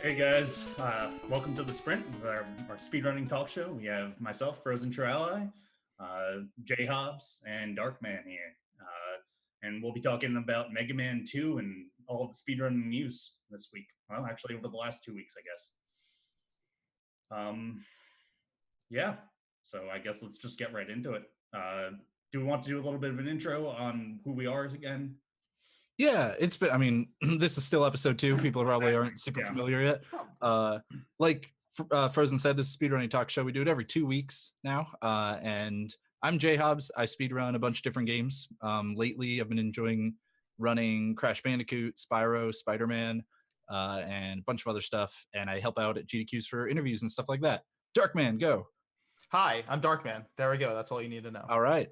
Hey guys, welcome to the Sprint, our speedrunning talk show. We have myself, Frozentrually, JHobz, and Darkman here. And we'll be talking about Mega Man 2 and all of the speedrunning news this week. Well, actually, over the last 2 weeks, I guess. Yeah, so I guess let's just get right into it. Do we want to do a little bit of an intro on who we are again? Yeah, it's been, I mean, this is still episode 2. People probably aren't super familiar yet. Like Frozen said, this is Speedrunning Talk Show. We do it every 2 weeks now. And I'm JHobz. I speedrun a bunch of different games. Lately, I've been enjoying running Crash Bandicoot, Spyro, Spider-Man, and a bunch of other stuff. And I help out at GDQs for interviews and stuff like that. Darkman, go. Hi, I'm Darkman. There we go. That's all you need to know. All right.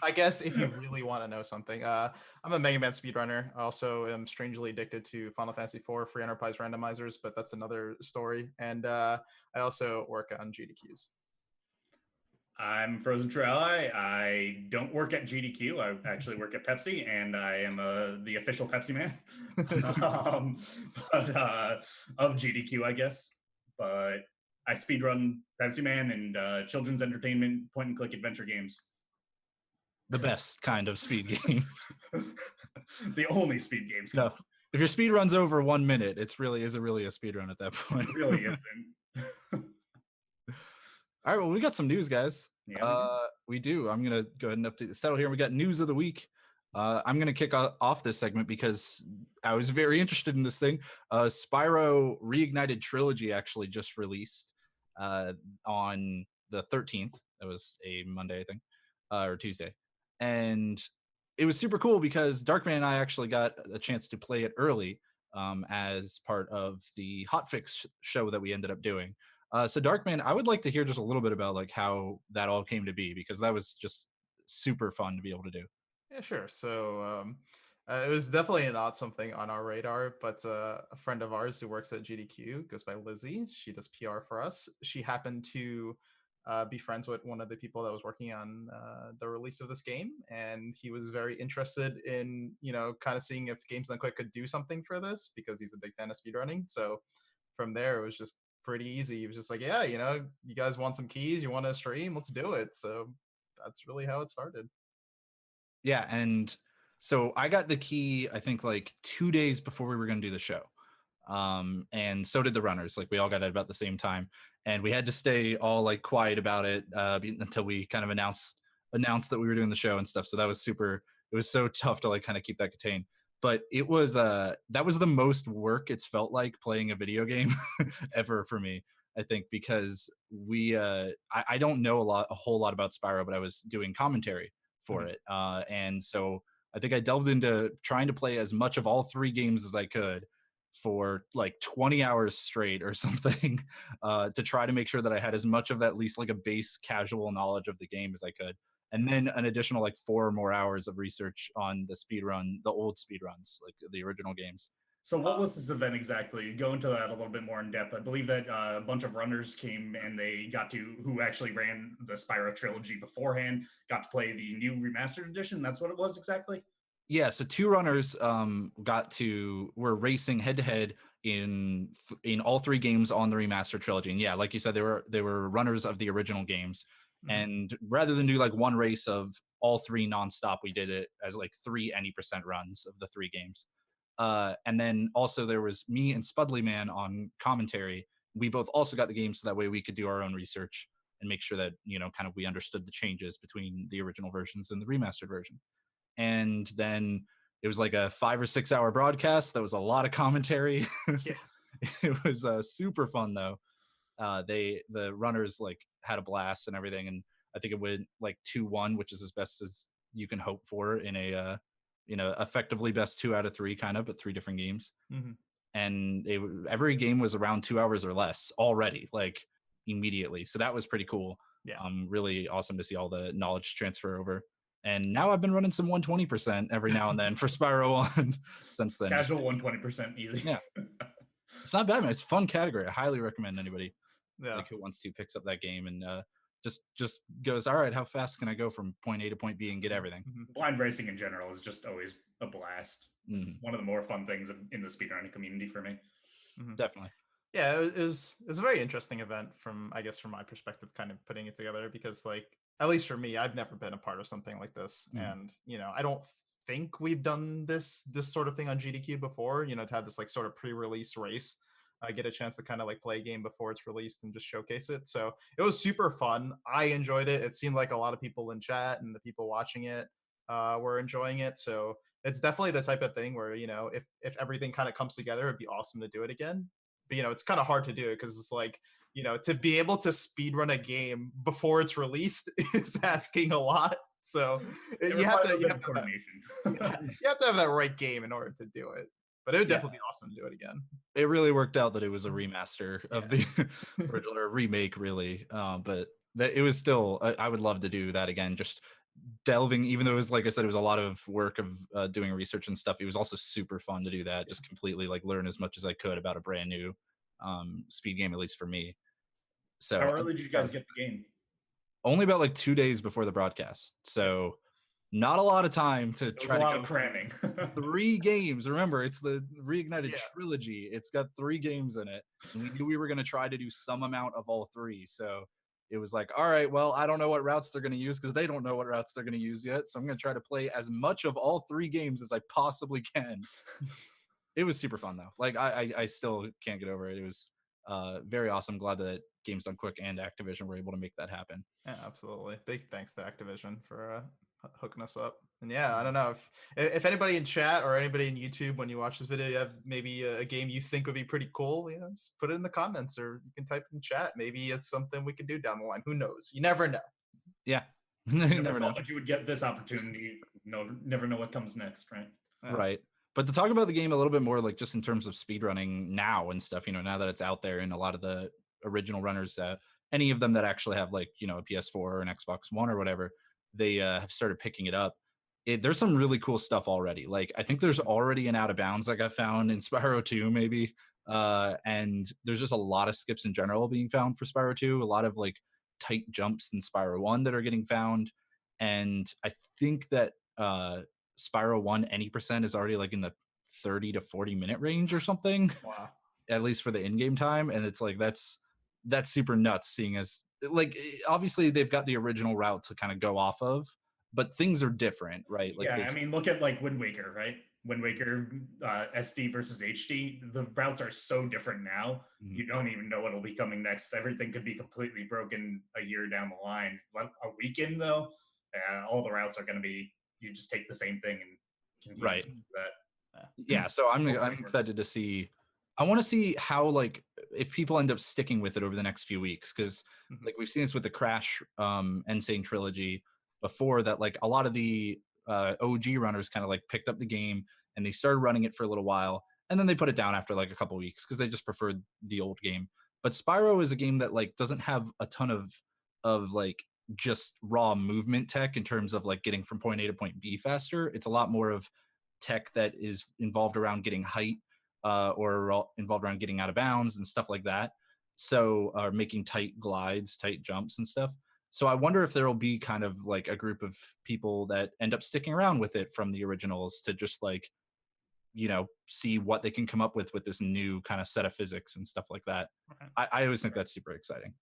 I guess if you really want to know something, I'm a Mega Man speedrunner. I also am strangely addicted to Final Fantasy IV free enterprise randomizers, but that's another story. And I also work on GDQs. I'm Frozentrually. I don't work at GDQ. I actually work at Pepsi, and I am the official Pepsi man of GDQ, I guess. But I speedrun Pepsi Man and children's entertainment point-and-click adventure games. The best kind of speed games. The only speed games. No, if your speed runs over 1 minute, isn't really a speed run at that point. It really isn't. All right, well, we got some news, guys. Yeah, we do. I'm going to go ahead and update the title here. We got news of the week. I'm going to kick off this segment because I was very interested in this thing. Spyro Reignited Trilogy actually just released on the 13th. That was a Monday, I think, or Tuesday. And it was super cool because Darkman and I actually got a chance to play it early as part of the Hotfix show that we ended up doing. So Darkman, I would like to hear just a little bit about like how that all came to be, because that was just super fun to be able to do. Yeah, sure. So it was definitely not something on our radar, but a friend of ours who works at GDQ, goes by Lizzie. She does PR for us. She happened to be friends with one of the people that was working on the release of this game, and he was very interested in, kind of seeing if Games Done Quick could do something for this because he's a big fan of speedrunning. So from there, it was just pretty easy. He was just like, yeah, you guys want some keys? You want to stream? Let's do it. So that's really how it started. Yeah, and so I got the key, I think, like 2 days before we were going to do the show. And so did the runners. Like, we all got it about the same time, and we had to stay all like quiet about it until we kind of announced that we were doing the show and stuff. So that was super. It was so tough to like kind of keep that contained. But it was that was the most work it's felt like playing a video game ever for me. I think because I don't know a whole lot about Spyro, but I was doing commentary for it, and so I think I delved into trying to play as much of all three games as I could for like 20 hours straight or something, to try to make sure that I had as much of at least like a base casual knowledge of the game as I could. And then an additional like 4 more hours of research on the old speedruns, like the original games. So what was this event exactly? Go into that a little bit more in depth. I believe that a bunch of runners came and they got to, who actually ran the Spyro trilogy beforehand, got to play the new remastered edition. That's what it was exactly? Yeah, so 2 runners were racing head to head in all 3 games on the remaster trilogy. And yeah, like you said, they were runners of the original games. And rather than do like one race of all 3 nonstop, we did it as like 3 any percent runs of the 3 games. And then also there was me and Spudleyman on commentary. We both also got the game so that way we could do our own research and make sure that, kind of we understood the changes between the original versions and the remastered version. And then it was like a 5 or 6 hour broadcast. That was a lot of commentary. Yeah. It was super fun though. The runners like had a blast and everything, and I think it went like 2-1, which is as best as you can hope for in a effectively best 2 out of 3 kind of, but 3 different games. And every game was around 2 hours or less already, like immediately. So that was pretty cool. Yeah. Really awesome to see all the knowledge transfer over. And now I've been running some 120% every now and then for Spyro 1 since then. Casual 120% easy. Yeah. It's not bad, man. It's a fun category. I highly recommend anybody like who wants to picks up that game and just goes, all right, how fast can I go from point A to point B and get everything? Blind racing in general is just always a blast. It's one of the more fun things in the speedrunning community for me. Definitely. Yeah, it was a very interesting event from my perspective, kind of putting it together, because like, at least for me, I've never been a part of something like this. And, I don't think we've done this sort of thing on GDQ before, to have this like sort of pre-release race. I get a chance to kind of like play a game before it's released and just showcase it. So it was super fun. I enjoyed it. It seemed like a lot of people in chat and the people watching it were enjoying it. So it's definitely the type of thing where, if everything kind of comes together, it'd be awesome to do it again. But, it's kind of hard to do it because it's like, to be able to speedrun a game before it's released is asking a lot. So you have to have that right game in order to do it. But it would definitely be awesome to do it again. It really worked out that it was a remaster of the original, or remake, really. But it was still, I would love to do that again. Just delving, even though it was, like I said, it was a lot of work of doing research and stuff. It was also super fun to do that. Just completely like learn as much as I could about a brand new speed game, at least for me. So how early did you guys get the game? Only about like 2 days before the broadcast. So not a lot of time to try to go cramming. 3 games. Remember, it's the Reignited trilogy. It's got 3 games in it. And we knew we were going to try to do some amount of all 3. So it was like, all right, well, I don't know what routes they're going to use because they don't know what routes they're going to use yet. So I'm going to try to play as much of all 3 games as I possibly can. It was super fun, though. Like, I still can't get over it. It was very awesome. Glad that Games Done Quick and Activision were able to make that happen. Yeah, absolutely. Big thanks to Activision for hooking us up. And yeah, I don't know if anybody in chat or anybody in YouTube, when you watch this video, you have maybe a game you think would be pretty cool, just put it in the comments, or you can type in chat. Maybe it's something we could do down the line. Who knows? You never know. Yeah. You never know that you would get this opportunity. No, never know what comes next, right? Right. But to talk about the game a little bit more, like just in terms of speedrunning now and stuff, now that it's out there and a lot of the original runners, any of them that actually have like, a PS4 or an Xbox One or whatever, they have started picking it up. There's some really cool stuff already. Like, I think there's already an out of bounds like I found in Spyro 2, maybe. And there's just a lot of skips in general being found for Spyro 2, a lot of like tight jumps in Spyro 1 that are getting found. And I think that Spyro 1 any percent is already like in the 30 to 40 minute range or something. Wow. At least for the in-game time. And it's like that's super nuts, seeing as like obviously they've got the original route to kind of go off of, but things are different, right? Like, yeah, I mean, look at like Wind Waker, right? Wind Waker, SD versus HD. The routes are so different now. You don't even know what'll be coming next. Everything could be completely broken a year down the line. A weekend though, all the routes are going to be. You just take the same thing and continue right. to do that. Yeah, so I'm excited to see. I want to see how, like, if people end up sticking with it over the next few weeks, because like we've seen this with the Crash Insane trilogy before, that like a lot of the OG runners kind of like picked up the game and they started running it for a little while, and then they put it down after like a couple weeks because they just preferred the old game. But Spyro is a game that like doesn't have a ton of like just raw movement tech in terms of like getting from point A to point B faster. It's a lot more of tech that is involved around getting height or involved around getting out of bounds and stuff like that. So making tight glides, tight jumps and stuff. So I wonder if there will be kind of like a group of people that end up sticking around with it from the originals to just like, see what they can come up with this new kind of set of physics and stuff like that. I always think that's super exciting.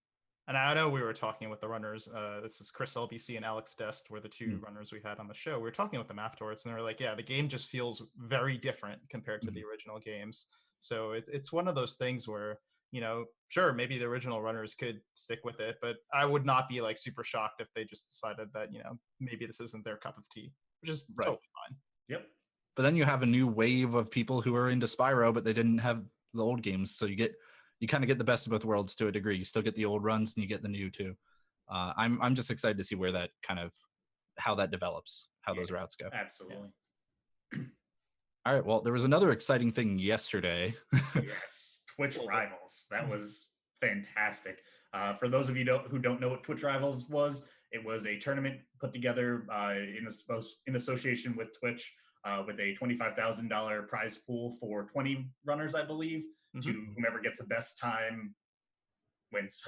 And I know we were talking with the runners. This is Chris LBC and Alex Dest were the two runners we had on the show. We were talking with them afterwards, and they were like, yeah, the game just feels very different compared to the original games. So it's one of those things where, sure, maybe the original runners could stick with it, but I would not be like super shocked if they just decided that, maybe this isn't their cup of tea, which is totally fine. Yep. But then you have a new wave of people who are into Spyro, but they didn't have the old games. So you kind of get the best of both worlds to a degree. You still get the old runs and you get the new too. I'm just excited to see where that kind of, how that develops, how those routes go. Absolutely. Yeah. All right. Well, there was another exciting thing yesterday. Yes. Twitch Rivals. That was fantastic. For those of you who don't know what Twitch Rivals was, it was a tournament put together in association with Twitch with a $25,000 prize pool for 20 runners, I believe. To whomever gets the best time wins.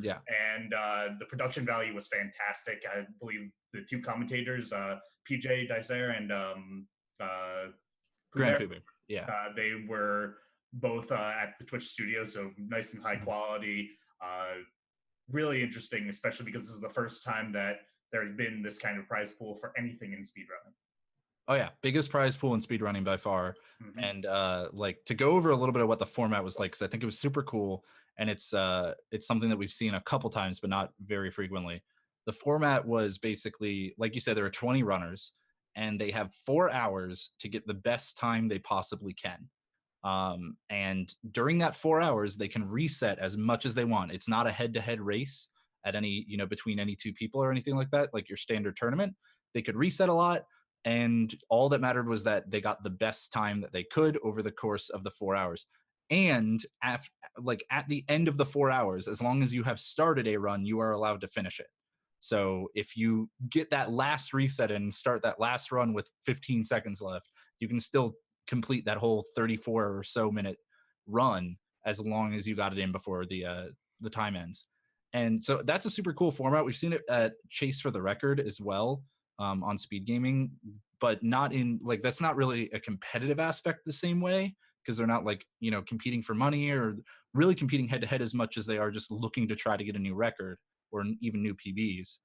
Yeah. And the production value was fantastic. I believe the two commentators, PJ Dicer and Grand Puber. Yeah. They were both at the Twitch studio, so nice and high quality. Really interesting, especially because this is the first time that there's been this kind of prize pool for anything in speedrunning. Oh yeah, biggest prize pool in speedrunning by far. And like to go over a little bit of what the format was like, because I think it was super cool, and it's something that we've seen a couple times, but not very frequently. The format was basically, like you said, there are 20 runners, and they have 4 hours to get the best time they possibly can. And during that 4 hours, they can reset as much as they want. It's not a head-to-head race at any, between any two people or anything like that, like your standard tournament. They could reset a lot. And all that mattered was that they got the best time that they could over the course of the 4 hours. And at the end of the 4 hours, as long as you have started a run, you are allowed to finish it. So if you get that last reset and start that last run with 15 seconds left, you can still complete that whole 34 or so minute run as long as you got it in before the time ends. And so that's a super cool format. We've seen it at Chase for the Record as well. On speed gaming, but not in like, that's not really a competitive aspect the same way, because they're not like, competing for money or really competing head to head as much as they are just looking to try to get a new record or even new PBs.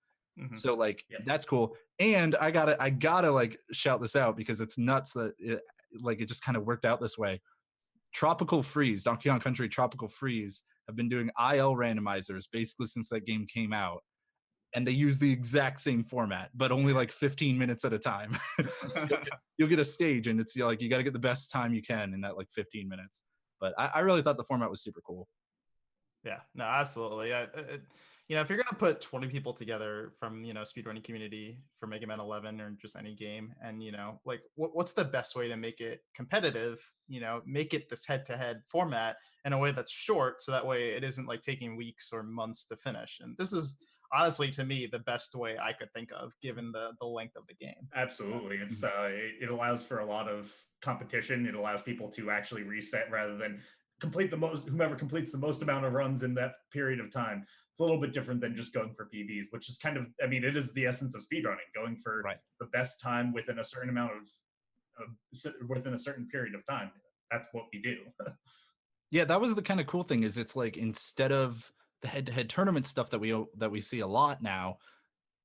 So like, that's cool. And I gotta like shout this out because it's nuts that it just kind of worked out this way. Tropical Freeze, Donkey Kong Country Tropical Freeze have been doing IL randomizers basically since that game came out. and they use the exact same format, but only like 15 minutes at a time. So you'll get a stage, and it's like you got to get the best time you can in that like 15 minutes. But I really thought the format was super cool. Yeah, no, absolutely. If you're gonna put 20 people together from speedrunning community for Mega Man 11 or just any game, and like what's the best way to make it competitive? Make it this head-to-head format in a way that's short, so that way it isn't like taking weeks or months to finish. And this is honestly, to me, the best way I could think of, given the length of the game. Absolutely, it allows for a lot of competition. It allows people to actually reset rather than complete the most. Whomever completes the most amount of runs in that period of time. It's a little bit different than just going for PBs, which is kind of, I mean, it is the essence of speedrunning, going for the best time within a certain amount within a certain period of time. That's what we do. Yeah, that was the kind of cool thing, is it's like, instead of the head-to-head tournament stuff that we see a lot now,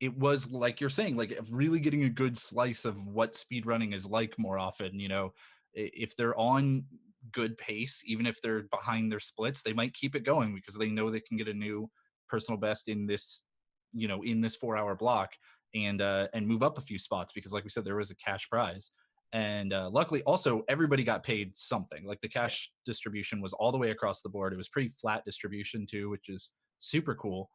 it was like you're saying, like really getting a good slice of what speedrunning is like more often. If they're on good pace, even if they're behind their splits, they might keep it going because they know they can get a new personal best in this 4-hour block, and move up a few spots, because like we said, there was a cash prize. And luckily also everybody got paid something. Like the cash distribution was all the way across the board. It was pretty flat distribution too, which is super cool.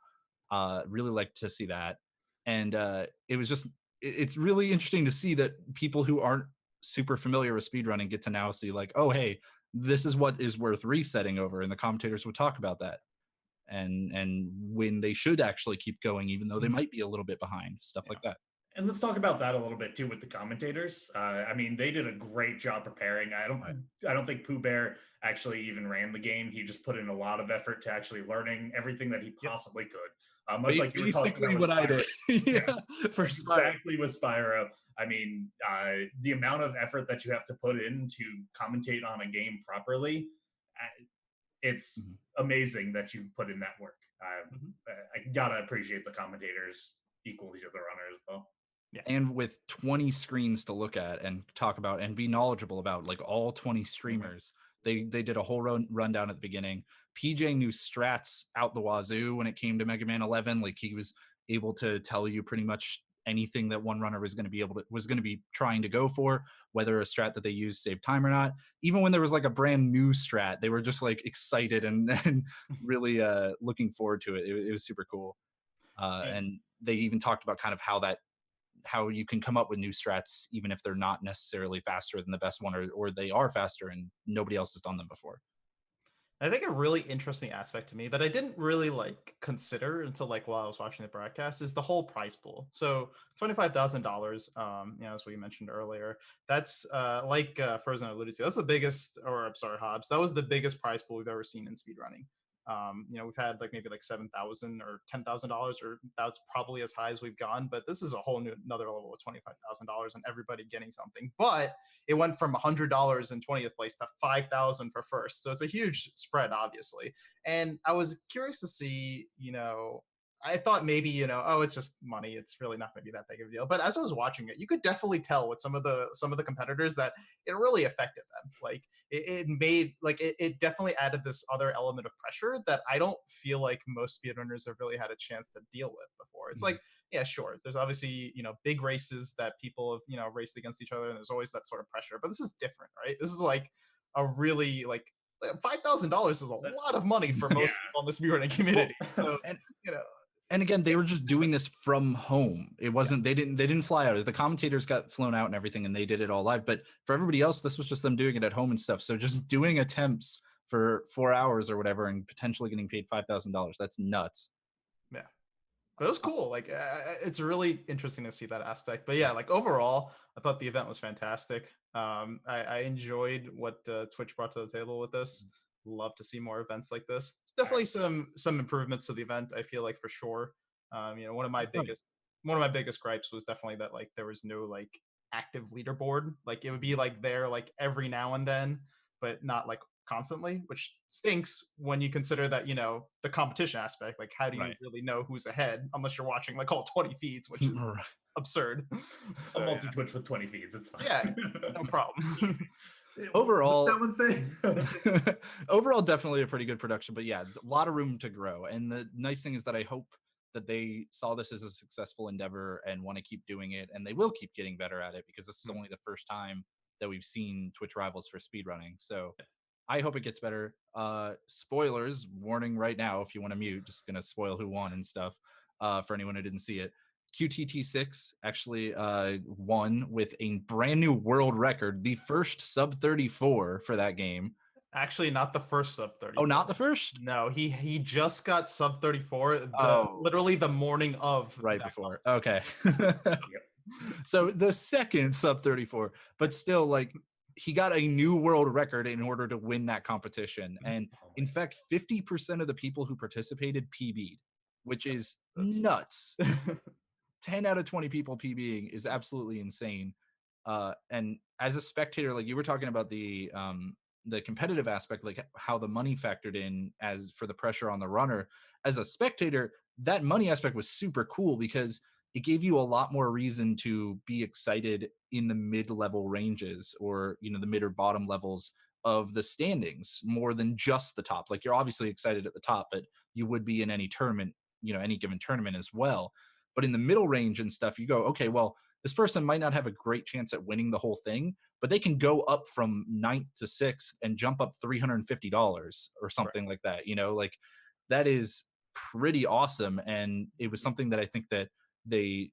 Really like to see that. And it was just, it's really interesting to see that people who aren't super familiar with speedrunning get to now see like, oh, hey, this is what is worth resetting over. And the commentators would talk about that. And when they should actually keep going, even though they might be a little bit behind, stuff like that. And let's talk about that a little bit too with the commentators. I mean, they did a great job preparing. I don't think Pooh Bear actually even ran the game. He just put in a lot of effort to actually learning everything that he possibly could. Much like you were talking about what I did. For exactly with Spyro. I mean, the amount of effort that you have to put in to commentate on a game properly, it's amazing that you put in that work. I gotta appreciate the commentators equally to the runner as well. Yeah. And with 20 screens to look at and talk about and be knowledgeable about, like all 20 streamers, they did a whole rundown at the beginning. PJ knew strats out the wazoo when it came to Mega Man 11. Like he was able to tell you pretty much anything that one runner was going to be trying to go for, whether a strat that they used saved time or not. Even when there was like a brand new strat, they were just like excited and really looking forward to it. It was super cool. And they even talked about kind of how you can come up with new strats even if they're not necessarily faster than the best one, or they are faster and nobody else has done them before. I think a really interesting aspect to me that I didn't really consider until while I was watching the broadcast is the whole prize pool. So $25,000, as we mentioned earlier, that's Frozen alluded to. That's the biggest, or I'm sorry, Hobbs. That was the biggest prize pool we've ever seen in speedrunning. We've had maybe $7,000 or $10,000, or that's probably as high as we've gone. But this is a whole another level of $25,000 and everybody getting something. But it went from $100 in 20th place to $5,000 for first. So it's a huge spread, obviously. And I was curious to see, I thought maybe, it's just money. It's really not going to be that big of a deal. But as I was watching it, you could definitely tell with some of the competitors that it really affected them. It definitely added this other element of pressure that I don't feel like most speedrunners have really had a chance to deal with before. It's yeah, sure. There's obviously, big races that people have, raced against each other, and there's always that sort of pressure. But this is different, right? This is a really $5,000 is a lot of money for most people in the speedrunning community. So, And again, they were just doing this from home. It wasn't, they didn't fly out. The commentators got flown out and everything, and they did it all live. But for everybody else, this was just them doing it at home and stuff. So just doing attempts for 4 hours or whatever and potentially getting paid $5,000, that's nuts. Yeah. But it was cool. It's really interesting to see that aspect. But yeah, overall, I thought the event was fantastic. I enjoyed what Twitch brought to the table with this. Love to see more events like this. It's definitely some improvements to the event, I feel for sure. One of my biggest gripes was definitely that there was no active leaderboard. It would be there every now and then, but not constantly, which stinks when you consider that the competition aspect. How do you really know who's ahead unless you're watching all 20 feeds, which is absurd. So, a multi-Twitch with 20 feeds, it's fine. Yeah, no problem. Overall, what's that one say? Overall, definitely a pretty good production, but yeah, a lot of room to grow. And the nice thing is that I hope that they saw this as a successful endeavor and want to keep doing it, and they will keep getting better at it because this is only the first time that we've seen Twitch rivals for speedrunning. So I hope it gets better. Spoilers, warning right now, if you want to mute, just gonna spoil who won and stuff for anyone who didn't see it. QTT6 actually won with a brand new world record, the first sub 34 for that game. Actually, not the first sub 34. Oh, not the first? No, he just got sub 34 literally the morning of right before. Okay. So the second sub 34, but still, like, he got a new world record in order to win that competition. And in fact, 50% of the people who participated PB'd, which is nuts. 10 out of 20 people PBing is absolutely insane. And as a spectator, like you were talking about the competitive aspect, like how the money factored in as for the pressure on the runner. As a spectator, that money aspect was super cool because it gave you a lot more reason to be excited in the mid-level ranges, or, you know, the mid or bottom levels of the standings, more than just the top. Like, you're obviously excited at the top, but you would be in any tournament, you know, any given tournament as well. But in the middle range and stuff, you go, okay, well, this person might not have a great chance at winning the whole thing, but they can go up from 9th to 6th and jump up $350 or something like that. You know, like, that is pretty awesome. And it was something that I think that they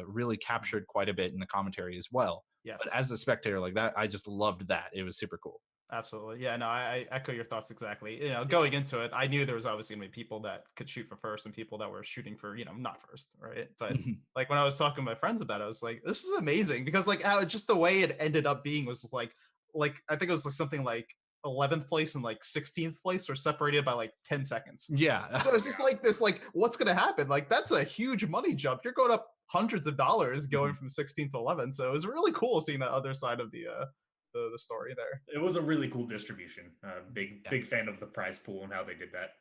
really captured quite a bit in the commentary as well. Yes. But as a spectator, like, that, I just loved that. It was super cool. Absolutely. Yeah, no, I echo your thoughts exactly. You know, going into it, I knew there was obviously going to be people that could shoot for first and people that were shooting for, you know, not first, right? But like, when I was talking to my friends about it, I was like, this is amazing, because like how just the way it ended up being was like I think it was like something like 11th place and like 16th place were separated by like 10 seconds. Yeah. So it's just like this, like, what's going to happen? Like, that's a huge money jump. You're going up hundreds of dollars going from 16th to 11th. So it was really cool seeing that other side of the story there. It was a really cool distribution. Big fan of the prize pool and how they did that.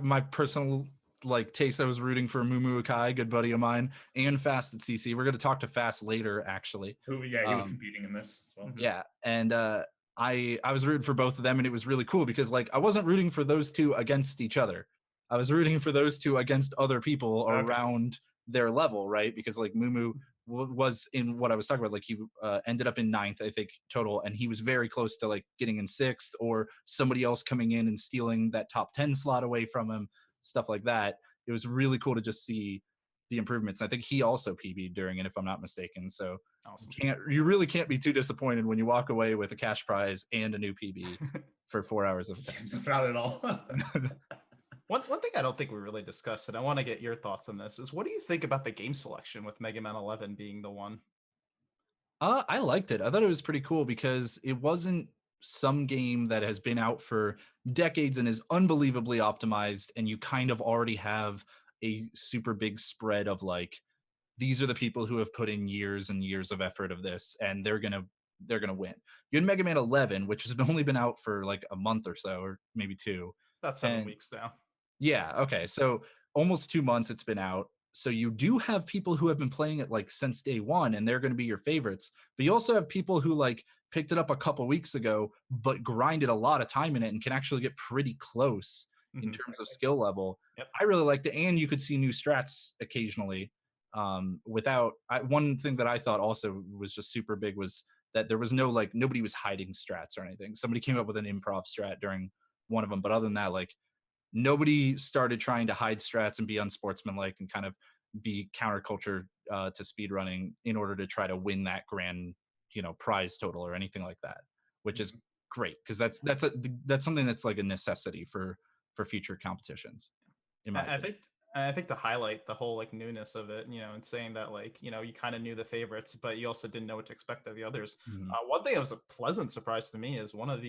My personal like taste, I was rooting for Mumu Akai, good buddy of mine, and fastatcc. We're going to talk to Fast later, actually. He was competing in this as well. Yeah, and I was rooting for both of them, and it was really cool because, like, I wasn't rooting for those two against each other. I was rooting for those two against other people around their level, right? Because, like, Mumu was in what I was talking about, like, he ended up in 9th, I think, total, and he was very close to, like, getting in 6th, or somebody else coming in and stealing that top 10 slot away from him, stuff like that. It was really cool to just see the improvements. I think he also PB'd during it, if I'm not mistaken. So awesome. You really can't be too disappointed when you walk away with a cash prize and a new PB for 4 hours of attempts. Not at all. One thing I don't think we really discussed, and I want to get your thoughts on this, is what do you think about the game selection with Mega Man 11 being the one? I liked it. I thought it was pretty cool because it wasn't some game that has been out for decades and is unbelievably optimized, and you kind of already have a super big spread of, like, these are the people who have put in years and years of effort of this, and they're gonna win. You had Mega Man 11, which has only been out for like a month or so, or maybe 2. That's 7 weeks now. Yeah, okay. So almost 2 months it's been out. So you do have people who have been playing it like since day one, and they're going to be your favorites. But you also have people who like picked it up a couple weeks ago, but grinded a lot of time in it and can actually get pretty close in terms of skill level. Yep. I really liked it, and you could see new strats occasionally. One thing that I thought also was just super big was that there was no, like, nobody was hiding strats or anything. Somebody came up with an improv strat during one of them, but other than that, like, nobody started trying to hide strats and be unsportsmanlike and kind of be counterculture to speedrunning in order to try to win that grand, you know, prize total or anything like that, which is great, because that's something that's like a necessity for future competitions. I think to highlight the whole like newness of it, you know, and saying that, like, you know, you kind of knew the favorites, but you also didn't know what to expect of the others. One thing that was a pleasant surprise to me is one of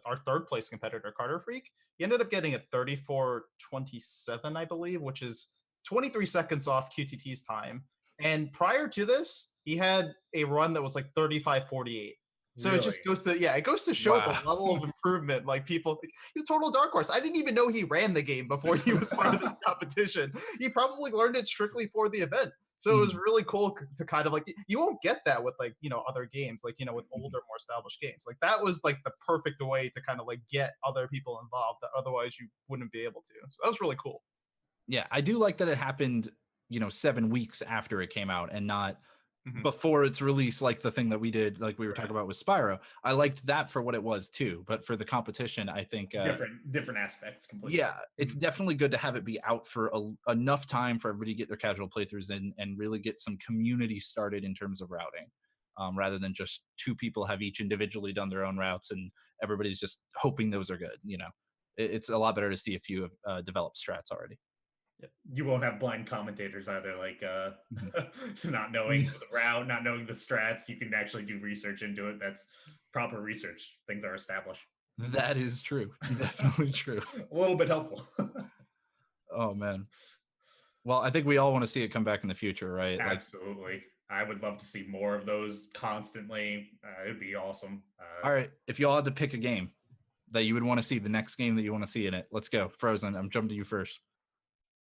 our third place competitor, Carter Freak, he ended up getting a 34:27, I believe, which is 23 seconds off QTT's time. And prior to this, he had a run that was like 35:48. So really? It just goes to show the level of improvement. Like, people, he's a total dark horse. I didn't even know he ran the game before he was part of the competition. He probably learned it strictly for the event. So it was really cool to kind of like, you won't get that with, like, you know, other games, like, you know, with older, more established games. Like, that was like the perfect way to kind of like get other people involved that otherwise you wouldn't be able to. So that was really cool. Yeah, I do like that it happened, 7 weeks after it came out and not Mhm. before its release, like the thing that we did, like we were talking about with Spyro. I liked that for what it was too, but for the competition, I think different aspects completely. yeah, it's definitely good to have it be out for enough time for everybody to get their casual playthroughs in and really get some community started in terms of routing, rather than just two people have each individually done their own routes and everybody's just hoping those are good. It's a lot better to see if you have developed strats already. You won't have blind commentators either, like not knowing the route, not knowing the strats. You can actually do research into it. That's proper research. Things are established. That is true. Definitely true. A little bit helpful. Oh man. Well, I think we all want to see it come back in the future, right? Absolutely. I would love to see more of those constantly. It'd be awesome. All right. If you all had to pick a game that you would want to see, the next game that you want to see in it, let's go. Frozen, I'm jumping to you first.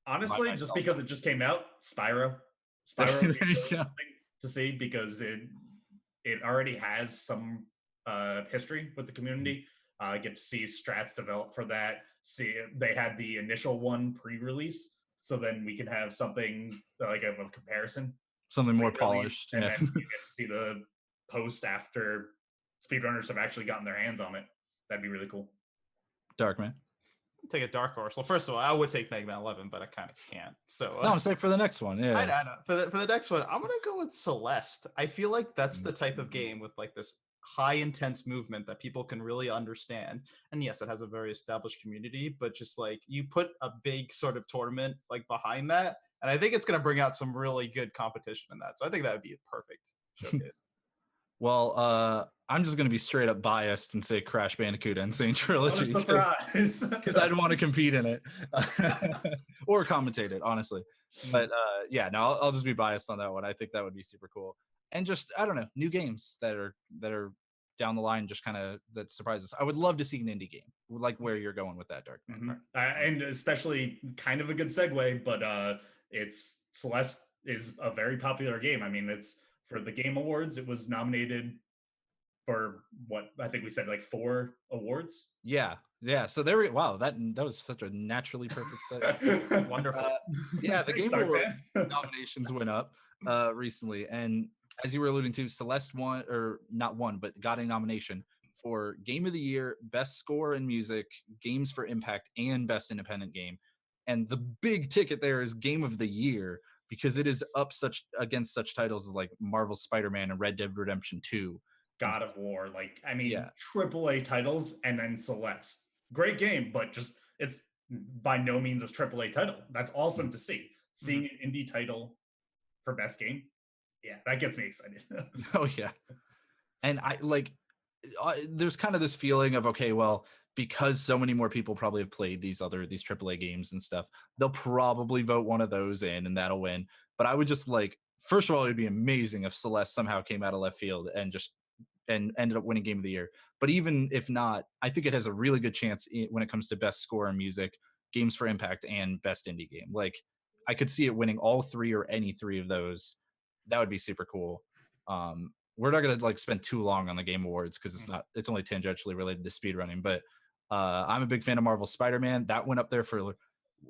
Honestly, just because it just came out, Spyro There would you be go. something to see because it already has some history with the community. I get to see strats develop for that. See, they had the initial one pre-release, so then we can have something like a comparison, Something more pre-release, polished. and Yeah. then you get to see the post after speedrunners have actually gotten their hands on it. That'd be really cool. Darkman. Take a dark horse. Well, first of all, I would take Mega Man 11, but I kind of can't. So No, I'm saying for the next one. Yeah. I know. For the next one, I'm gonna go with Celeste. I feel like that's the type of game with like this high intense movement that people can really understand. And yes, it has a very established community, but just like you put a big sort of tournament like behind that, and I think it's gonna bring out some really good competition in that. So I think that would be a perfect showcase. Well, I'm just going to be straight up biased and say Crash Bandicoot Insane Trilogy because I'd want to compete in it or commentate it, honestly. But yeah, no, I'll just be biased on that one. I think that would be super cool. And just, I don't know, new games that are down the line, just kind of that surprises. I would love to see an indie game, like where you're going with that, Darkman. And especially kind of a good segue, but it's Celeste is a very popular game. I mean, it's for the Game Awards. It was nominated for what I think we said like 4 awards. Yeah. So there we wow, that was such a naturally perfect set. Wonderful. Yeah, the Game Awards nominations went up recently, and as you were alluding to, Celeste won, or not won, but got a nomination for Game of the Year, Best Score in Music, Games for Impact, and Best Independent Game. And the big ticket there is Game of the Year, because it is up against such titles as like Marvel's Spider-Man and Red Dead Redemption 2. God of War, like, I mean, AAA titles, and then Celeste. Great game, but just it's by no means a AAA title. That's awesome to see. Seeing an indie title for best game, yeah, that gets me excited. Oh yeah, and I like. There's kind of this feeling of, okay, well, because so many more people probably have played these AAA games and stuff, they'll probably vote one of those in, and that'll win. But I would just like, first of all, it'd be amazing if Celeste somehow came out of left field and ended up winning Game of the Year. But even if not, I think it has a really good chance when it comes to best score in music, Games for Impact, and best indie game. Like, I could see it winning all 3 or any 3 of those. That would be super cool. We're not gonna like spend too long on the Game Awards because it's only tangentially related to speedrunning. But I'm a big fan of Marvel's Spider-Man. That went up there for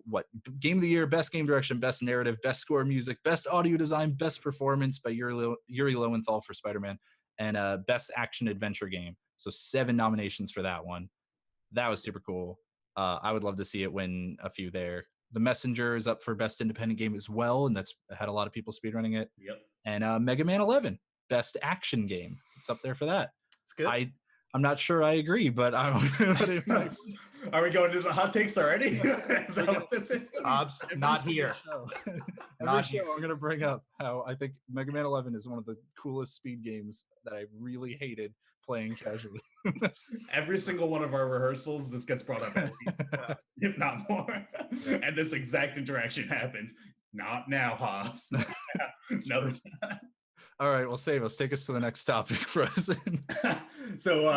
what Game of the Year, best game direction, best narrative, best score in music, best audio design, best performance by Yuri Lowenthal for Spider-Man, and best action adventure game. So 7 nominations for that one. That was super cool. I would love to see it win a few there. The Messenger is up for best independent game as well, and that's had a lot of people speedrunning it. Yep. And Mega Man 11, best action game. It's up there for that. It's good. I'm not sure I agree, but I'm. Are we going to the hot takes already? Is that what this is? Not here. Every show I'm going to bring up how I think Mega Man 11 is one of the coolest speed games that I really hated playing casually. Every single one of our rehearsals, this gets brought up, if not more. And this exact interaction happens. Not now, Hobbs. Another time. All right, well, save us. Take us to the next topic, Frozen. So,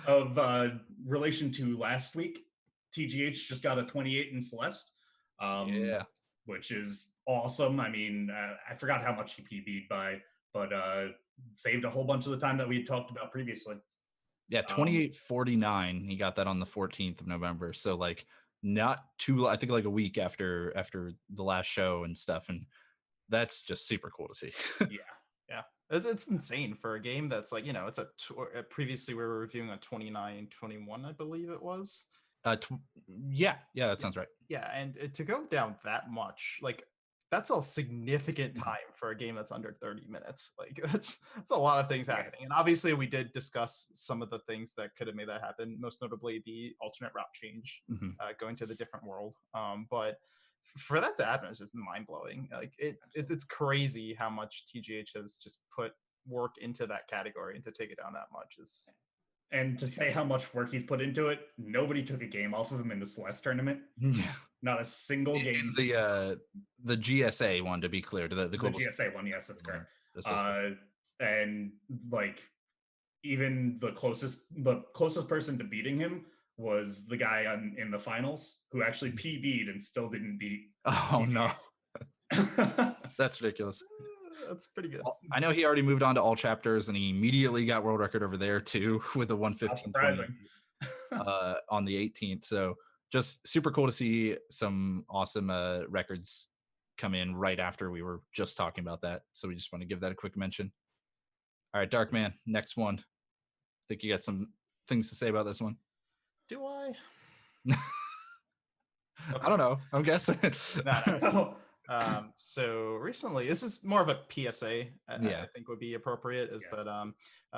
of relation to last week, TGH just got a 28 in Celeste. Which is awesome. I mean, I forgot how much he PB'd by, but saved a whole bunch of the time that we had talked about previously. Yeah, 28.49. He got that on the 14th of November. So, like, not too, I think like a week after the last show and stuff, and that's just super cool to see. Yeah, it's insane for a game that's like, it's previously we were reviewing a 29-21, I believe it was. Yeah, that sounds right. Yeah, and to go down that much, like that's a significant time for a game that's under 30 minutes. Like that's a lot of things happening. Yes. And obviously we did discuss some of the things that could have made that happen, most notably the alternate route change, going to the different world. But for that to happen is just mind-blowing. Like it's crazy how much TGH has just put work into that category, and to take it down that much is. And to say how much work he's put into it, nobody took a game off of him in the Celeste tournament. Not a single game. The GSA one, to be clear, to the global GSA one, yes, that's correct. And like even the closest person to beating him was the guy in the finals who actually PB'd and still didn't beat. Oh no, that's ridiculous. That's pretty good. I know he already moved on to all chapters, and he immediately got world record over there too with a 1:15 on the 18th. So just super cool to see some awesome records come in right after we were just talking about that. So we just want to give that a quick mention. All right, Darkman, next one. I think you got some things to say about this one. Do I? I don't know. I'm guessing. No. So recently, this is more of a PSA. I think would be appropriate. That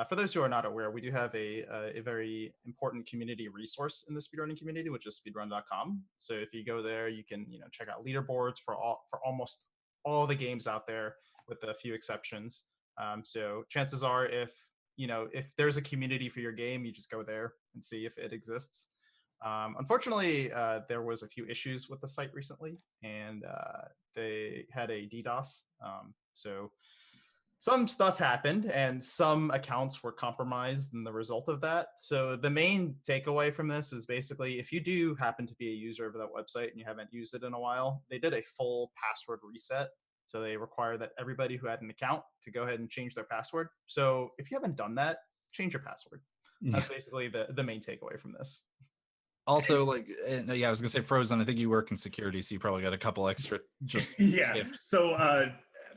for those who are not aware, we do have a very important community resource in the speedrunning community, which is speedrun.com. So if you go there, you can check out leaderboards for almost all the games out there, with a few exceptions. So chances are, if there's a community for your game, you just go there and see if it exists. Unfortunately, there was a few issues with the site recently, and they had a DDoS. So some stuff happened, and some accounts were compromised in the result of that. So the main takeaway from this is basically, if you do happen to be a user of that website and you haven't used it in a while, they did a full password reset. So they require that everybody who had an account to go ahead and change their password. So if you haven't done that, change your password. That's basically the main takeaway from this. Also, I was gonna say, Frozen, I think you work in security, so you probably got a couple extra. Tips. So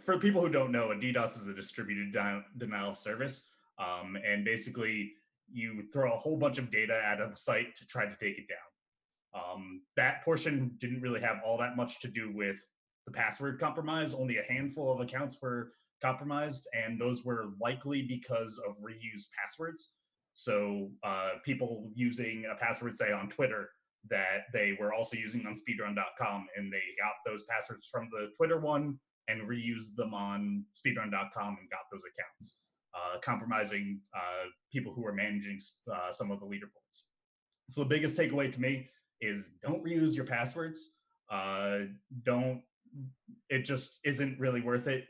for people who don't know, a DDoS is a distributed denial of service, and basically you throw a whole bunch of data at a site to try to take it down. That portion didn't really have all that much to do with the password compromise. Only a handful of accounts were compromised, and those were likely because of reused passwords. So people using a password, say on Twitter, that they were also using on speedrun.com, and they got those passwords from the Twitter one and reused them on speedrun.com and got those accounts, compromising people who were managing some of the leaderboards. So the biggest takeaway to me is don't reuse your passwords. It just isn't really worth it.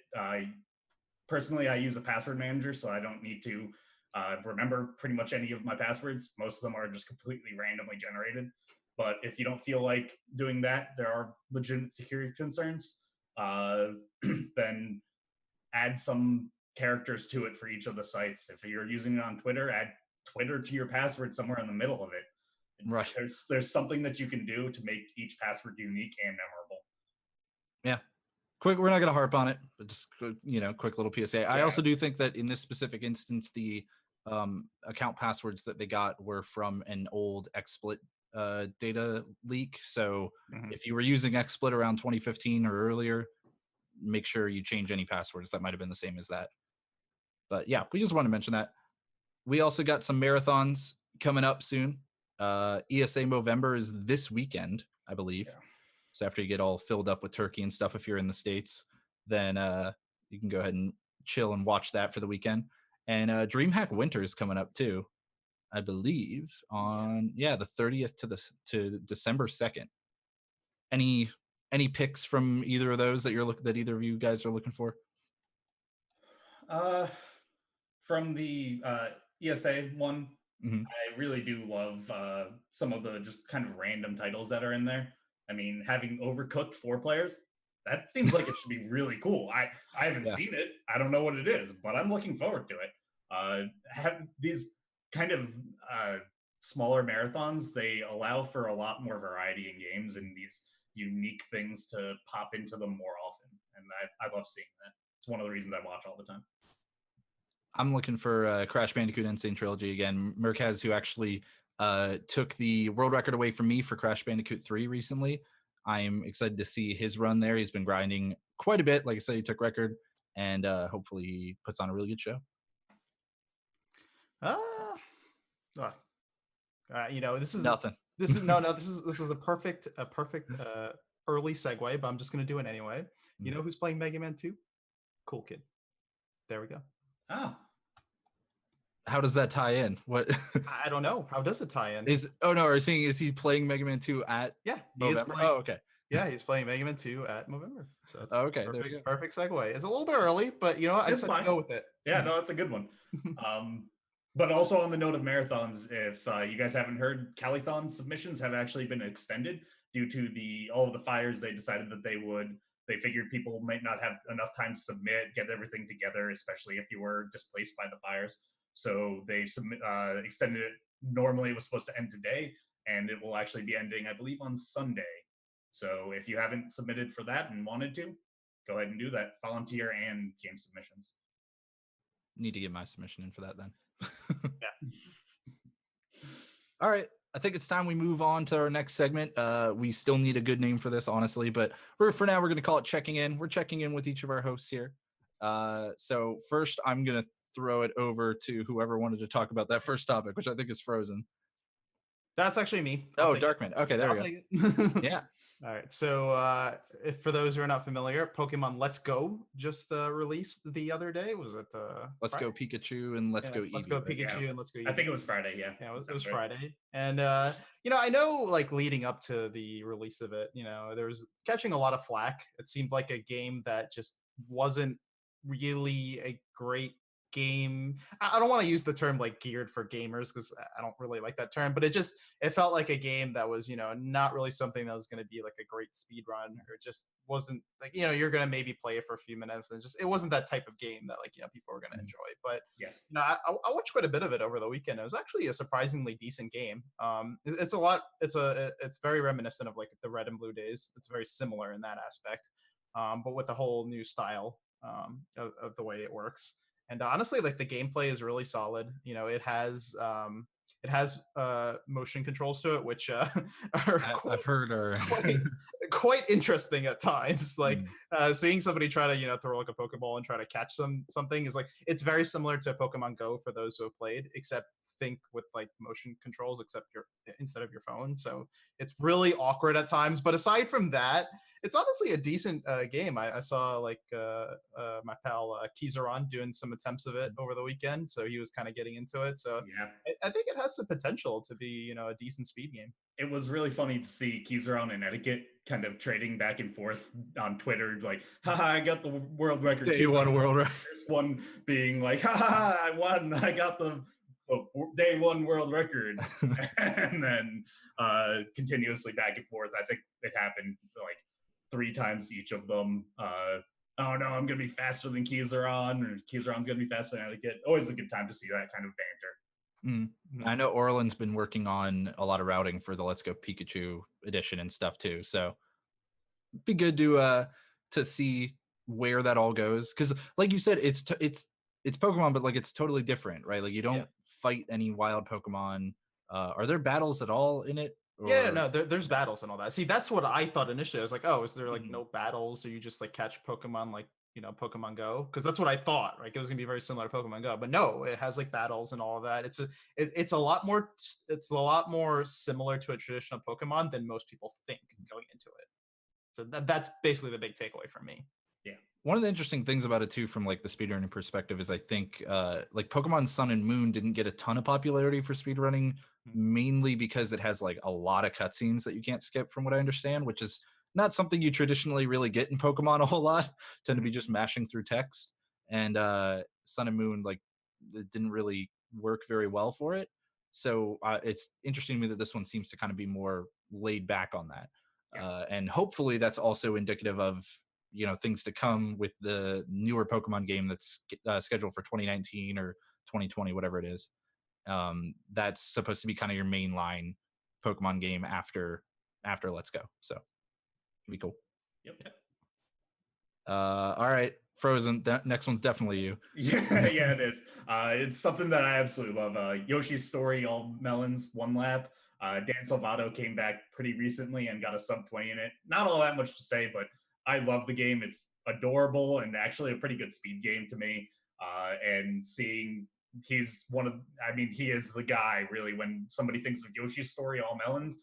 Personally, I use a password manager, so I don't need to remember pretty much any of my passwords. Most of them are just completely randomly generated. But if you don't feel like doing that, there are legitimate security concerns, then add some characters to it for each of the sites. If you're using it on Twitter, add Twitter to your password somewhere in the middle of it. Right. There's something that you can do to make each password unique and memorable. Yeah. Quick, we're not going to harp on it, but just, quick little PSA. Yeah. I also do think that in this specific instance, the account passwords that they got were from an old XSplit data leak. So if you were using XSplit around 2015 or earlier, make sure you change any passwords that might have been the same as that. But yeah, we just want to mention that. We also got some marathons coming up soon. ESA Movember is this weekend, I believe. Yeah. So after you get all filled up with turkey and stuff, if you're in the States, then you can go ahead and chill and watch that for the weekend. And DreamHack Winter is coming up too, I believe, on the 30th to December 2nd. Any picks from either of those that either of you guys are looking for? From the ESA one, I really do love some of the just kind of random titles that are in there. I mean, having Overcooked 4 players, that seems like it should be really cool. I haven't seen it. I don't know what it is, but I'm looking forward to it. Have these kind of smaller marathons, they allow for a lot more variety in games and these unique things to pop into them more often. And I love seeing that. It's one of the reasons I watch all the time. I'm looking for Crash Bandicoot Insane Trilogy again. Merkaz, who actually took the world record away from me for Crash Bandicoot 3 recently. I'm excited to see his run there. He's been grinding quite a bit. Like I said, he took record, and hopefully he puts on a really good show. This is nothing. This is this is a perfect early segue, but I'm just gonna do it anyway. You know who's playing Mega Man 2? Cool Kid. There we go. Oh. How does that tie in? What? I don't know. How does it tie in? Is he playing Mega Man 2 at? Yeah, he is playing. Oh, okay. Yeah, he's playing Mega Man 2 at Movember. So that's okay. Perfect segue. It's a little bit early, but you know what? I just have to go with it. Yeah, no, that's a good one. But also on the note of marathons, if you guys haven't heard, Calithon submissions have actually been extended due to all of the fires. They decided that they figured people might not have enough time to submit, get everything together, especially if you were displaced by the fires. So they extended it. Normally it was supposed to end today, and it will actually be ending, I believe, on Sunday. So if you haven't submitted for that and wanted to, go ahead and do that. Volunteer and game submissions. Need to get my submission in for that then. Yeah. All right. I think it's time we move on to our next segment. We still need a good name for this, honestly, but for now, we're going to call it Checking In. We're checking in with each of our hosts here. So first, I'm going to throw it over to whoever wanted to talk about that first topic, which I think is Frozen. That's actually me. Darkman. Okay, there we go. Yeah. All right. So if for those who are not familiar, Pokemon Let's Go just released the other day. Was it Let's Friday? Go Pikachu and Let's Go Eevee. Let's Go Pikachu and Let's Go Eevee. I think it was Friday, yeah. Yeah, it was Friday. And I know like leading up to the release of it, there was catching a lot of flack. It seemed like a game that just wasn't really a great game. I don't want to use the term like geared for gamers because I don't really like that term, but it felt like a game that was not really something that was going to be like a great speed run, or it just wasn't like you're going to maybe play it for a few minutes, and it wasn't that type of game that like people were going to enjoy. But yes, I watched quite a bit of it over the weekend. It was actually a surprisingly decent game. It's very reminiscent of like the Red and Blue days. It's very similar in that aspect, but with the whole new style of the way it works. And honestly, like the gameplay is really solid. It has motion controls to it, which I've heard are quite interesting at times. Like seeing somebody try to throw like a Pokeball and try to catch something is like, it's very similar to Pokemon Go for those who have played, except think with like motion controls, except instead of your phone. So it's really awkward at times. But aside from that, it's honestly a decent game. I saw like my pal Kizaron doing some attempts of it over the weekend, so he was kind of getting into it. So yeah, I think it has the potential to be a decent speed game. It was really funny to see Kizaron and Etiquette kind of trading back and forth on Twitter, like, haha, I got the world record. Day one world record. There's one being like, haha, I won, I got the day one world record. And then continuously back and forth. I think it happened like 3 times each of them. Oh no, I'm gonna be faster than Kizaron, or Kizaron's gonna be faster than Etiquette. Always a good time to see that kind of banter. I know Orland's been working on a lot of routing for the Let's Go Pikachu edition and stuff too, so it'd be good to see where that all goes, because like you said, it's Pokemon, but like it's totally different, right? Like you don't fight any wild Pokemon. Are there battles at all in it? Or... Yeah, no, there's battles and all that. See, that's what I thought initially. I was like, oh, is there like no battles, or you just like catch Pokemon like Pokemon Go? Because that's what I thought, right? It was gonna be very similar to Pokemon Go, but no, it has like battles and all of that. It's a lot more similar to a traditional Pokemon than most people think going into it. So that's basically the big takeaway from me. Yeah. One of the interesting things about it too, from like the speedrunning perspective, is I think like Pokemon Sun and Moon didn't get a ton of popularity for speedrunning, mainly because it has like a lot of cutscenes that you can't skip, from what I understand, which is not something you traditionally really get in Pokemon a whole lot. Tend to be just mashing through text, and Sun and Moon, like, it didn't really work very well for it. So it's interesting to me that this one seems to kind of be more laid back on that. And hopefully that's also indicative of things to come with the newer Pokemon game that's scheduled for 2019 or 2020, whatever it is. that's supposed to be kind of your mainline Pokemon game after Let's Go. So it'd be cool. Yep. All right, Frozen. That next one's definitely you. Yeah, yeah, it is. It's something that I absolutely love. Yoshi's Story, all melons, one lap. Dan Salvato came back pretty recently and got a sub 20 in it. Not all that much to say, but I love the game. It's adorable and actually a pretty good speed game to me. And seeing he's he is the guy really when somebody thinks of Yoshi's Story, all melons.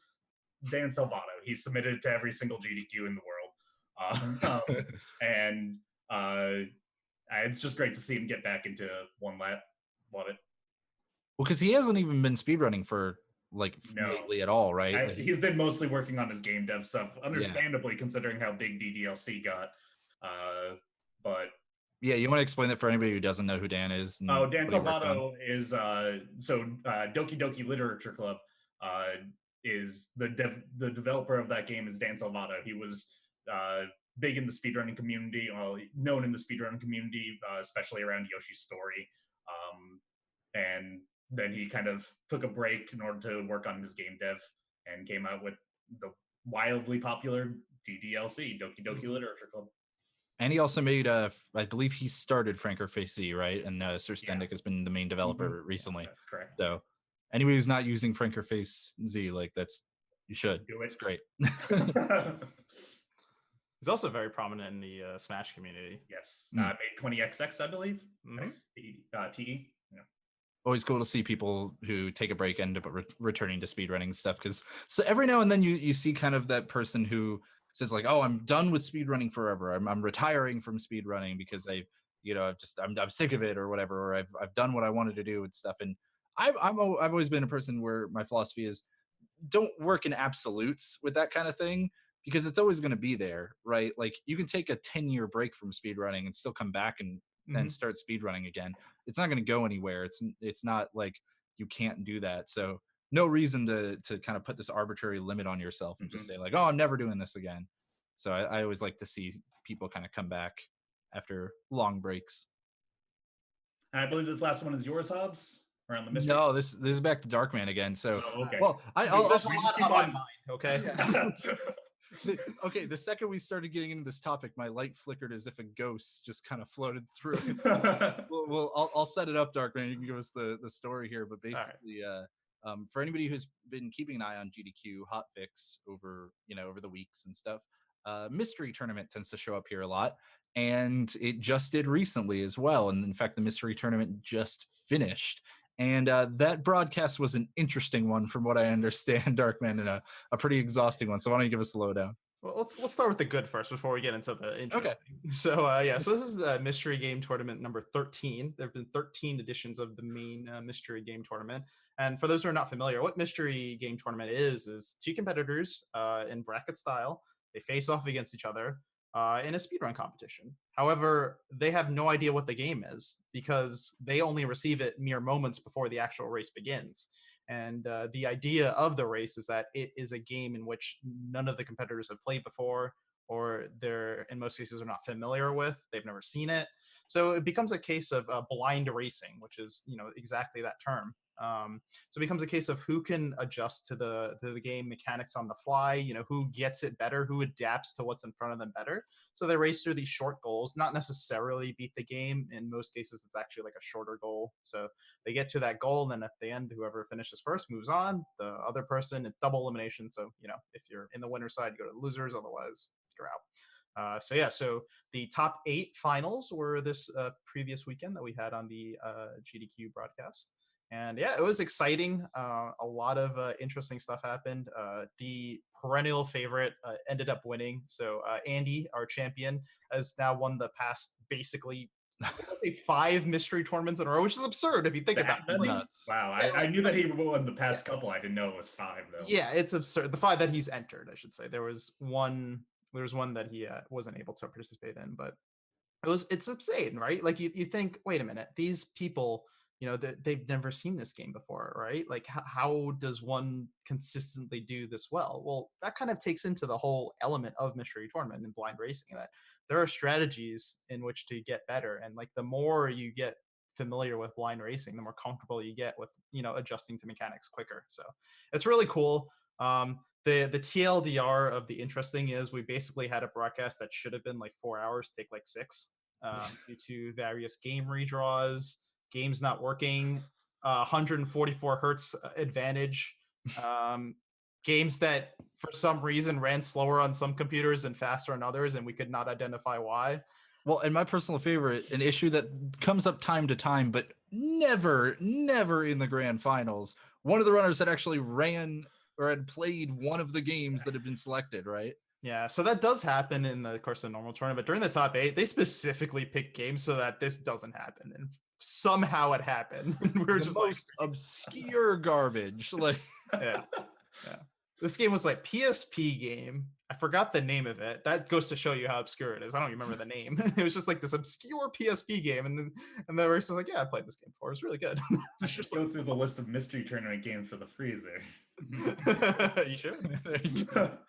Dan Salvato. He's submitted to every single GDQ in the world. And it's just great to see him get back into one lap. Love it. Well, because he hasn't even been speedrunning for lately at all, right? He's been mostly working on his game dev stuff, understandably considering how big DDLC got. But yeah, you want to explain that for anybody who doesn't know who Dan is? Dan Salvato is Doki Doki Literature Club is the developer of that game is Dan Salvato. He was big in the speedrunning community, known in the speedrunning community, especially around Yoshi's Story. And then he kind of took a break in order to work on his game dev and came out with the wildly popular DDLC, Doki Doki Literature Club. And he also made, I believe he started Franker Facey, right? And Sir Stendick has been the main developer recently. Yeah, that's correct. So anybody who's not using Franker Face Z, you should. Do it. It's great. He's also very prominent in the Smash community. Yes. Made 20XX, I believe. Mm-hmm. TE. Yeah. Always cool to see people who take a break end up returning to speedrunning stuff. Because so every now and then you see kind of that person who says like, oh, I'm done with speedrunning forever. I'm retiring from speedrunning because I'm sick of it or whatever, or I've done what I wanted to do and stuff. And I've always been a person where my philosophy is don't work in absolutes with that kind of thing, because it's always going to be there, right? Like you can take a 10-year break from speedrunning and still come back and start speedrunning again. It's not going to go anywhere. It's not like you can't do that. So no reason to kind of put this arbitrary limit on yourself and just say like, oh, I'm never doing this again. So I always like to see people kind of come back after long breaks. I believe this last one is yours, Hobbs, around the mystery. No, this is back to Darkman again. So okay. Well, I'll just keep on mind. Okay. Yeah. Okay, the second we started getting into this topic, my light flickered as if a ghost just kind of floated through. I'll set it up, Darkman. You can give us the story here, but basically, for anybody who's been keeping an eye on GDQ Hotfix over the weeks and stuff, mystery tournament tends to show up here a lot, and it just did recently as well. And in fact, the mystery tournament just finished. And that broadcast was an interesting one, from what I understand, Darkman, and a pretty exhausting one. So why don't you give us the lowdown? Well, let's start with the good first before we get into the interesting. Okay. So so this is the mystery game tournament number 13. There have been 13 editions of the main mystery game tournament. And for those who are not familiar, what mystery game tournament is two competitors in bracket style. They face off against each other in a speedrun competition. However, they have no idea what the game is because they only receive it mere moments before the actual race begins. And the idea of the race is that it is a game in which none of the competitors have played before, or they're, in most cases, are not familiar with. They've never seen it. So it becomes a case of blind racing, which is, exactly that term. So it becomes a case of who can adjust to the game mechanics on the fly, who gets it better, who adapts to what's in front of them better. So they race through these short goals, not necessarily beat the game. In most cases, it's actually like a shorter goal. So they get to that goal, and then at the end, whoever finishes first moves on. The other person, it's double elimination. So, if you're in the winner's side, you go to the losers, otherwise you're out. So the top 8 finals were this previous weekend that we had on the GDQ broadcast. And yeah, it was exciting. A lot of interesting stuff happened. The perennial favorite ended up winning. So Andy, our champion, has now won the past basically, I want to say 5 mystery tournaments in a row, which is absurd if you think about it. Nuts. Wow, I knew that he won the past couple. I didn't know it was 5 though. Yeah, it's absurd. The 5 that he's entered, I should say. There was one that he wasn't able to participate in, but it's insane, right? Like you think, wait a minute, these people, they've never seen this game before, right? Like how does one consistently do this well? Well, that kind of takes into the whole element of mystery tournament and blind racing, that there are strategies in which to get better. And like the more you get familiar with blind racing, the more comfortable you get with, adjusting to mechanics quicker. So it's really cool. The TLDR of the interesting is we basically had a broadcast that should have been like 4 hours, take like 6, due to various game redraws, games not working, 144 hertz advantage, games that for some reason ran slower on some computers and faster on others, and we could not identify why. Well, and my personal favorite, an issue that comes up time to time, but never in the grand finals, one of the runners that actually ran or had played one of the games that had been selected, right? Yeah, so that does happen in the course of a normal tournament. But during the top 8, they specifically pick games so that this doesn't happen, and somehow it happened. We were The just most obscure garbage. Like, yeah. This game was like PSP game. I forgot the name of it. That goes to show you how obscure it is. I don't even remember the name. It was just like this obscure PSP game, and the race was like, yeah, I played this game before. It was really good. I should go through the list of mystery tournament games for the freezer. You should. But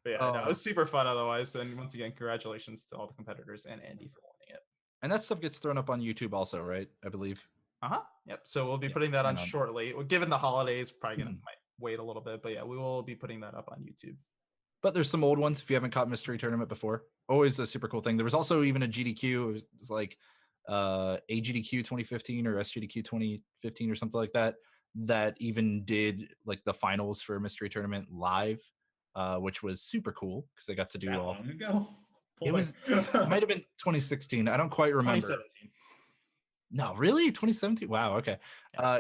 yeah, no, it was super fun otherwise. And once again, congratulations to all the competitors and Andy for winning it. And that stuff gets thrown up on YouTube also, right? I believe. Yep. So we'll be putting that on shortly. Well, given the holidays, probably might wait a little bit, but yeah, we will be putting that up on YouTube. But there's some old ones if you haven't caught Mystery Tournament before. Always a super cool thing. There was also even a GDQ. It was like a GDQ 2015 or SGDQ 2015 or something like that. That even did like the finals for Mystery Tournament live, which was super cool because they got to do that all. Long ago? It might have been 2016. I don't quite remember. 2017. No, really? 2017? Wow. Okay.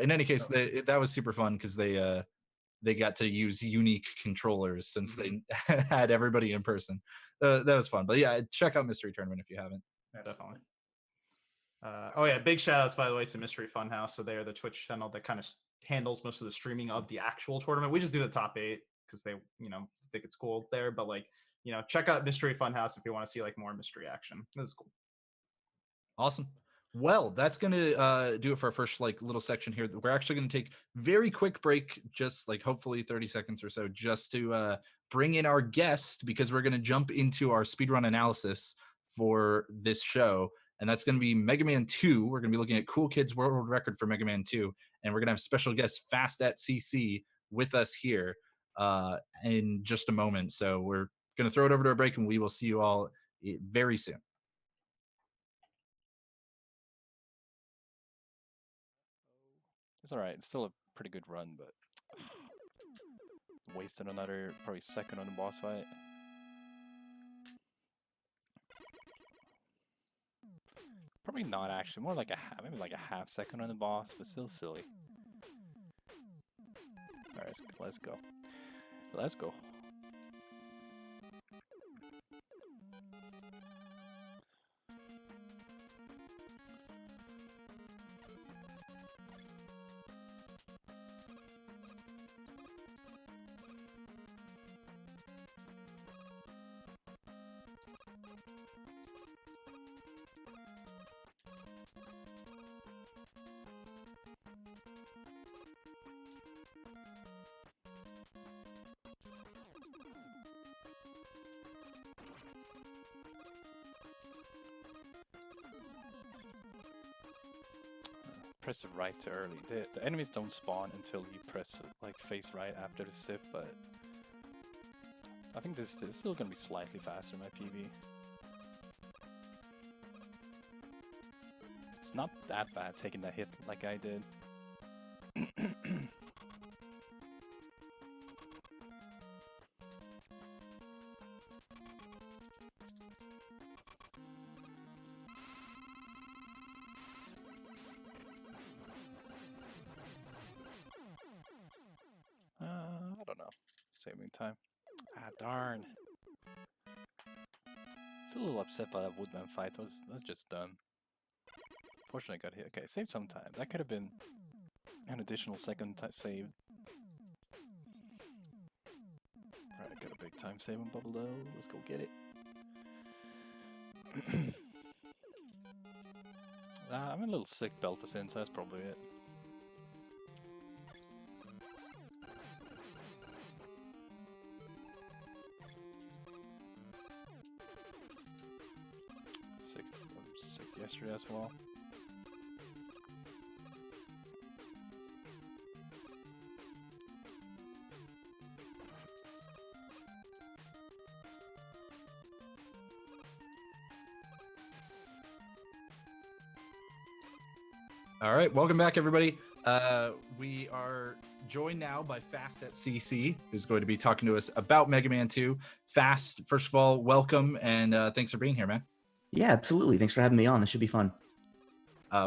In any case, that was super fun because they got to use unique controllers since they had everybody in person. That was fun. But yeah, check out Mystery Tournament if you haven't. Definitely. Big shout outs, by the way, to Mystery Funhouse. So they are the Twitch channel that kind of handles most of the streaming of the actual tournament. We just do the top 8 because they, think it's cool there. But check out Mystery Funhouse if you want to see like more mystery action. This is cool. Awesome. Well, that's going to do it for our first little section here. We're actually going to take very quick break, just hopefully 30 seconds or so, just to bring in our guest because we're going to jump into our speedrun analysis for this show. And that's going to be Mega Man 2. We're going to be looking at Cool Kid's world record for Mega Man 2. And we're going to have special guest fastatcc with us here in just a moment. So we're going to throw it over to a break and we will see you all very soon. It's all right. It's still a pretty good run, but wasted another probably second on the boss fight. Probably not actually. More like maybe like a half second on the boss, but still silly. All right, let's go. Let's go. Press it right too early. The enemies don't spawn until you press face right after the sip, but I think this is still gonna be slightly faster in my PV. It's not that bad taking that hit like I did. I don't know. Saving time. Ah, darn. Still a little upset by that Woodman fight. That's just dumb. Fortunately, I got hit. Okay, save some time. That could have been an additional second save. Alright, I got a big time save on Bubble though. Let's go get it. I'm a little sick belt us in, so that's probably it. Sick yesterday as well. All right, welcome back, everybody. We are joined now by fastatcc, who's going to be talking to us about Mega Man 2. Fast, first of all, welcome, and thanks for being here, man. Yeah, absolutely. Thanks for having me on. This should be fun.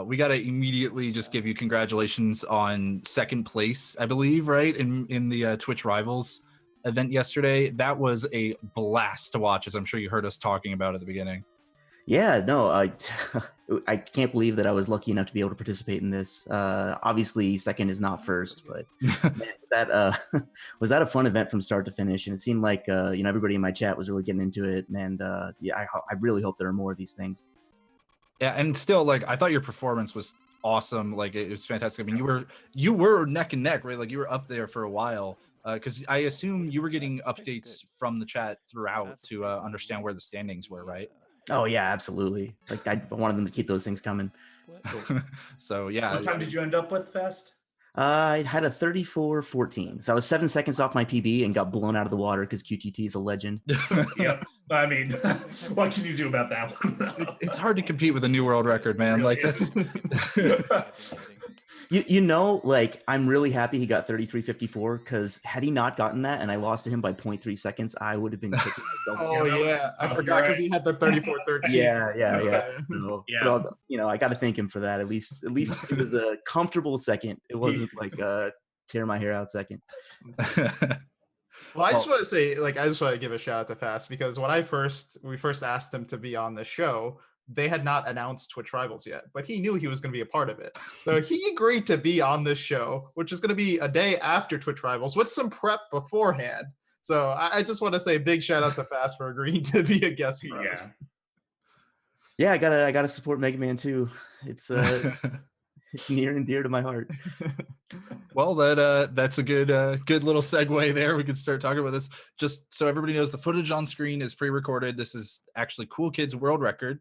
We got to immediately just give you congratulations on second place, I believe, right, in the Twitch Rivals event yesterday. That was a blast to watch, as I'm sure you heard us talking about at the beginning. Yeah, no, I can't believe that I was lucky enough to be able to participate in this. Obviously, second is not first, but man, was that a fun event from start to finish? And it seemed like everybody in my chat was really getting into it, and I really hope there are more of these things. Yeah, and still, like, I thought your performance was awesome. Like, it was fantastic. I mean, you were neck and neck, right? Like, you were up there for a while. Because I assume you were getting updates from the chat throughout to understand where the standings were, right? Oh yeah, absolutely. Like, I wanted them to keep those things coming. So yeah. What time did you end up with, Fast? I had a 34-14. So I was 7 seconds off my PB and got blown out of the water because QTT is a legend. Yep. I mean, what can you do about that one? It's hard to compete with a new world record, man. Really like that's like, I'm really happy he got 33-54, because had he not gotten that and I lost to him by 0.3 seconds, I would have been kicking myself. Oh yeah, I forgot because he had the 34-13. Yeah. So, I got to thank him for that. At least it was a comfortable second. It wasn't like tear my hair out second. Well, I just want to say, I just want to give a shout out to Fast, because when we first asked him to be on the show, they had not announced Twitch Rivals yet, but he knew he was going to be a part of it. So he agreed to be on this show, which is going to be a day after Twitch Rivals with some prep beforehand. So I just want to say big shout out to Fast for agreeing to be a guest for us. Yeah, I gotta support Mega Man 2. It's it's near and dear to my heart. Well, that's a good little segue there. We could start talking about this. Just so everybody knows, the footage on screen is pre-recorded. This is actually Cool Kid's world record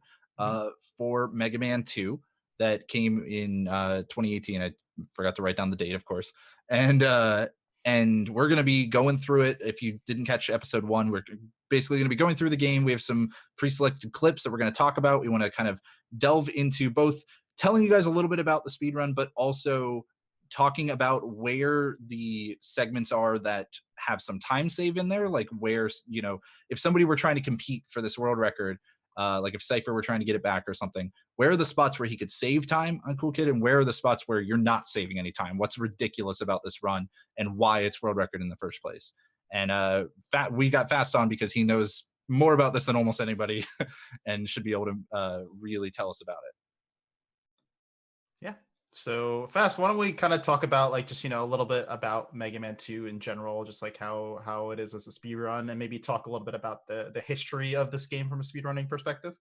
for Mega Man 2 that came in 2018. I forgot to write down the date, of course. And we're going to be going through it. If you didn't catch episode 1, we're basically going to be going through the game. We have some pre-selected clips that we're going to talk about. We want to kind of delve into both telling you guys a little bit about the speedrun, but also talking about where the segments are that have some time save in there, like where, if somebody were trying to compete for this world record, like if Cypher were trying to get it back or something, where are the spots where he could save time on Cool Kid, and where are the spots where you're not saving any time? What's ridiculous about this run and why it's world record in the first place? And we got Fast on because he knows more about this than almost anybody and should be able to really tell us about it. Yeah. So Fast, why don't we kind of talk about a little bit about Mega Man 2 in general, just like how it is as a speedrun, and maybe talk a little bit about the history of this game from a speedrunning perspective.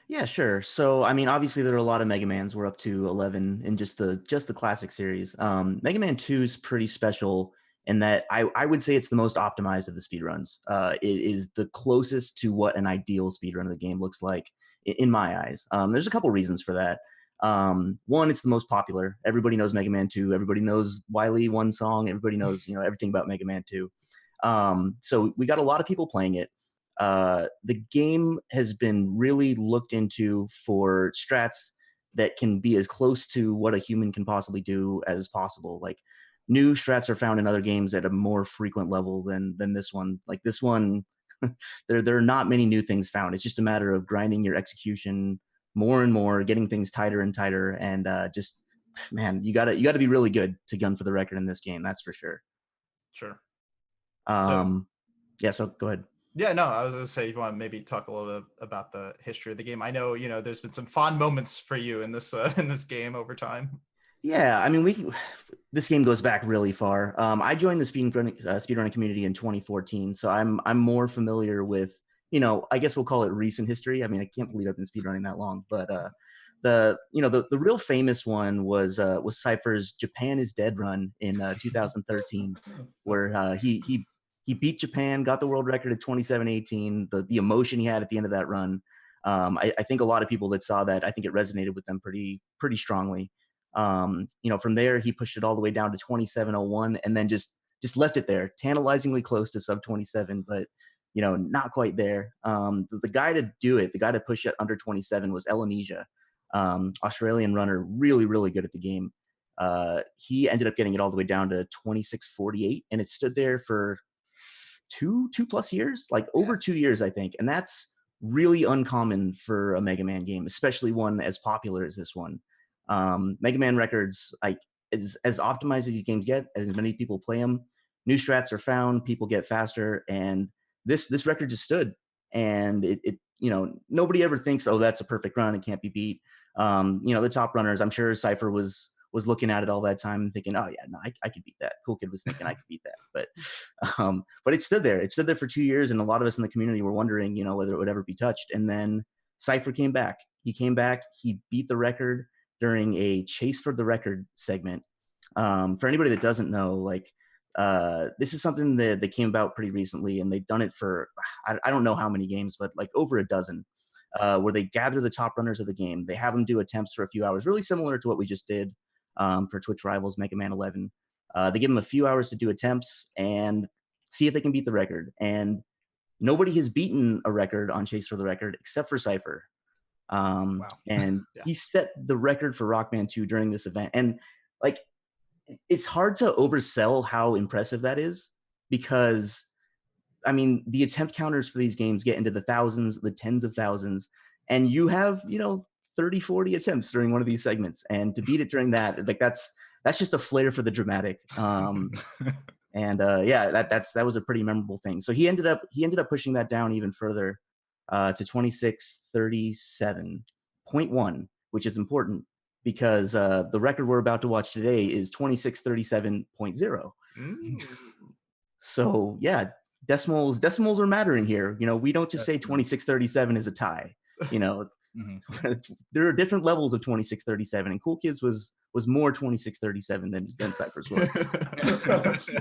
Yeah, sure. So, I mean, obviously there are a lot of Mega Mans. We're up to 11 in just the classic series. Mega Man 2 is pretty special in that I would say it's the most optimized of the speedruns. It is the closest to what an ideal speedrun of the game looks like in my eyes. There's a couple reasons for that. One, it's the most popular. Everybody knows Mega Man 2. Everybody knows Wily one song. Everybody knows, everything about Mega Man 2. So we got a lot of people playing it. The game has been really looked into for strats that can be as close to what a human can possibly do as possible. Like, new strats are found in other games at a more frequent level than this one. Like this one, there are not many new things found. It's just a matter of grinding your execution more and more, getting things tighter and tighter, and man, you gotta be really good to gun for the record in this game. That's for sure. Sure. So go ahead. Yeah, no, I was going to say, if you want to maybe talk a little bit about the history of the game. I know, there's been some fond moments for you in this game over time. Yeah, I mean, this game goes back really far. I joined the speedrunning community in 2014, so I'm more familiar with, I guess we'll call it recent history. I mean, I can't believe I've been speedrunning that long, but the real famous one was Cypher's Japan is Dead run in 2013, where he beat Japan, got the world record at 27:18. The emotion he had at the end of that run, I think a lot of people that saw that, I think it resonated with them pretty strongly. From there he pushed it all the way down to 27:01, and then just left it there, tantalizingly close to sub 27, but not quite there. The guy to do it, the guy to push it under 27 was Elanesia. Australian runner, really, really good at the game. He ended up getting it all the way down to 2648, and it stood there for two plus years, like over 2 years, I think. And that's really uncommon for a Mega Man game, especially one as popular as this one. Mega Man records, like as optimized as these games get, as many people play them, new strats are found, people get faster, and this record just stood. And it nobody ever thinks, oh, that's a perfect run, it can't be beat. The top runners, I'm sure Cypher was looking at it all that time and thinking, oh yeah, no, I could beat that. Cool Kid was thinking I could beat that. But it stood there. It stood there for 2 years, and a lot of us in the community were wondering, whether it would ever be touched. And then Cypher came back. He came back. He beat the record during a chase for the record segment. For anybody that doesn't know, this is something that came about pretty recently, and they've done it for I don't know how many games, but like over a dozen. Where they gather the top runners of the game. They have them do attempts for a few hours, really similar to what we just did for Twitch Rivals Mega Man 11. They give them a few hours to do attempts and see if they can beat the record. And nobody has beaten a record on Chase for the Record except for Cypher. Wow. And he set the record for Rockman 2 during this event. And it's hard to oversell how impressive that is, because the attempt counters for these games get into the thousands, the tens of thousands, and you have, 30, 40 attempts during one of these segments. And to beat it during that, that's just a flair for the dramatic. That was a pretty memorable thing. So he ended up pushing that down even further to 2637.1, which is important because the record we're about to watch today is 2637.0. So yeah, decimals are mattering here. We don't just say 2637 is a tie. There are different levels of 2637, and Cool Kids was more 2637 than Cypher's was.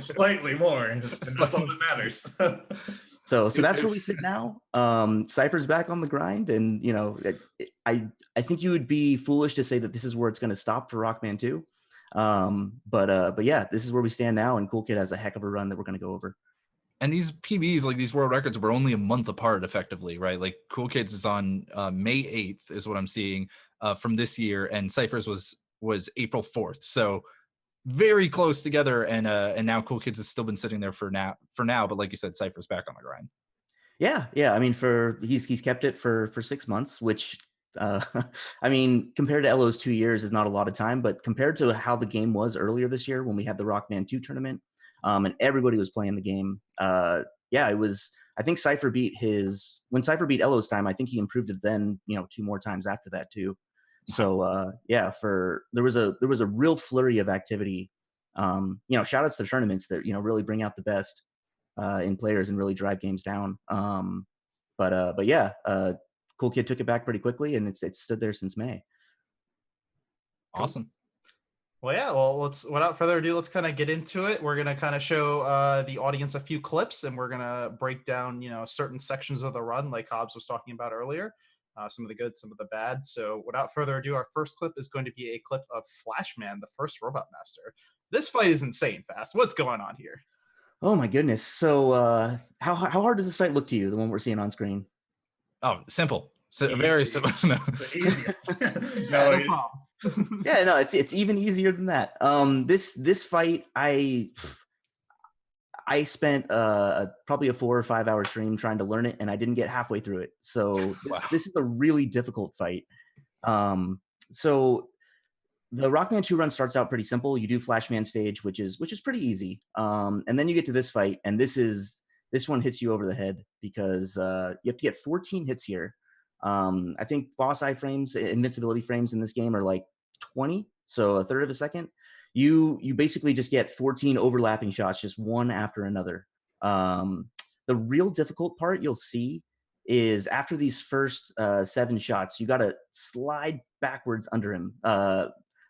Slightly more. And that's all that matters. So that's where we sit now. Cypher's back on the grind, and I think you would be foolish to say that this is where it's going to stop for Rockman 2. But yeah, this is where we stand now, and Cool Kid has a heck of a run that we're going to go over. And these PBs, like these world records, were only a month apart, effectively, right? Like Cool Kids is on May 8th, is what I'm seeing from this year, and Cypher's was April 4th. So very close together, and now Cool Kids has still been sitting there for now. But like you said, Cypher's back on the grind. Yeah. He's kept it for 6 months, which compared to LO's 2 years is not a lot of time, but compared to how the game was earlier this year when we had the Rockman 2 tournament, and everybody was playing the game. It was. I think Cypher when Cypher beat LO's time, I think he improved it then, 2 more times after that too. So there was a real flurry of activity. Shout outs to tournaments that really bring out the best in players and really drive games down. Cool Kid took it back pretty quickly, and it's stood there since May. Awesome. Well, yeah. Well, without further ado, let's kind of get into it. We're gonna kind of show the audience a few clips, and we're gonna break down, certain sections of the run, like JHobz was talking about earlier. Some of the good, some of the bad. So, without further ado, our first clip is going to be a clip of Flashman, the first Robot Master. This fight is insane fast. What's going on here? Oh my goodness! So, how hard does this fight look to you? The one we're seeing on screen? Oh, simple. So very simple. No. The easiest. No problem. Yeah, no, it's even easier than that. This fight, I spent probably a 4 or 5 hour stream trying to learn it, and I didn't get halfway through it. So this is a really difficult fight. So the Rockman 2 run starts out pretty simple. You do Flashman stage, which is pretty easy. And then you get to this fight, and this one hits you over the head because you have to get 14 hits here. I think boss iframes, invincibility frames in this game are like 20, so a third of a second. You basically just get 14 overlapping shots, just one after another. The real difficult part you'll see is after these first 7 shots, you got to slide backwards under him.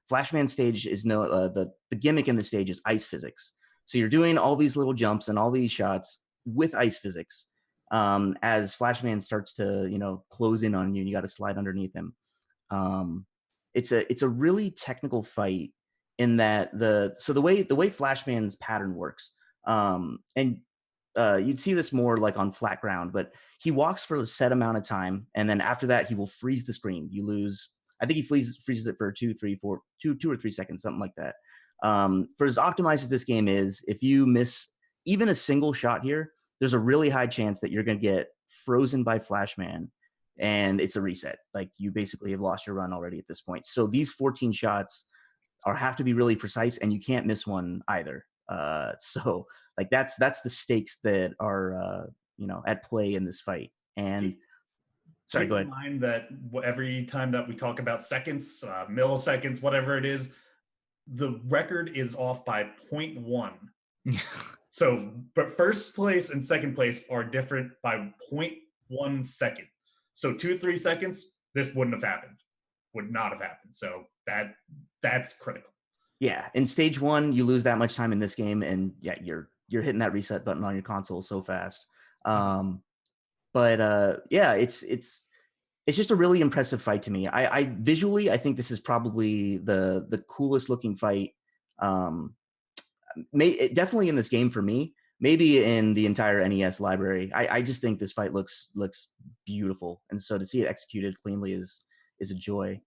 Flashman stage is the gimmick in the stage is ice physics. So you're doing all these little jumps and all these shots with ice physics. As Flashman starts to, close in on you, and you got to slide underneath him. It's a really technical fight in that the way Flashman's pattern works, and you'd see this more like on flat ground, but he walks for a set amount of time, and then after that he will freeze the screen. You lose I think he freezes it for 2 or 3 seconds, something like that. For as optimized as this game is, if you miss even a single shot here, there's a really high chance that you're going to get frozen by Flashman, and it's a reset. Like, you basically have lost your run already at this point. So these 14 shots have to be really precise, and you can't miss one either. So like that's the stakes that are at play in this fight. And sorry, go ahead. Keep in mind that every time that we talk about seconds, milliseconds, whatever it is, the record is off by 0.1. So, but first place and second place are different by 0.1 second. So 2 to 3 seconds, this wouldn't have happened. Would not have happened. So that's critical. Yeah, in stage 1, you lose that much time in this game, and yeah, you're hitting that reset button on your console so fast. But yeah, it's just a really impressive fight to me. I visually, I think this is probably the coolest looking fight. Definitely in this game for me. Maybe in the entire NES library. I just think this fight looks beautiful, and so to see it executed cleanly is a joy.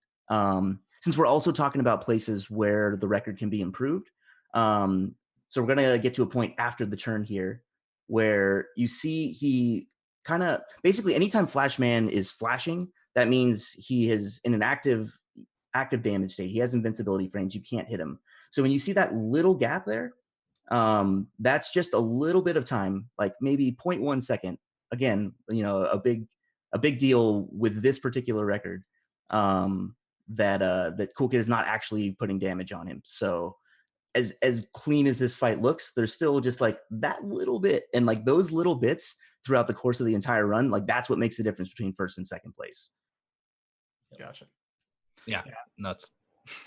Since we're also talking about places where the record can be improved, so we're gonna get to a point after the turn here where you see he kind of basically anytime Flashman is flashing, that means he is in an active damage state. He has invincibility frames. You can't hit him. So when you see that little gap there, that's just a little bit of time, like maybe 0.1 second. Again, a big deal with this particular record. That Coolkid is not actually putting damage on him. So as clean as this fight looks, there's still just like that little bit, and like those little bits throughout the course of the entire run, like that's what makes the difference between first and second place. Gotcha. Yeah, nuts.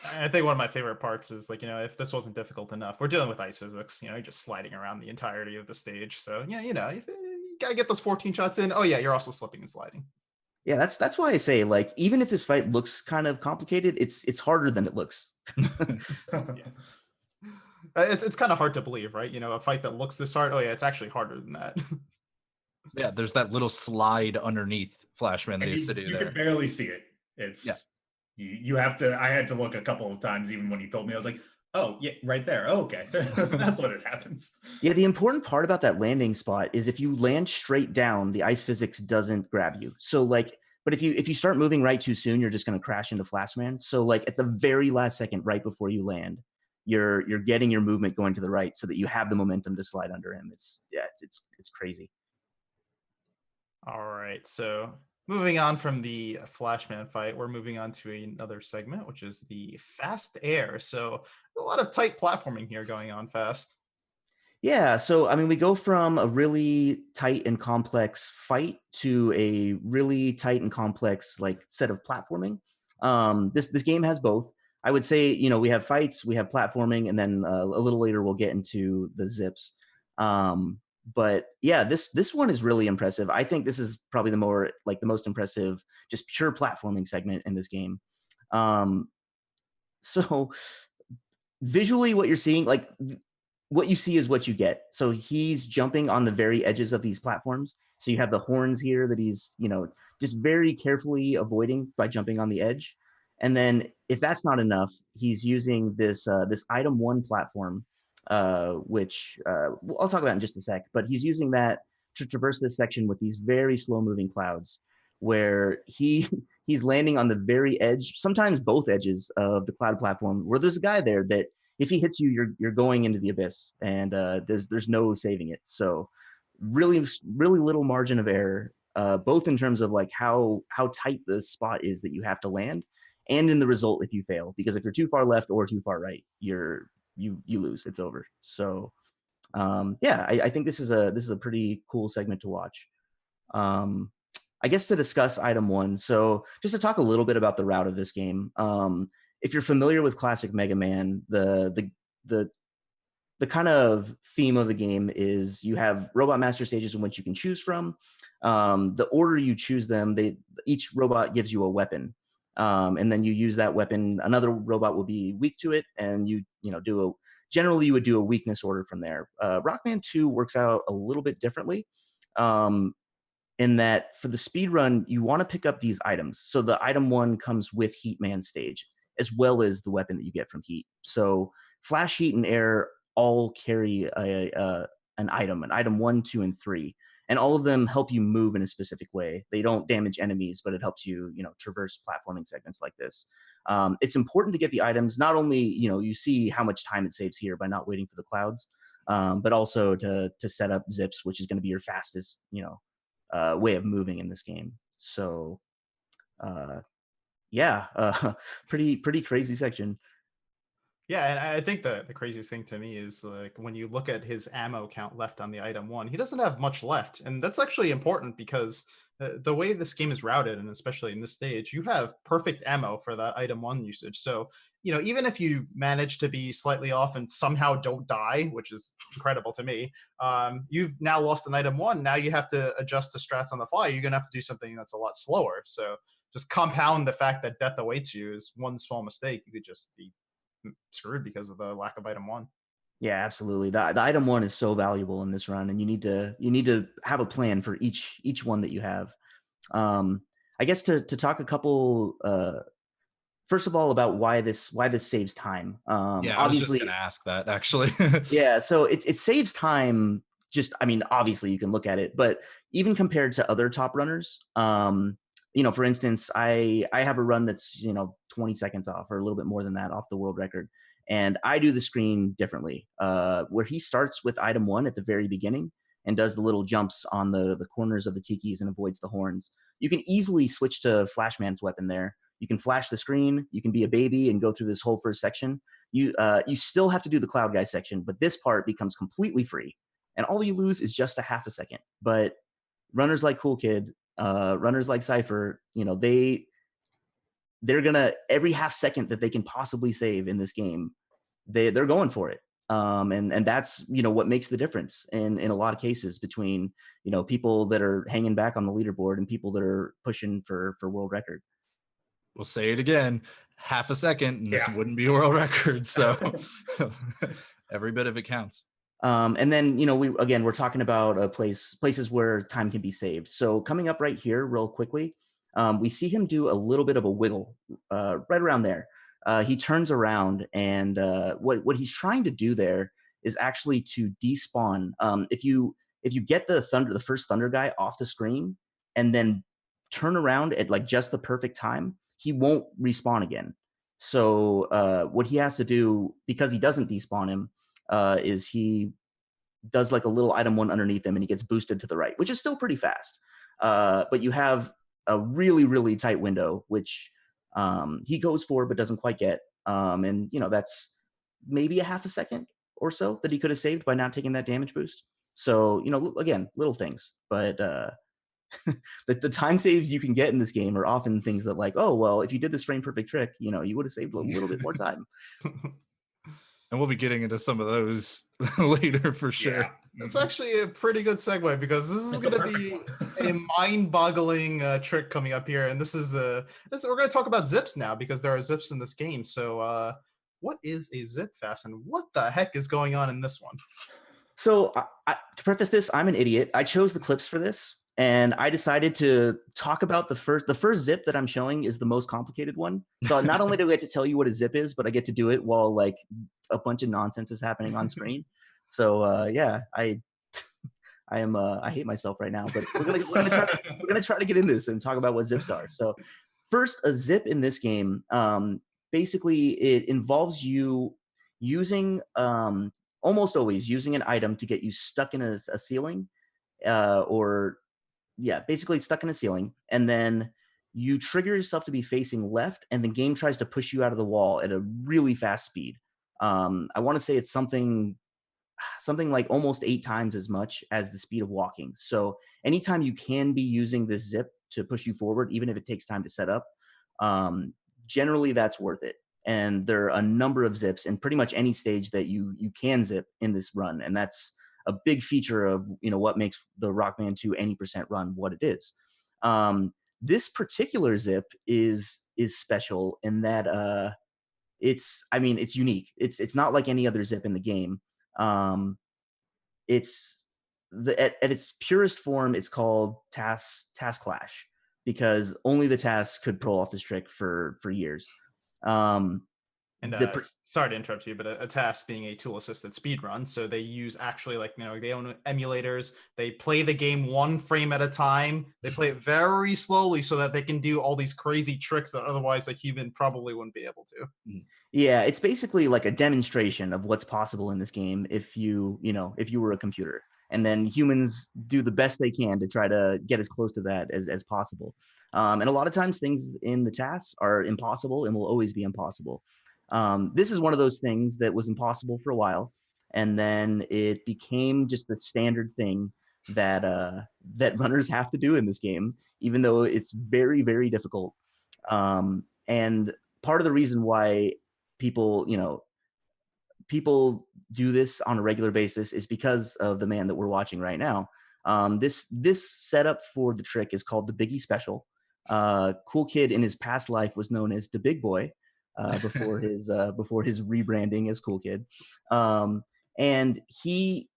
I think one of my favorite parts is like, if this wasn't difficult enough, we're dealing with ice physics, you're just sliding around the entirety of the stage. So yeah, you got to get those 14 shots in. Oh yeah, you're also slipping and sliding. Yeah, that's why I say, like, even if this fight looks kind of complicated, it's harder than it looks. Yeah. It's kind of hard to believe, right? A fight that looks this hard. Oh yeah, it's actually harder than that. Yeah, there's that little slide underneath Flashman that is sitting there. You can barely see it. It's you have to. I had to look a couple of times, even when you told me. I was like, oh yeah, right there. Oh, okay, that's what it happens. Yeah, the important part about that landing spot is if you land straight down, the ice physics doesn't grab you. So like, but if you start moving right too soon, you're just going to crash into Flashman. So like at the very last second, right before you land, you're getting your movement going to the right so that you have the momentum to slide under him. It's crazy. All right, so moving on from the Flashman fight, we're moving on to another segment, which is the Fast Air. So a lot of tight platforming here going on fast. Yeah, so I mean, we go from a really tight and complex fight to a really tight and complex like set of platforming. This game has both. I would say, we have fights, we have platforming, and then a little later we'll get into the zips. But yeah, this one is really impressive. I think this is probably the most impressive, just pure platforming segment in this game. So visually, what you're seeing, like what you see is what you get. So he's jumping on the very edges of these platforms. So you have the horns here that he's, just very carefully avoiding by jumping on the edge. And then if that's not enough, he's using this item 1 platform, which I'll talk about in just a sec, but he's using that to traverse this section with these very slow moving clouds where he's landing on the very edge, sometimes both edges of the cloud platform, where there's a guy there that if he hits you, you're going into the abyss, and there's no saving it. So really little margin of error, both in terms of like how tight the spot is that you have to land, and in the result if you fail, because if you're too far left or too far right, you lose. It's over. So yeah, I think this is a pretty cool segment to watch. I guess to discuss item 1, so just to talk a little bit about the route of this game. If you're familiar with classic Mega Man, the kind of theme of the game is you have robot master stages in which you can choose from. The order you choose them, each robot gives you a weapon. And then you use that weapon. Another robot will be weak to it, and generally you would do a weakness order from there. Rockman 2 works out a little bit differently. in that for the speed run, you want to pick up these items. So the item 1 comes with Heat Man stage, as well as the weapon that you get from Heat. So Flash, Heat, and Air all carry an item 1, 2, and 3. And all of them help you move in a specific way. They don't damage enemies, but it helps you, traverse platforming segments like this. It's important to get the items. Not only, you see how much time it saves here by not waiting for the clouds, but also to set up zips, which is going to be your fastest, way of moving in this game. So, pretty crazy section. Yeah, and I think the craziest thing to me is like when you look at his ammo count left on the item 1, he doesn't have much left, and that's actually important because the way this game is routed, and especially in this stage, you have perfect ammo for that item 1 usage. So even if you manage to be slightly off and somehow don't die, which is incredible to me, you've now lost an item 1. Now you have to adjust the strats on the fly. You're gonna have to do something that's a lot slower. So just compound the fact that death awaits you is one small mistake. You could just be screwed because of the lack of item 1. Yeah, absolutely. The item 1 is so valuable in this run, and you need to have a plan for each one that you have. I guess to talk a couple first of all about why this saves time. Yeah, I was just obviously gonna ask that actually. yeah, so it saves time. Just, obviously you can look at it, but even compared to other top runners, for instance, I have a run that's 20 seconds off, or a little bit more than that, off the world record, and I do the screen differently, where he starts with item 1 at the very beginning and does the little jumps on the corners of the tikis and avoids the horns. You can easily switch to Flashman's weapon there. You can flash the screen. You can be a baby and go through this whole first section. You still have to do the Cloud Guy section, but this part becomes completely free, and all you lose is just a half a second. But runners like Coolkid, runners like Cypher, they're gonna, every half second that they can possibly save in this game, they're going for it. And that's what makes the difference in a lot of cases between people that are hanging back on the leaderboard and people that are pushing for world record. We'll say it again, half a second, and this wouldn't be a world record. So every bit of it counts. And then, we're talking about places where time can be saved. So coming up right here real quickly, we see him do a little bit of a wiggle right around there. He turns around, and what he's trying to do there is actually to despawn. If you get the first Thunder guy off the screen and then turn around at like just the perfect time, he won't respawn again. So what he has to do, because he doesn't despawn him, is he does like a little item 1 underneath him, and he gets boosted to the right, which is still pretty fast. But you have a really, really tight window, which he goes for but doesn't quite get. And that's maybe a half a second or so that he could have saved by not taking that damage boost. So, again, little things. But the time saves you can get in this game are often things that, like, oh, well, if you did this frame perfect trick, you would have saved a little bit more time. And we'll be getting into some of those later for sure. Yeah. It's actually a pretty good segue, because this is going to be a mind-boggling trick coming up here. And we're going to talk about zips now, because there are zips in this game. So what is a zip fast, and what the heck is going on in this one? So to preface this, I'm an idiot. I chose the clips for this, and I decided to talk about the first zip that I'm showing is the most complicated one. So not only do I get to tell you what a zip is, but I get to do it while like a bunch of nonsense is happening on screen. So I hate myself right now, but we're gonna try to get into this and talk about what zips are. So first, a zip in this game, basically it involves you using almost always using an item to get you stuck in a ceiling, basically stuck in a ceiling, and then you trigger yourself to be facing left, and the game tries to push you out of the wall at a really fast speed. I want to say it's something like almost 8 times as much as the speed of walking. So anytime you can be using this zip to push you forward, even if it takes time to set up, generally that's worth it. And there are a number of zips in pretty much any stage that you can zip in this run, and that's a big feature of what makes the Rockman 2 any% run what it is. This particular zip is special in that it's unique. It's not like any other zip in the game. It's at its purest form, it's called task clash, because only the tasks could pull off this trick for years. And sorry to interrupt you, but a task being a tool-assisted speedrun, so they use actually they own emulators. They play the game one frame at a time. They play it very slowly so that they can do all these crazy tricks that otherwise a human probably wouldn't be able to. Yeah, it's basically like a demonstration of what's possible in this game if you were a computer. And then humans do the best they can to try to get as close to that as possible. And a lot of times things in the tasks are impossible and will always be impossible. This is one of those things that was impossible for a while, and then it became just the standard thing that runners have to do in this game, even though it's very, very difficult. And part of the reason why people do this on a regular basis is because of the man that we're watching right now. This setup for the trick is called the Biggie Special. Cool Kid in his past life was known as the Big Boy. Before his rebranding as Cool Kid, and he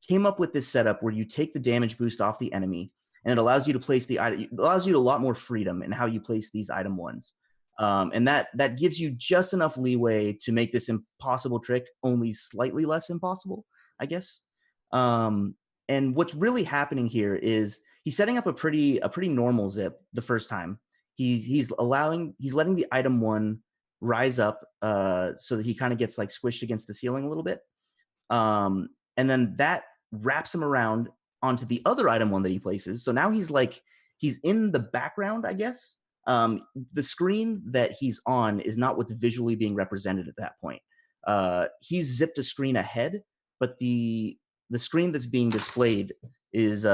came up with this setup where you take the damage boost off the enemy, and it allows you to place the item. It allows you a lot more freedom in how you place these item ones, and that gives you just enough leeway to make this impossible trick only slightly less impossible, I guess. And what's really happening here is he's setting up a pretty normal zip the first time. He's letting the item one rise up so that he kind of gets like squished against the ceiling a little bit, and then that wraps him around onto the other item one that he places. So now he's in the background, I guess. The screen that he's on is not what's visually being represented at that point. He's zipped a screen ahead, but the screen that's being displayed is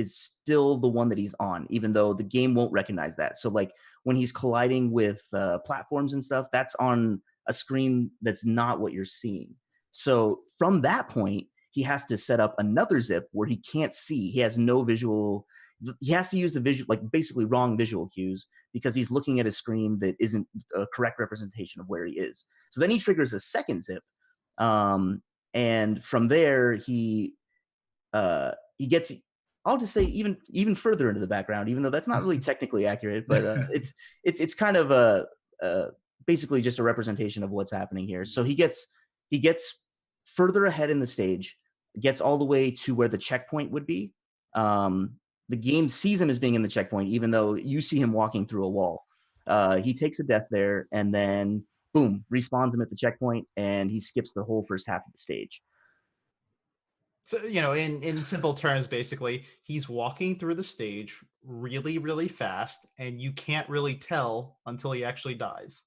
still the one that he's on, even though the game won't recognize that. So like when he's colliding with platforms and stuff, that's on a screen that's not what you're seeing. So from that point, he has to set up another zip where he can't see. He has no visual. He has to use the visual, like basically wrong visual cues, because he's looking at a screen that isn't a correct representation of where he is. So then he triggers a second zip, and from there he gets, I'll just say, even further into the background, even though that's not really technically accurate, but it's kind of basically just a representation of what's happening here. So he gets further ahead in the stage, gets all the way to where the checkpoint would be. The game sees him as being in the checkpoint, even though you see him walking through a wall. He takes a death there, and then boom, respawns him at the checkpoint, and he skips the whole first half of the stage. So, in simple terms, basically, he's walking through the stage really, really fast, and you can't really tell until he actually dies.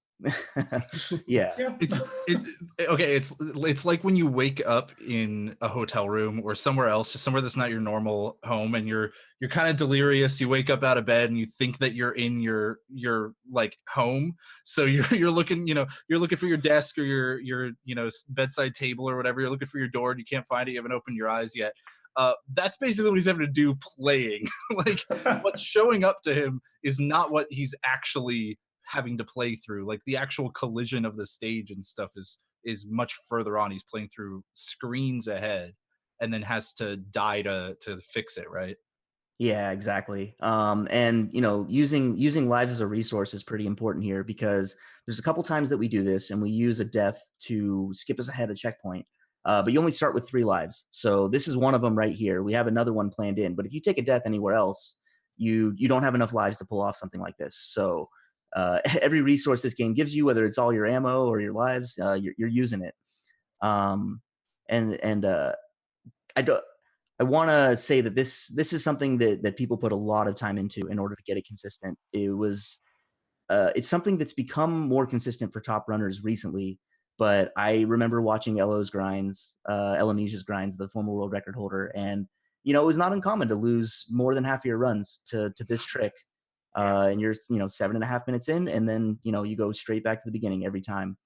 Yeah. It's like when you wake up in a hotel room or somewhere else, just somewhere that's not your normal home, and you're kind of delirious. You wake up out of bed and you think that you're in your like home, so you're looking for your desk or your bedside table or whatever. You're looking for your door and you can't find it. You haven't opened your eyes yet. That's basically what he's having to do playing. Like what's showing up to him is not what he's actually having to play through. Like the actual collision of the stage and stuff is much further on. He's playing through screens ahead and then has to die to fix it, right? Yeah, exactly. And using lives as a resource is pretty important here, because there's a couple times that we do this and we use a death to skip us ahead a checkpoint. But you only start with 3 lives. So this is one of them right here. We have another one planned in, but if you take a death anywhere else, you don't have enough lives to pull off something like this. So every resource this game gives you, whether it's all your ammo or your lives, you're using it. I want to say that this is something that people put a lot of time into in order to get it consistent. It's something that's become more consistent for top runners recently, but I remember watching Elo's grinds, Elonesia's grinds, the former world record holder, and it was not uncommon to lose more than half of your runs to this trick. And you're 7.5 minutes in, and then you go straight back to the beginning every time.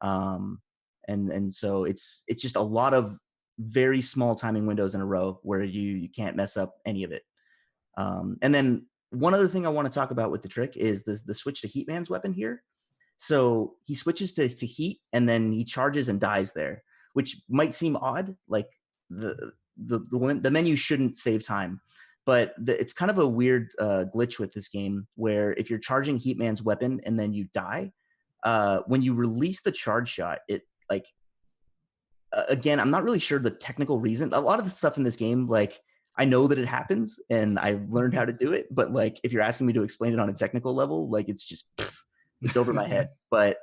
And so it's just a lot of very small timing windows in a row where you can't mess up any of it. And then one other thing I want to talk about with the trick is the switch to Heatman's weapon here. So he switches to heat, and then he charges and dies there, which might seem odd. Like the menu shouldn't save time. But it's kind of a weird glitch with this game where if you're charging Heatman's weapon and then you die, when you release the charge shot, it like again, I'm not really sure the technical reason. A lot of the stuff in this game, like I know that it happens and I learned how to do it, but like if you're asking me to explain it on a technical level, like it's just it's over my head. But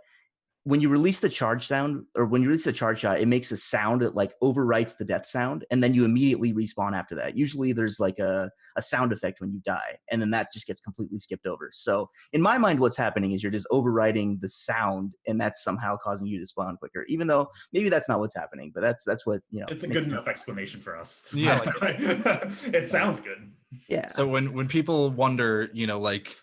when you release the charge sound or when you release the charge shot, it makes a sound that like overwrites the death sound, and then you immediately respawn after that. Usually there's like a sound effect when you die, and then that just gets completely skipped over. So in my mind, what's happening is you're just overwriting the sound, and that's somehow causing you to spawn quicker, even though maybe that's not what's happening, but that's what, you know. It's a good enough explanation for us. Yeah. Like it sounds good. Yeah. So when people wonder, you know, like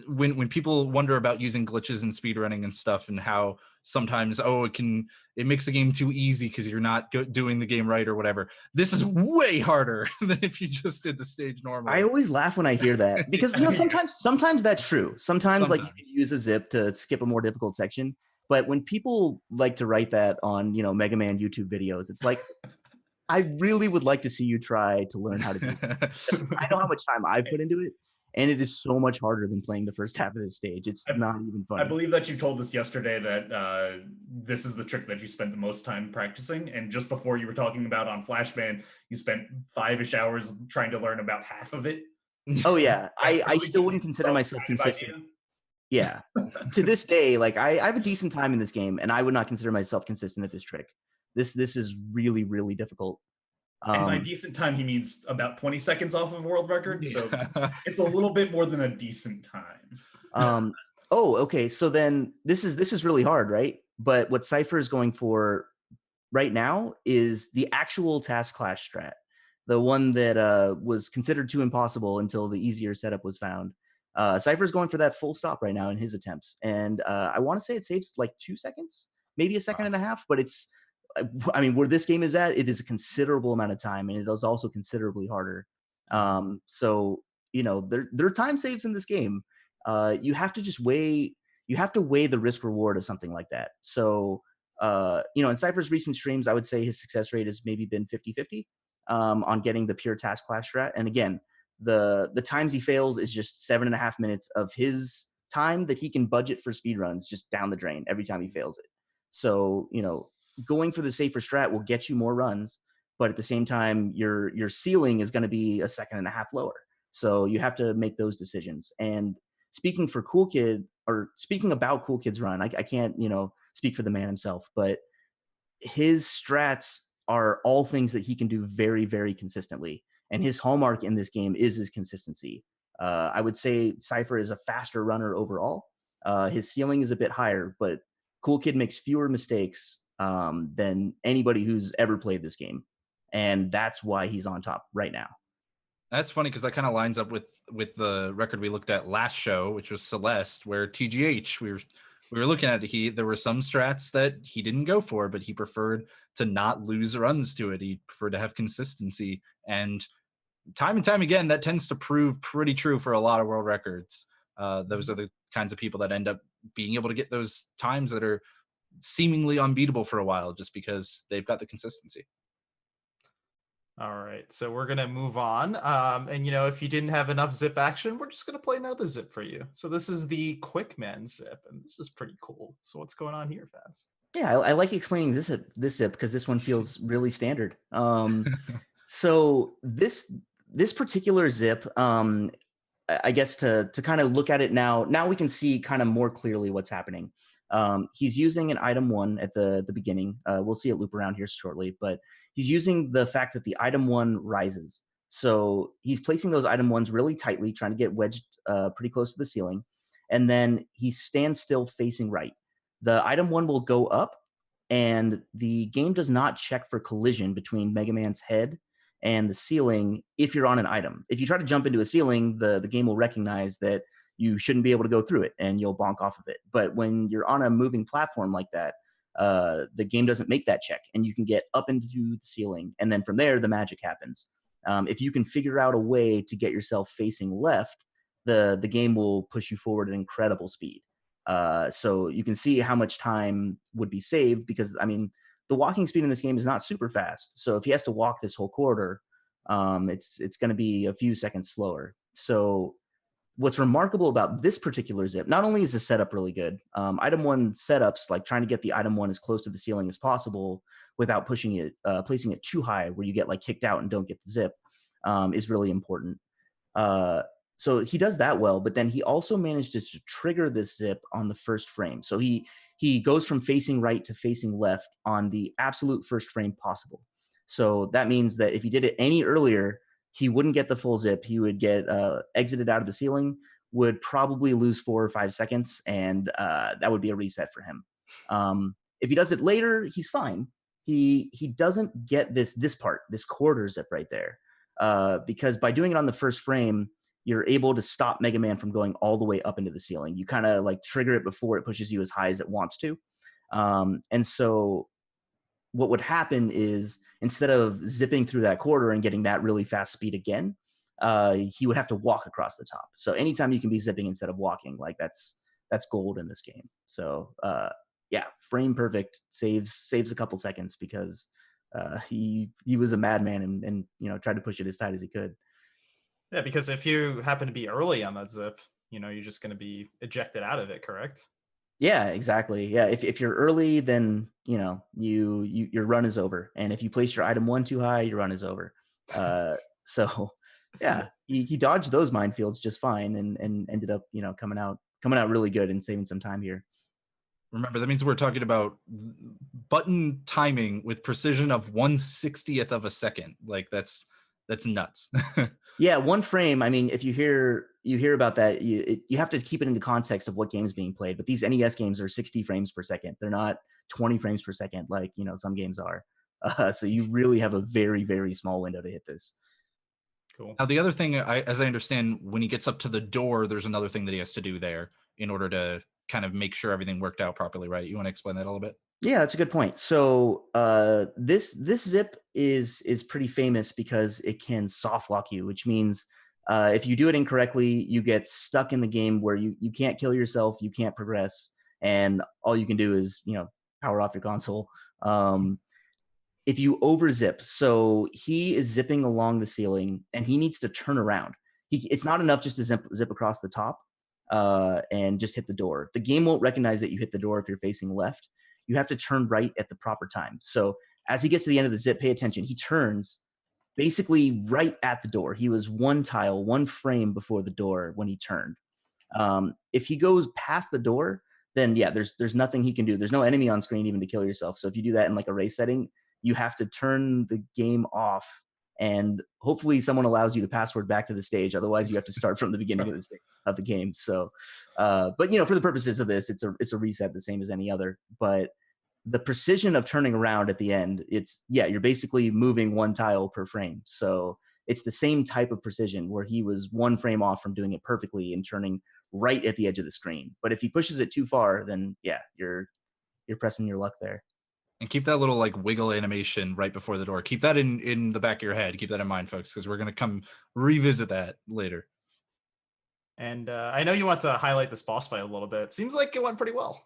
when people wonder about using glitches in speedrunning and stuff, and how sometimes it makes the game too easy because you're not doing the game right or whatever, this is way harder than if you just did the stage normally. I always laugh when I hear that because you know sometimes that's true. Sometimes like you can use a zip to skip a more difficult section, but when people like to write that on, you know, Mega Man YouTube videos, it's like I really would like to see you try to learn how to do it. I know how much time I put into it, and it is so much harder than playing the first half of this stage. It's not even fun. I believe that you told us yesterday that this is the trick that you spent the most time practicing. And just before you were talking about on Flashman, you spent 5-ish hours trying to learn about half of it. Oh yeah, I still wouldn't consider myself consistent. Yeah, to this day, like I have a decent time in this game, and I would not consider myself consistent at this trick. This is really, really difficult. And by decent time, he means about 20 seconds off of world record. So it's a little bit more than a decent time. Okay. So then this is really hard, right? But what Cypher is going for right now is the actual task clash strat, the one that was considered too impossible until the easier setup was found. Cypher is going for that full stop right now in his attempts, and I want to say it saves like 2 seconds, maybe a second and a half, but it's. I mean, where this game is at, it is a considerable amount of time, and it is also considerably harder. So, you know, there are time saves in this game. You have to just weigh the risk reward of something like that. So, you know, in Cypher's recent streams, I would say his success rate has maybe been 50-50 on getting the pure task clash strat. And again, the times he fails is just 7.5 minutes of his time that he can budget for speedruns just down the drain every time he fails it. So, you know, going for the safer strat will get you more runs, but at the same time, your ceiling is going to be 1.5 seconds lower. So you have to make those decisions. And speaking about Cool Kid's run, I can't, you know, speak for the man himself, but his strats are all things that he can do very, very consistently. And his hallmark in this game is his consistency. I would say Cypher is a faster runner overall. His ceiling is a bit higher, but Cool Kid makes fewer mistakes than anybody who's ever played this game, and that's why he's on top right now. That's funny because that kind of lines up with the record we looked at last show, which was Celeste, where TGH we were looking at there were some strats that he didn't go for, but he preferred to not lose runs to it. He preferred to have consistency, and time again that tends to prove pretty true for a lot of world records. Those are the kinds of people that end up being able to get those times that are seemingly unbeatable for a while just because they've got the consistency. All right, so we're gonna move on. And you know, if you didn't have enough zip action, we're just gonna play another zip for you. So this is the Quickman zip, and this is pretty cool. So what's going on here, Fast? Yeah, I like explaining this zip because this one feels really standard. So this particular zip, I guess to kind of look at it now we can see kind of more clearly what's happening. He's using an item 1 at the beginning. We'll see it loop around here shortly, but he's using the fact that the item 1 rises. So he's placing those item 1s really tightly, trying to get wedged pretty close to the ceiling. And then he stands still facing right. The item 1 will go up, and the game does not check for collision between Mega Man's head and the ceiling if you're on an item. If you try to jump into a ceiling, the game will recognize that you shouldn't be able to go through it, and you'll bonk off of it. But when you're on a moving platform like that, the game doesn't make that check, and you can get up into the ceiling, and then from there, the magic happens. If you can figure out a way to get yourself facing left, the game will push you forward at incredible speed. So you can see how much time would be saved because, I mean, the walking speed in this game is not super fast. So if he has to walk this whole corridor, it's going to be a few seconds slower. So what's remarkable about this particular zip, not only is the setup really good, item one setups, like trying to get the item one as close to the ceiling as possible without pushing it, placing it too high where you get like kicked out and don't get the zip, is really important. So he does that well, but then he also manages to trigger this zip on the first frame. So he goes from facing right to facing left on the absolute first frame possible. So that means that if he did it any earlier, he wouldn't get the full zip. He would get exited out of the ceiling, would probably lose 4 or 5 seconds, and that would be a reset for him. If he does it later, he's fine. He doesn't get this part, this quarter zip right there, because by doing it on the first frame, you're able to stop Mega Man from going all the way up into the ceiling. You kind of like trigger it before it pushes you as high as it wants to. And so what would happen is instead of zipping through that quarter and getting that really fast speed again, he would have to walk across the top. So anytime you can be zipping instead of walking, like that's gold in this game. So yeah, frame perfect, saves a couple seconds because he was a madman and you know, tried to push it as tight as he could. Yeah, because if you happen to be early on that zip, you know, you're just going to be ejected out of it, correct? Yeah, exactly. Yeah, if you're early, then you know your run is over, and if you place your item one too high, your run is over. So yeah, he dodged those minefields just fine, and ended up coming out really good and saving some time here. Remember, that means we're talking about button timing with precision of 1/60th of a second. Like that's nuts. Yeah, one frame. I mean, if you hear about that, you have to keep it into context of what game's being played. But these NES games are 60 frames per second. They're not 20 frames per second like some games are. So you really have a very, very small window to hit this. Cool. Now the other thing, as I understand, when he gets up to the door, there's another thing that he has to do there in order to kind of make sure everything worked out properly, right? You want to explain that a little bit? Yeah, that's a good point. So this zip is pretty famous because it can soft lock you, which means if you do it incorrectly, you get stuck in the game where you can't kill yourself, you can't progress, and all you can do is power off your console. If you overzip, so he is zipping along the ceiling and he needs to turn around. It's not enough just to zip across the top and just hit the door. The game won't recognize that you hit the door if you're facing left. You have to turn right at the proper time. So as he gets to the end of the zip, pay attention. He turns basically right at the door. He was one frame before the door when he turned. If he goes past the door, then yeah, there's nothing he can do. There's no enemy on screen even to kill yourself. So if you do that in like a race setting, you have to turn the game off, and hopefully someone allows you to password back to the stage. Otherwise, you have to start from the beginning of the game. So, but for the purposes of this, it's a reset the same as any other. But the precision of turning around at the end, you're basically moving one tile per frame. So it's the same type of precision where he was one frame off from doing it perfectly and turning right at the edge of the screen. But if he pushes it too far, then yeah, you're pressing your luck there. And keep that little like wiggle animation right before the door. Keep that in the back of your head. Keep that in mind, folks, because we're going to come revisit that later. And I know you want to highlight this boss fight a little bit. Seems like it went pretty well.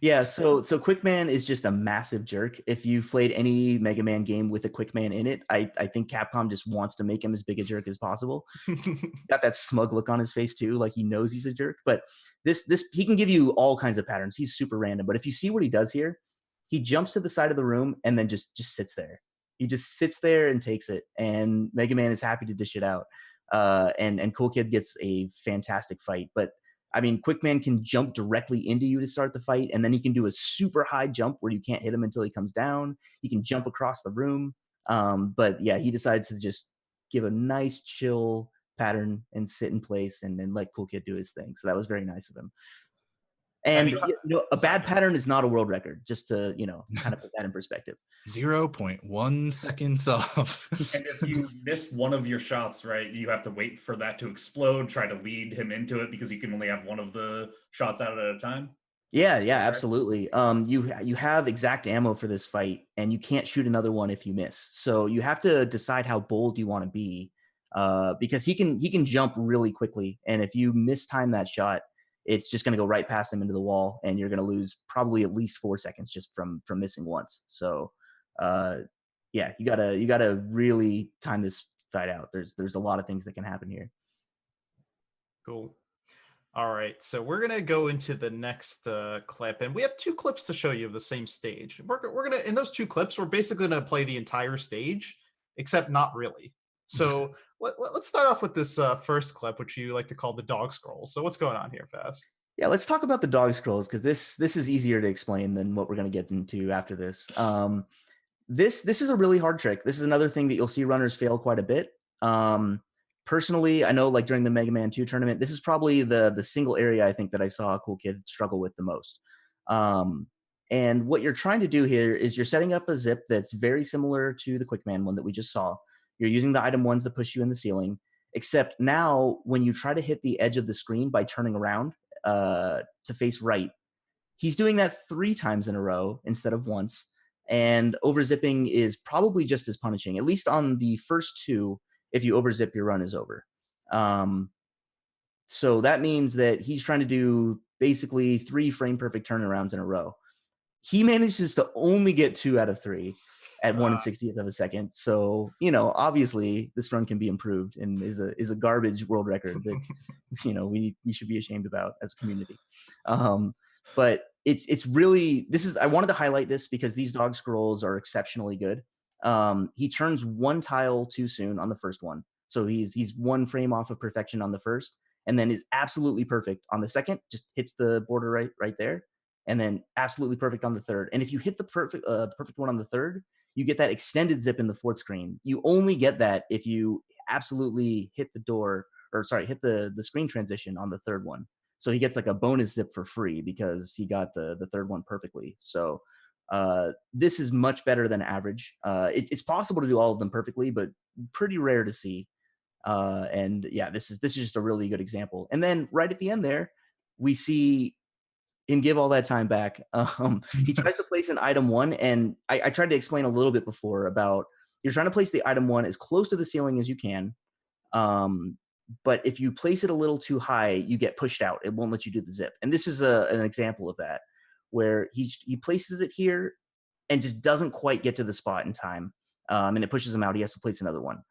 Yeah, so Quickman is just a massive jerk. If you've played any Mega Man game with a Quickman in it, I think Capcom just wants to make him as big a jerk as possible. Got that smug look on his face too, like he knows he's a jerk. But this he can give you all kinds of patterns. He's super random. But if you see what he does here, he jumps to the side of the room and then just sits there. He just sits there and takes it, and Mega Man is happy to dish it out. And Cool Kid gets a fantastic fight. But I mean, Quickman can jump directly into you to start the fight, and then he can do a super high jump where you can't hit him until he comes down. He can jump across the room. But yeah, he decides to just give a nice chill pattern and sit in place and then let Cool Kid do his thing. So that was very nice of him. And a bad pattern is not a world record, just to kind of put that in perspective. 0.1 seconds off. And if you miss one of your shots, right, you have to wait for that to explode, try to lead him into it because you can only have one of the shots out at a time. Yeah, absolutely. You have exact ammo for this fight, and you can't shoot another one if you miss. So you have to decide how bold you want to be, because he can jump really quickly, and if you mistime that shot, it's just going to go right past him into the wall, and you're going to lose probably at least 4 seconds just from missing once. So, yeah, you gotta really time this fight out. There's a lot of things that can happen here. Cool. All right, so we're gonna go into the next clip, and we have 2 clips to show you of the same stage. We're gonna, in those 2 clips, we're basically gonna play the entire stage, except not really. So let's start off with this first clip, which you like to call the dog scroll. So what's going on here, Fast? Yeah, let's talk about the dog scrolls, because this is easier to explain than what we're going to get into after this. This is a really hard trick. This is another thing that you'll see runners fail quite a bit. Personally, I know, like, during the Mega Man 2 tournament, this is probably the single area I think that I saw a coolkid struggle with the most. And what you're trying to do here is you're setting up a zip that's very similar to the Quickman one that we just saw. You're using the item ones to push you in the ceiling, except now when you try to hit the edge of the screen by turning around to face right, he's doing that 3 times in a row instead of once. And overzipping is probably just as punishing, at least on the first 2. If you overzip, your run is over. So that means that he's trying to do basically 3 frame perfect turnarounds in a row. He manages to only get 2 out of 3 at 1/60th of a second. So, obviously this run can be improved and is a garbage world record that, we should be ashamed about as a community. But it's really, I wanted to highlight this because these dog scrolls are exceptionally good. He turns 1 tile too soon on the first one. So he's 1 frame off of perfection on the first, and then is absolutely perfect on the second, just hits the border right there, and then absolutely perfect on the third. And if you hit the perfect one on the third, you get that extended zip in the 4th screen. You only get that if you absolutely hit the screen transition on the 3rd one. So he gets like a bonus zip for free because he got the 3rd one perfectly. So this is much better than average. It's possible to do all of them perfectly, but pretty rare to see. And yeah, this is just a really good example. And then right at the end there, we see him give all that time back. He tries to place an item 1, and I tried to explain a little bit before about you're trying to place the item 1 as close to the ceiling as you can. But if you place it a little too high, you get pushed out. It won't let you do the zip. And this is an example of that, where he places it here and just doesn't quite get to the spot in time. And it pushes him out. He has to place another one.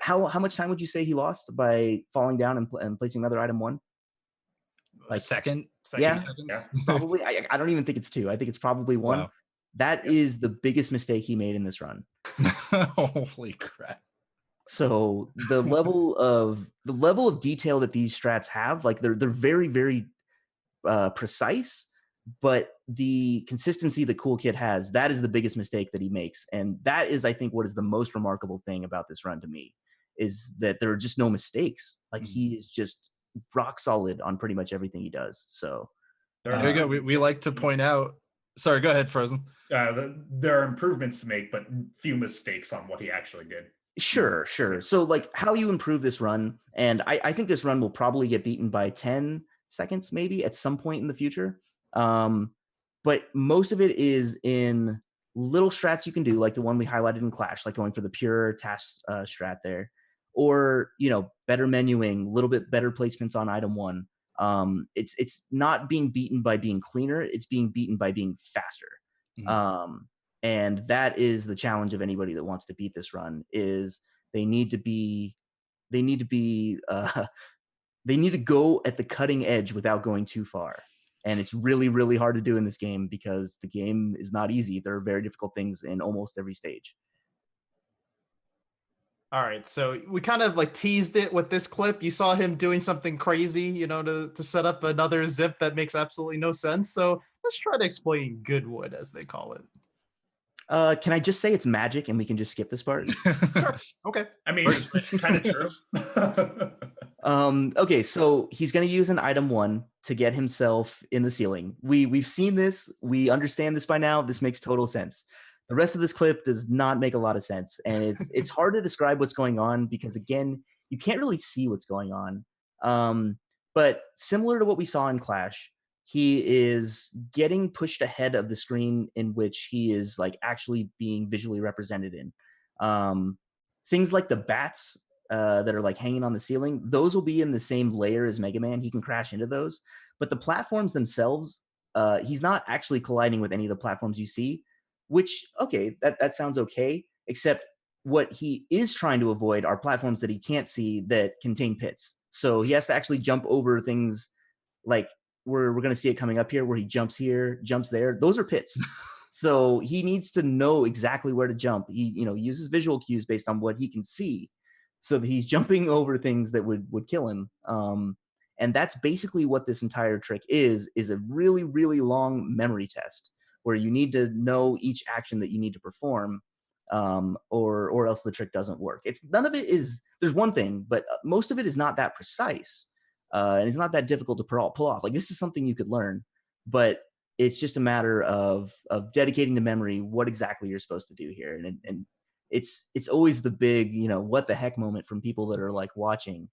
How much time would you say he lost by falling down and placing another item 1? Like second, yeah, seconds? Probably. I don't even think it's 2. I think it's probably 1. Wow. That is the biggest mistake he made in this run. Holy crap. So the level of detail that these strats have, like they're very, very precise, but the consistency the coolkid has, that is the biggest mistake that he makes. And that is, I think, what is the most remarkable thing about this run to me, is that there are just no mistakes. Like he is just rock solid on pretty much everything he does. So there you go. We like to point out. Sorry, go ahead, Frozen. There are improvements to make, but few mistakes on what he actually did. Sure. So like how you improve this run, and I think this run will probably get beaten by 10 seconds maybe at some point in the future. But most of it is in little strats you can do, like the one we highlighted in Clash, like going for the pure task strat there, or better menuing, a little bit better placements on item 1. It's not being beaten by being cleaner, it's being beaten by being faster. And that is the challenge of anybody that wants to beat this run, is they need to go at the cutting edge without going too far. And it's really, really hard to do in this game because the game is not easy. There are very difficult things in almost every stage. All right, so we kind of like teased it with this clip. You saw him doing something crazy, to set up another zip that makes absolutely no sense. So let's try to explain Goodwood, as they call it. Can I just say it's magic and we can just skip this part? Sure. Okay. I mean, it's kind of true. Okay, so he's going to use an item 1 to get himself in the ceiling. We've seen this. We understand this by now. This makes total sense. The rest of this clip does not make a lot of sense, and it's hard to describe what's going on because, again, you can't really see what's going on. But similar to what we saw in Clash, he is getting pushed ahead of the screen in which he is like actually being visually represented in. Things like the bats that are like hanging on the ceiling, those will be in the same layer as Mega Man. He can crash into those. But the platforms themselves, he's not actually colliding with any of the platforms you see, which, okay, that sounds okay, except what he is trying to avoid are platforms that he can't see that contain pits. So he has to actually jump over things like we're going to see it coming up here where he jumps here, jumps there. Those are pits. So he needs to know exactly where to jump. He, uses visual cues based on what he can see, so that he's jumping over things that would kill him. And that's basically what this entire trick is a really, really long memory test where you need to know each action that you need to perform, or else the trick doesn't work. None of it is, there's one thing, but most of it is not that precise. And it's not that difficult to pull off. Like, this is something you could learn, but it's just a matter of dedicating to memory what exactly you're supposed to do here. And it's always the big, what the heck moment from people that are like watching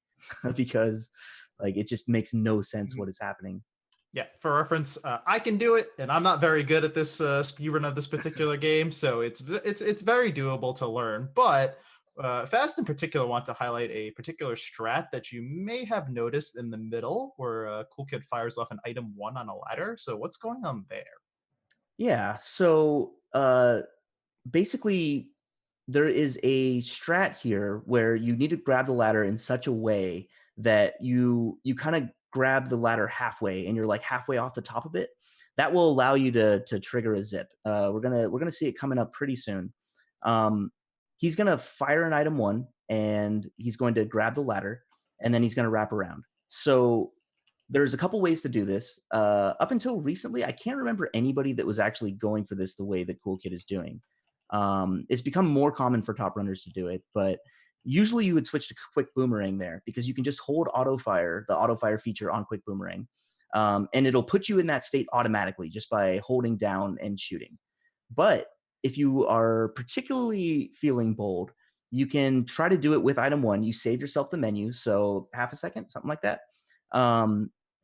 because like it just makes no sense what is happening. Yeah, for reference, I can do it, and I'm not very good at this speedrun of this particular game, so it's very doable to learn. But Fast in particular want to highlight a particular strat that you may have noticed in the middle, where Coolkid fires off an item 1 on a ladder. So what's going on there? Yeah, so basically there is a strat here where you need to grab the ladder in such a way that you kind of grab the ladder halfway and you're like halfway off the top of it. That will allow you to trigger a zip. We're gonna see it coming up pretty soon. He's gonna fire an item 1 and he's going to grab the ladder and then he's gonna wrap around. So there's a couple ways to do this. Up until recently, I can't remember anybody that was actually going for this the way that Coolkid is doing. It's become more common for top runners to do it, but usually you would switch to quick boomerang there because you can just hold auto fire, the auto fire feature on quick boomerang, and it'll put you in that state automatically just by holding down and shooting. But if you are particularly feeling bold, you can try to do it with item 1. You save yourself the menu, so half a second, something like that.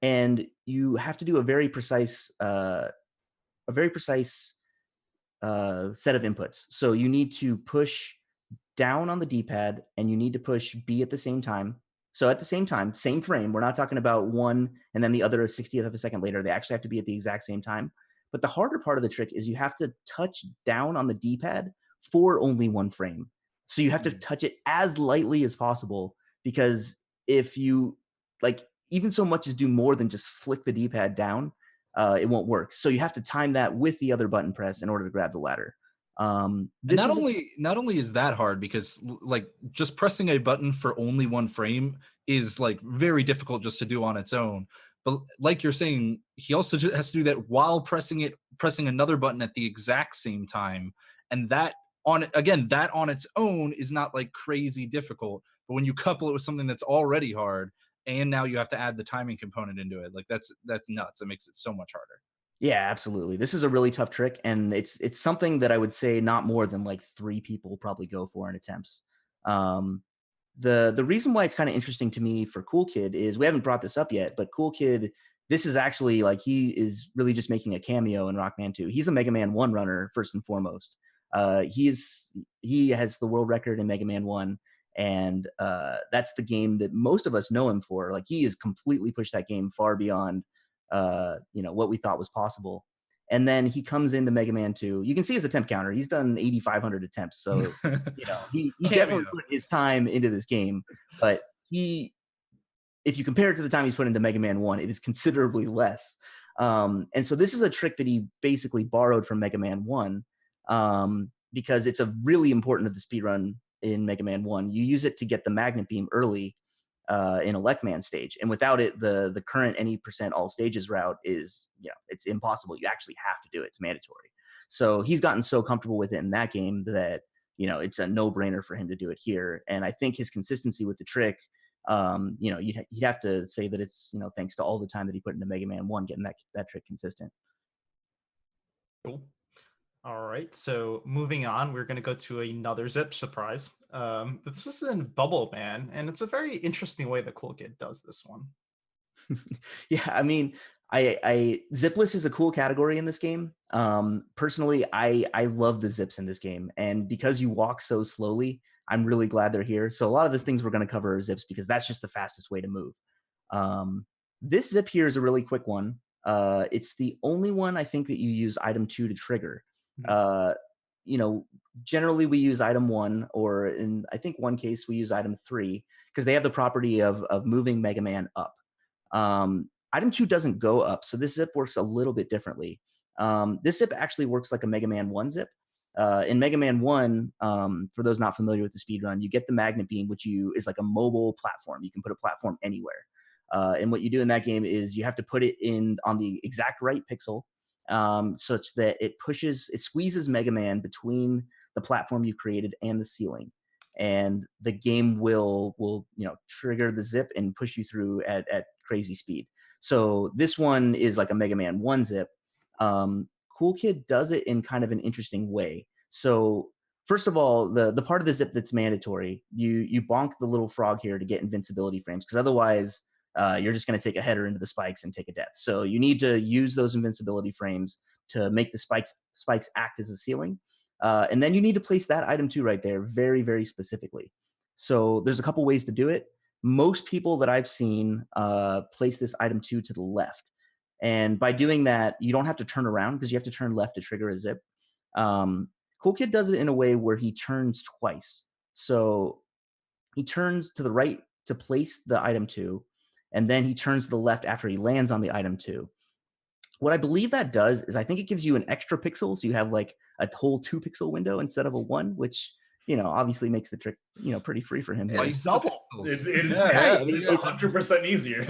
And you have to do a very precise set of inputs. So you need to push down on the D-pad and you need to push B at the same time. So at the same time, same frame. We're not talking about one and then the other 60th of a second later. They actually have to be at the exact same time. But the harder part of the trick is you have to touch down on the D-pad for only one frame. So you have to touch it as lightly as possible, because if you even so much as do more than just flick the D-pad down, it won't work. So you have to time that with the other button press in order to grab the ladder. Not only is that hard, because like just pressing a button for only one frame is like very difficult just to do on its own. But like you're saying, he also has to do that while pressing another button at the exact same time. And that on its own is not like crazy difficult. But when you couple it with something that's already hard, and now you have to add the timing component into it, like that's nuts. It makes it so much harder. Yeah, absolutely. This is a really tough trick, and it's something that I would say not more than like 3 people probably go for in attempts. The reason why it's kind of interesting to me for Coolkid is we haven't brought this up yet, but Coolkid, this is actually like he is really just making a cameo in Rockman 2. He's a Mega Man 1 runner first and foremost. He has the world record in Mega Man 1. And that's the game that most of us know him for. Like, he has completely pushed that game far beyond, what we thought was possible. And then he comes into Mega Man 2. You can see his attempt counter. He's done 8,500 attempts. So, he definitely put his time into this game. But if you compare it to the time he's put into Mega Man 1, it is considerably less. And so this is a trick that he basically borrowed from Mega Man 1, because it's a really important to the speedrun in Mega Man 1. You use it to get the magnet beam early in a Leckman stage, and without it, the current any % all stages route is, it's impossible. You actually have to do it. It's mandatory. So he's gotten so comfortable with it in that game that it's a no-brainer for him to do it here. And I think his consistency with the trick, you'd have to say that it's thanks to all the time that he put into Mega Man 1 getting that trick consistent. Cool. All right, so moving on, we're going to go to another zip surprise. This is in Bubbleman, and it's a very interesting way that Coolkid does this one. Yeah, I mean, I zipless is a cool category in this game. Personally, I love the zips in this game, and because you walk so slowly, I'm really glad they're here. So a lot of the things we're going to cover are zips because that's just the fastest way to move. This zip here is a really quick one. It's the only one I think that you use item 2 to trigger. Generally we use item 1, or in I think one case we use item 3 because they have the property of moving Mega Man up. Item 2 doesn't go up, so this zip works a little bit differently. This zip actually works like a Mega Man 1 zip. In Mega Man 1, for those not familiar with the speedrun, you get the magnet beam, which is like a mobile platform. You can put a platform anywhere. And what you do in that game is you have to put it in on the exact right pixel, such that it squeezes Mega Man between the platform you created and the ceiling. And the game will trigger the zip and push you through at crazy speed. So this one is like a Mega Man 1 zip. Coolkid does it in kind of an interesting way. So first of all, the part of the zip that's mandatory, you bonk the little frog here to get invincibility frames, because otherwise you're just going to take a header into the spikes and take a death. So you need to use those invincibility frames to make the spikes act as a ceiling. And then you need to place that item 2 right there very, very specifically. So there's a couple ways to do it. Most people that I've seen place this item 2 to the left. And by doing that, you don't have to turn around because you have to turn left to trigger a zip. Coolkid does it in a way where he turns twice. So he turns to the right to place the item 2, and then he turns to the left after he lands on the item 2. What I believe that does is I think it gives you an extra pixel, so you have like a whole 2-pixel window instead of a 1, which obviously makes the trick pretty free for him. It's double. It's 100% easier.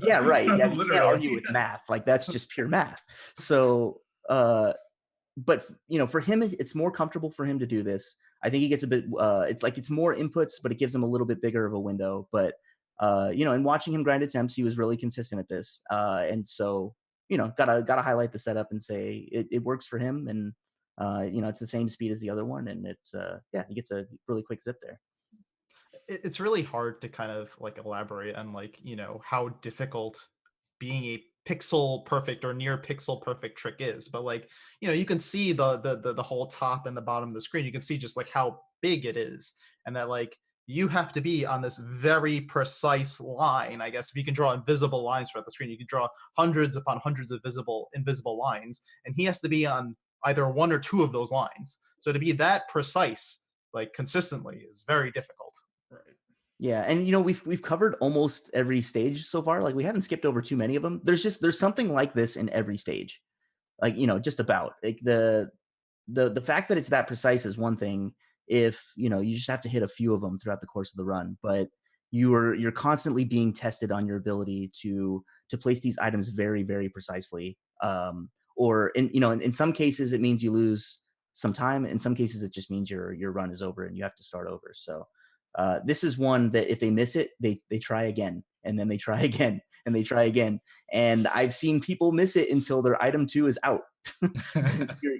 Yeah, right. Yeah, you Literally. can't argue with math. Like that's just pure math. So, but for him, it's more comfortable for him to do this. I think he gets a bit. It's more inputs, but it gives him a little bit bigger of a window. But in watching him grind attempts, he was really consistent at this. And so gotta highlight the setup and say it works for him, and it's the same speed as the other one, and it's he gets a really quick zip there. It's really hard to kind of like elaborate on how difficult being a pixel perfect or near pixel perfect trick is, but you can see the whole top and the bottom of the screen. You can see just like how big it is, and that you have to be on this very precise line. I guess if you can draw invisible lines throughout the screen, you can draw hundreds upon hundreds of invisible lines, and he has to be on either 1 or 2 of those lines. So to be that precise consistently is very difficult. Right. Yeah, and we've covered almost every stage so far. Like we haven't skipped over too many of them. There's something like this in every stage. Just about. Like the fact that it's that precise is one thing. If you just have to hit a few of them throughout the course of the run, but you're constantly being tested on your ability to place these items very, very precisely. Or in some cases it means you lose some time. In some cases it just means your run is over and you have to start over. So this is one that if they miss it, they try again, and then they try again, and they try again. And I've seen people miss it until their item 2 is out.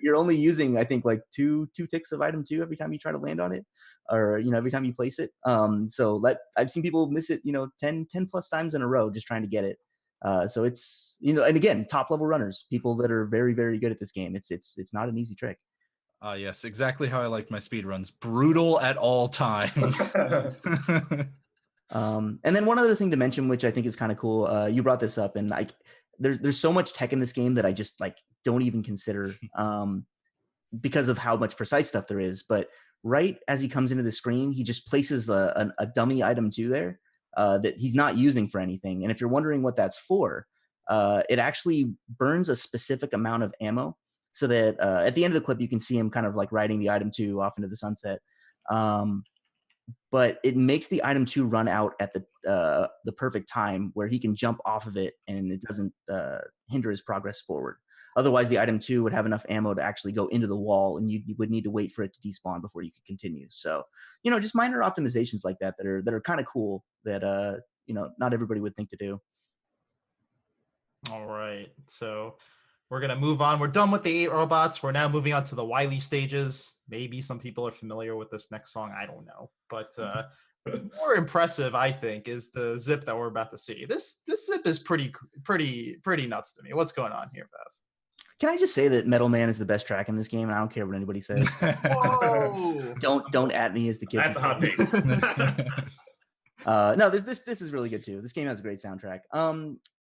You're only using, I think, like two ticks of item 2 every time you try to land on it, or every time you place it. So I've seen people miss it 10 plus times in a row just trying to get it. So it's and again, top level runners, people that are very, very good at this game. It's not an easy trick. Yes, exactly how I like my speedruns. Brutal at all times. And then one other thing to mention, which I think is kind of cool, you brought this up, and there's so much tech in this game that I just don't even consider because of how much precise stuff there is. But right as he comes into the screen, he just places a dummy item 2 there that he's not using for anything. And if you're wondering what that's for, it actually burns a specific amount of ammo, so that at the end of the clip you can see him kind of riding the item 2 off into the sunset. But it makes the item 2 run out at the perfect time where he can jump off of it and it doesn't hinder his progress forward. Otherwise, the item 2 would have enough ammo to actually go into the wall, and you would need to wait for it to despawn before you could continue. So, just minor optimizations like that are kind of cool that not everybody would think to do. All right, so we're gonna move on. We're done with the 8 robots. We're now moving on to the Wily stages. Maybe some people are familiar with this next song. I don't know, but more impressive, I think, is the zip that we're about to see. This zip is pretty nuts to me. What's going on here, Baz? Can I just say that Metal Man is the best track in this game? And I don't care what anybody says. Whoa! Don't at me as the kid. That's a hot take. No, this is really good too. This game has a great soundtrack.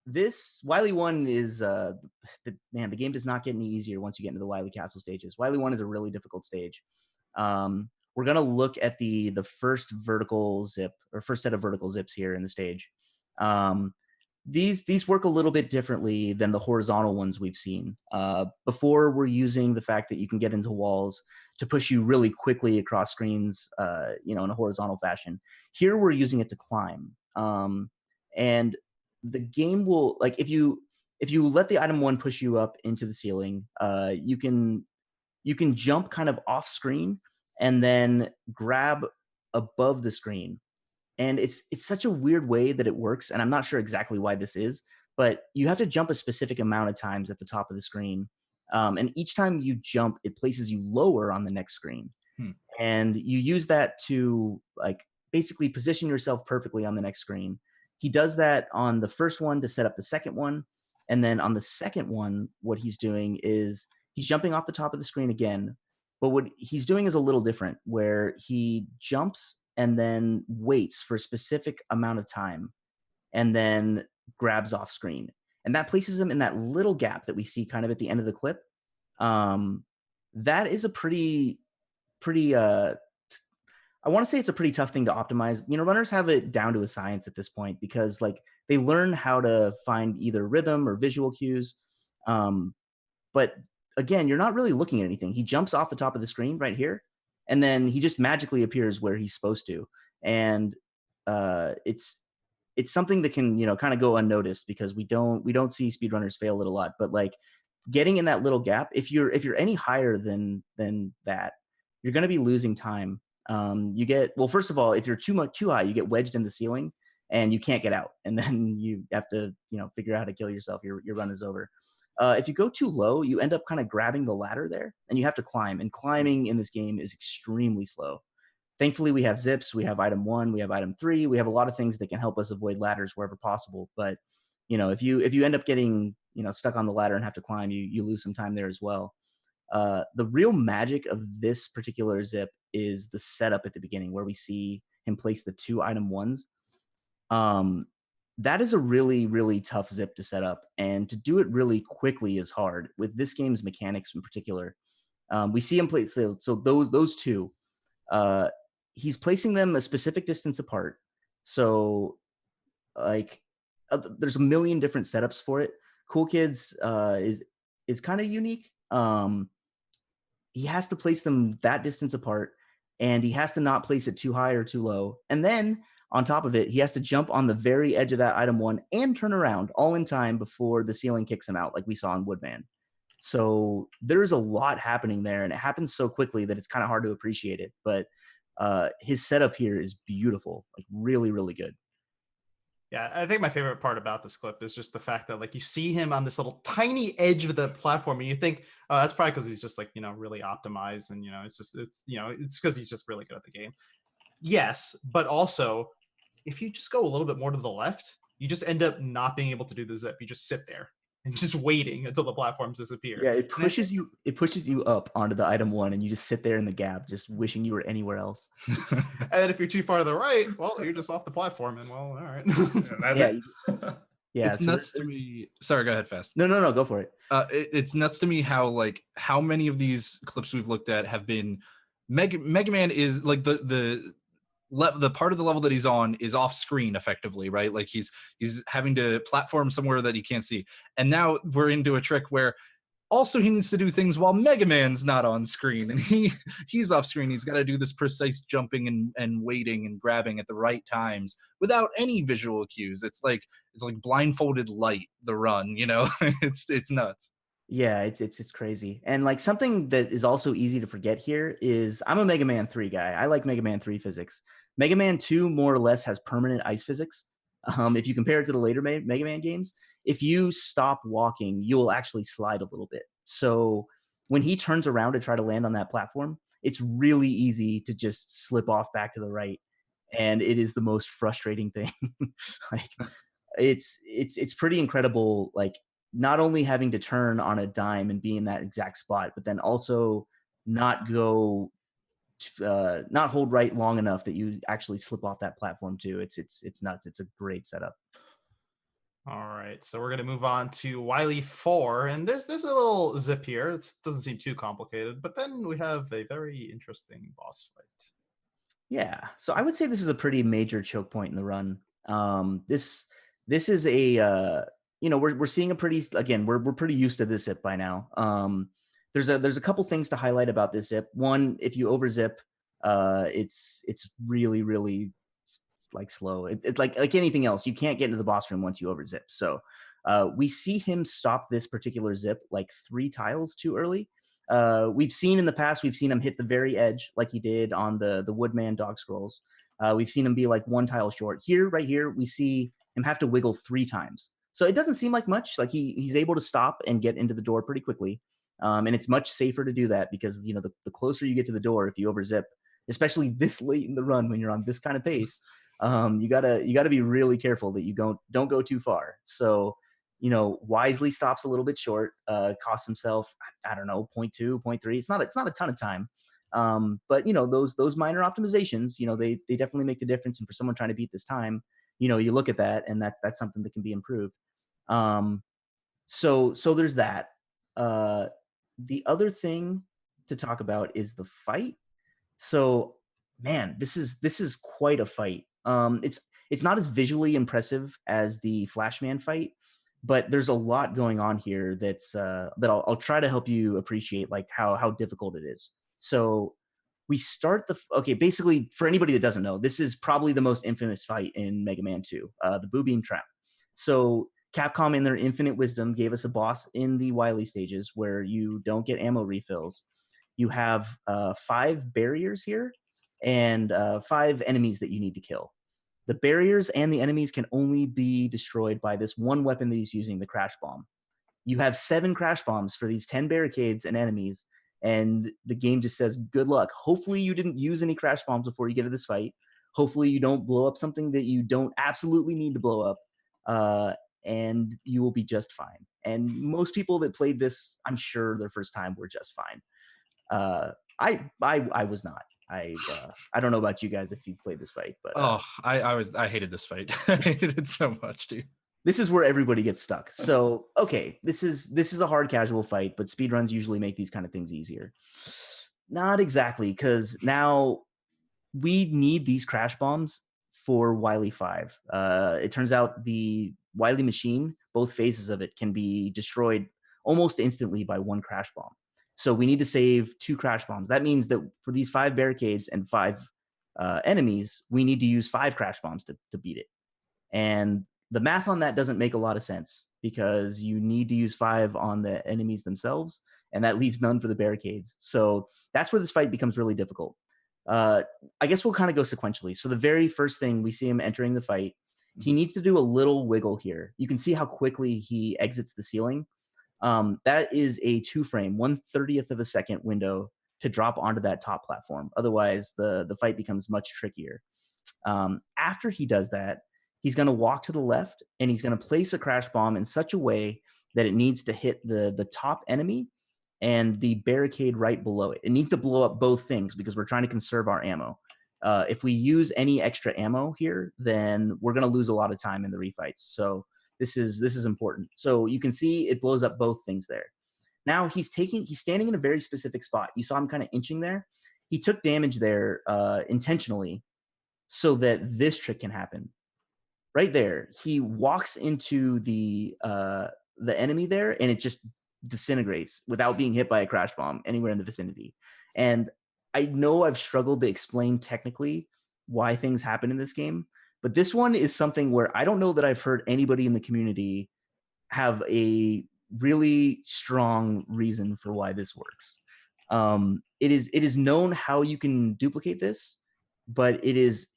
This Wily 1 is the game does not get any easier once you get into the Wily Castle stages. Wily 1 is a really difficult stage. We're gonna look at the first vertical zip or first set of vertical zips here in the stage. These work a little bit differently than the horizontal ones we've seen. Before, we're using the fact that you can get into walls to push you really quickly across screens, in a horizontal fashion. Here, we're using it to climb. And the game will, like, if you let the item 1 push you up into the ceiling, you can jump kind of off screen and then grab above the screen. And it's such a weird way that it works, and I'm not sure exactly why this is, but you have to jump a specific amount of times at the top of the screen. And each time you jump, it places you lower on the next screen. And you use that to, like, basically position yourself perfectly on the next screen. He does that on the first one to set up the second one. And then on the second one, what he's doing is he's jumping off the top of the screen again. But what he's doing is a little different, where he jumps and then waits for a specific amount of time and then grabs off screen. And that places him in that little gap that we see kind of at the end of the clip. That is a pretty I want to say it's a pretty tough thing to optimize. Runners have it down to a science at this point because, like, they learn how to find either rhythm or visual cues. But again, you're not really looking at anything. He jumps off the top of the screen right here, and then he just magically appears where he's supposed to. And it's something that can, kind of go unnoticed because we don't see speedrunners fail it a lot. But, like, getting in that little gap, if you're any higher than that, you're going to be losing time. First of all, if you're too high, you get wedged in the ceiling and you can't get out. And then you have to, figure out how to kill yourself. Your run is over. If you go too low, you end up kind of grabbing the ladder there and you have to climb. And climbing in this game is extremely slow. Thankfully, we have zips, we have item 1, we have item 3. We have a lot of things that can help us avoid ladders wherever possible. But, if you end up getting, stuck on the ladder and have to climb, you lose some time there as well. The real magic of this particular zip is the setup at the beginning where we see him place the 2 item 1s. That is a really, really tough zip to set up, and to do it really quickly is hard with this game's mechanics in particular. We see him place, so those 2, he's placing them a specific distance apart. So, like, there's a million different setups for it. Coolkid's is kind of unique. He has to place them that distance apart, and he has to not place it too high or too low. And then on top of it, he has to jump on the very edge of that item 1 and turn around all in time before the ceiling kicks him out, like we saw in Woodman. So there's a lot happening there, and it happens so quickly that it's kind of hard to appreciate it. But his setup here is beautiful, like really, really good. Yeah, I think my favorite part about this clip is just the fact that, like, you see him on this little tiny edge of the platform and you think, oh, that's probably because he's just, like, really optimized, and, it's because he's just really good at the game. Yes, but also, if you just go a little bit more to the left, you just end up not being able to do the zip. You just sit there and just waiting until the platforms disappear. Yeah, it pushes you up onto the item 1, and you just sit there in the gap, just wishing you were anywhere else. And then if you're too far to the right, well, you're just off the platform, and well, all right. Yeah, it's nuts to me. Sorry, go ahead, Fast. No, go for it. It's nuts to me how many of these clips we've looked at have been Mega Man is like the part of the level that he's on is off screen effectively, right? Like he's having to platform somewhere that he can't see. And now we're into a trick where also he needs to do things while Mega Man's not on screen, and he's off screen. He's got to do this precise jumping and waiting and grabbing at the right times without any visual cues. It's like blindfolded light, the run, it's nuts. Yeah, it's crazy. And, like, something that is also easy to forget here is I'm a Mega Man 3 guy. I like Mega Man 3 physics. Mega Man 2 more or less has permanent ice physics. If you compare it to the later Mega Man games, if you stop walking, you will actually slide a little bit. So when he turns around to try to land on that platform, it's really easy to just slip off back to the right. And it is the most frustrating thing. Like, it's pretty incredible, like, not only having to turn on a dime and be in that exact spot, but then also not hold right long enough that you actually slip off that platform too. It's nuts. It's a great setup. All right, so we're gonna move on to Wily 4, and there's a little zip here. It doesn't seem too complicated, but then we have a very interesting boss fight. Yeah, so I would say this is a pretty major choke point in the run. This is a we're seeing a pretty, again, we're pretty used to this zip by now. There's a couple things to highlight about this zip. One, if you overzip, it's really, really like slow. It's like anything else. You can't get into the boss room once you overzip. So we see him stop this particular zip like 3 tiles too early. We've seen in the past, we've seen him hit the very edge like he did on the Woodman dog scrolls. We've seen him be like 1 tile short. Right here, we see him have to wiggle 3 times. So it doesn't seem like much. Like he's able to stop and get into the door pretty quickly. And it's much safer to do that because, you know, the closer you get to the door, if you overzip, especially this late in the run when you're on this kind of pace, you gotta be really careful that you don't go too far. So, you know, wisely stops a little bit short, costs himself, I don't know, 0.2, 0.3. It's not a ton of time. But you know, those minor optimizations, you know, they definitely make the difference. And for someone trying to beat this time, you know, you look at that and that's something that can be improved. So there's that. The other thing to talk about is the fight. So, man, this is quite a fight. It's not as visually impressive as the Flashman fight, but there's a lot going on here that I'll try to help you appreciate, like how difficult it is. So we start basically, for anybody that doesn't know, this is probably the most infamous fight in Mega Man 2, the Boo Beam Trap. So Capcom, in their infinite wisdom, gave us a boss in the Wily stages where you don't get ammo refills. You have 5 barriers here and 5 enemies that you need to kill. The barriers and the enemies can only be destroyed by this one weapon that he's using, the Crash Bomb. You have 7 Crash Bombs for these 10 barricades and enemies, and the game just says, good luck. Hopefully you didn't use any Crash Bombs before you get to this fight. Hopefully you don't blow up something that you don't absolutely need to blow up, and you will be just fine. And most people that played this, I'm sure their first time were just fine. I was not. I don't know about you guys if you played this fight, but I hated this fight. I hated it so much, dude. This is where everybody gets stuck. So okay, this is a hard casual fight, but speedruns usually make these kind of things easier. Not exactly, because now we need these Crash Bombs for Wily 5. It turns out the Wily machine, both phases of it, can be destroyed almost instantly by 1 Crash Bomb. So we need to save 2 Crash Bombs. That means that for these 5 barricades and 5 enemies, we need to use 5 Crash Bombs to beat it. And the math on that doesn't make a lot of sense because you need to use 5 on the enemies themselves, and that leaves none for the barricades. So that's where this fight becomes really difficult. I guess we'll kind of go sequentially. So the very first thing we see him entering the fight, he needs to do a little wiggle here. You can see how quickly he exits the ceiling. That is a 2-frame, 1/30th of a second window to drop onto that top platform. Otherwise, the fight becomes much trickier. After he does that, he's going to walk to the left and he's going to place a Crash Bomb in such a way that it needs to hit the top enemy and the barricade right below it. It needs to blow up both things because we're trying to conserve our ammo. If we use any extra ammo here, then we're going to lose a lot of time in the refights. So this is important. So you can see it blows up both things there. Now he's standing in a very specific spot. You saw him kind of inching there. He took damage there intentionally so that this trick can happen. Right there, he walks into the enemy there, and it just disintegrates without being hit by a Crash Bomb anywhere in the vicinity. And I know I've struggled to explain technically why things happen in this game, but this one is something where I don't know that I've heard anybody in the community have a really strong reason for why this works. It is known how you can duplicate this, but it is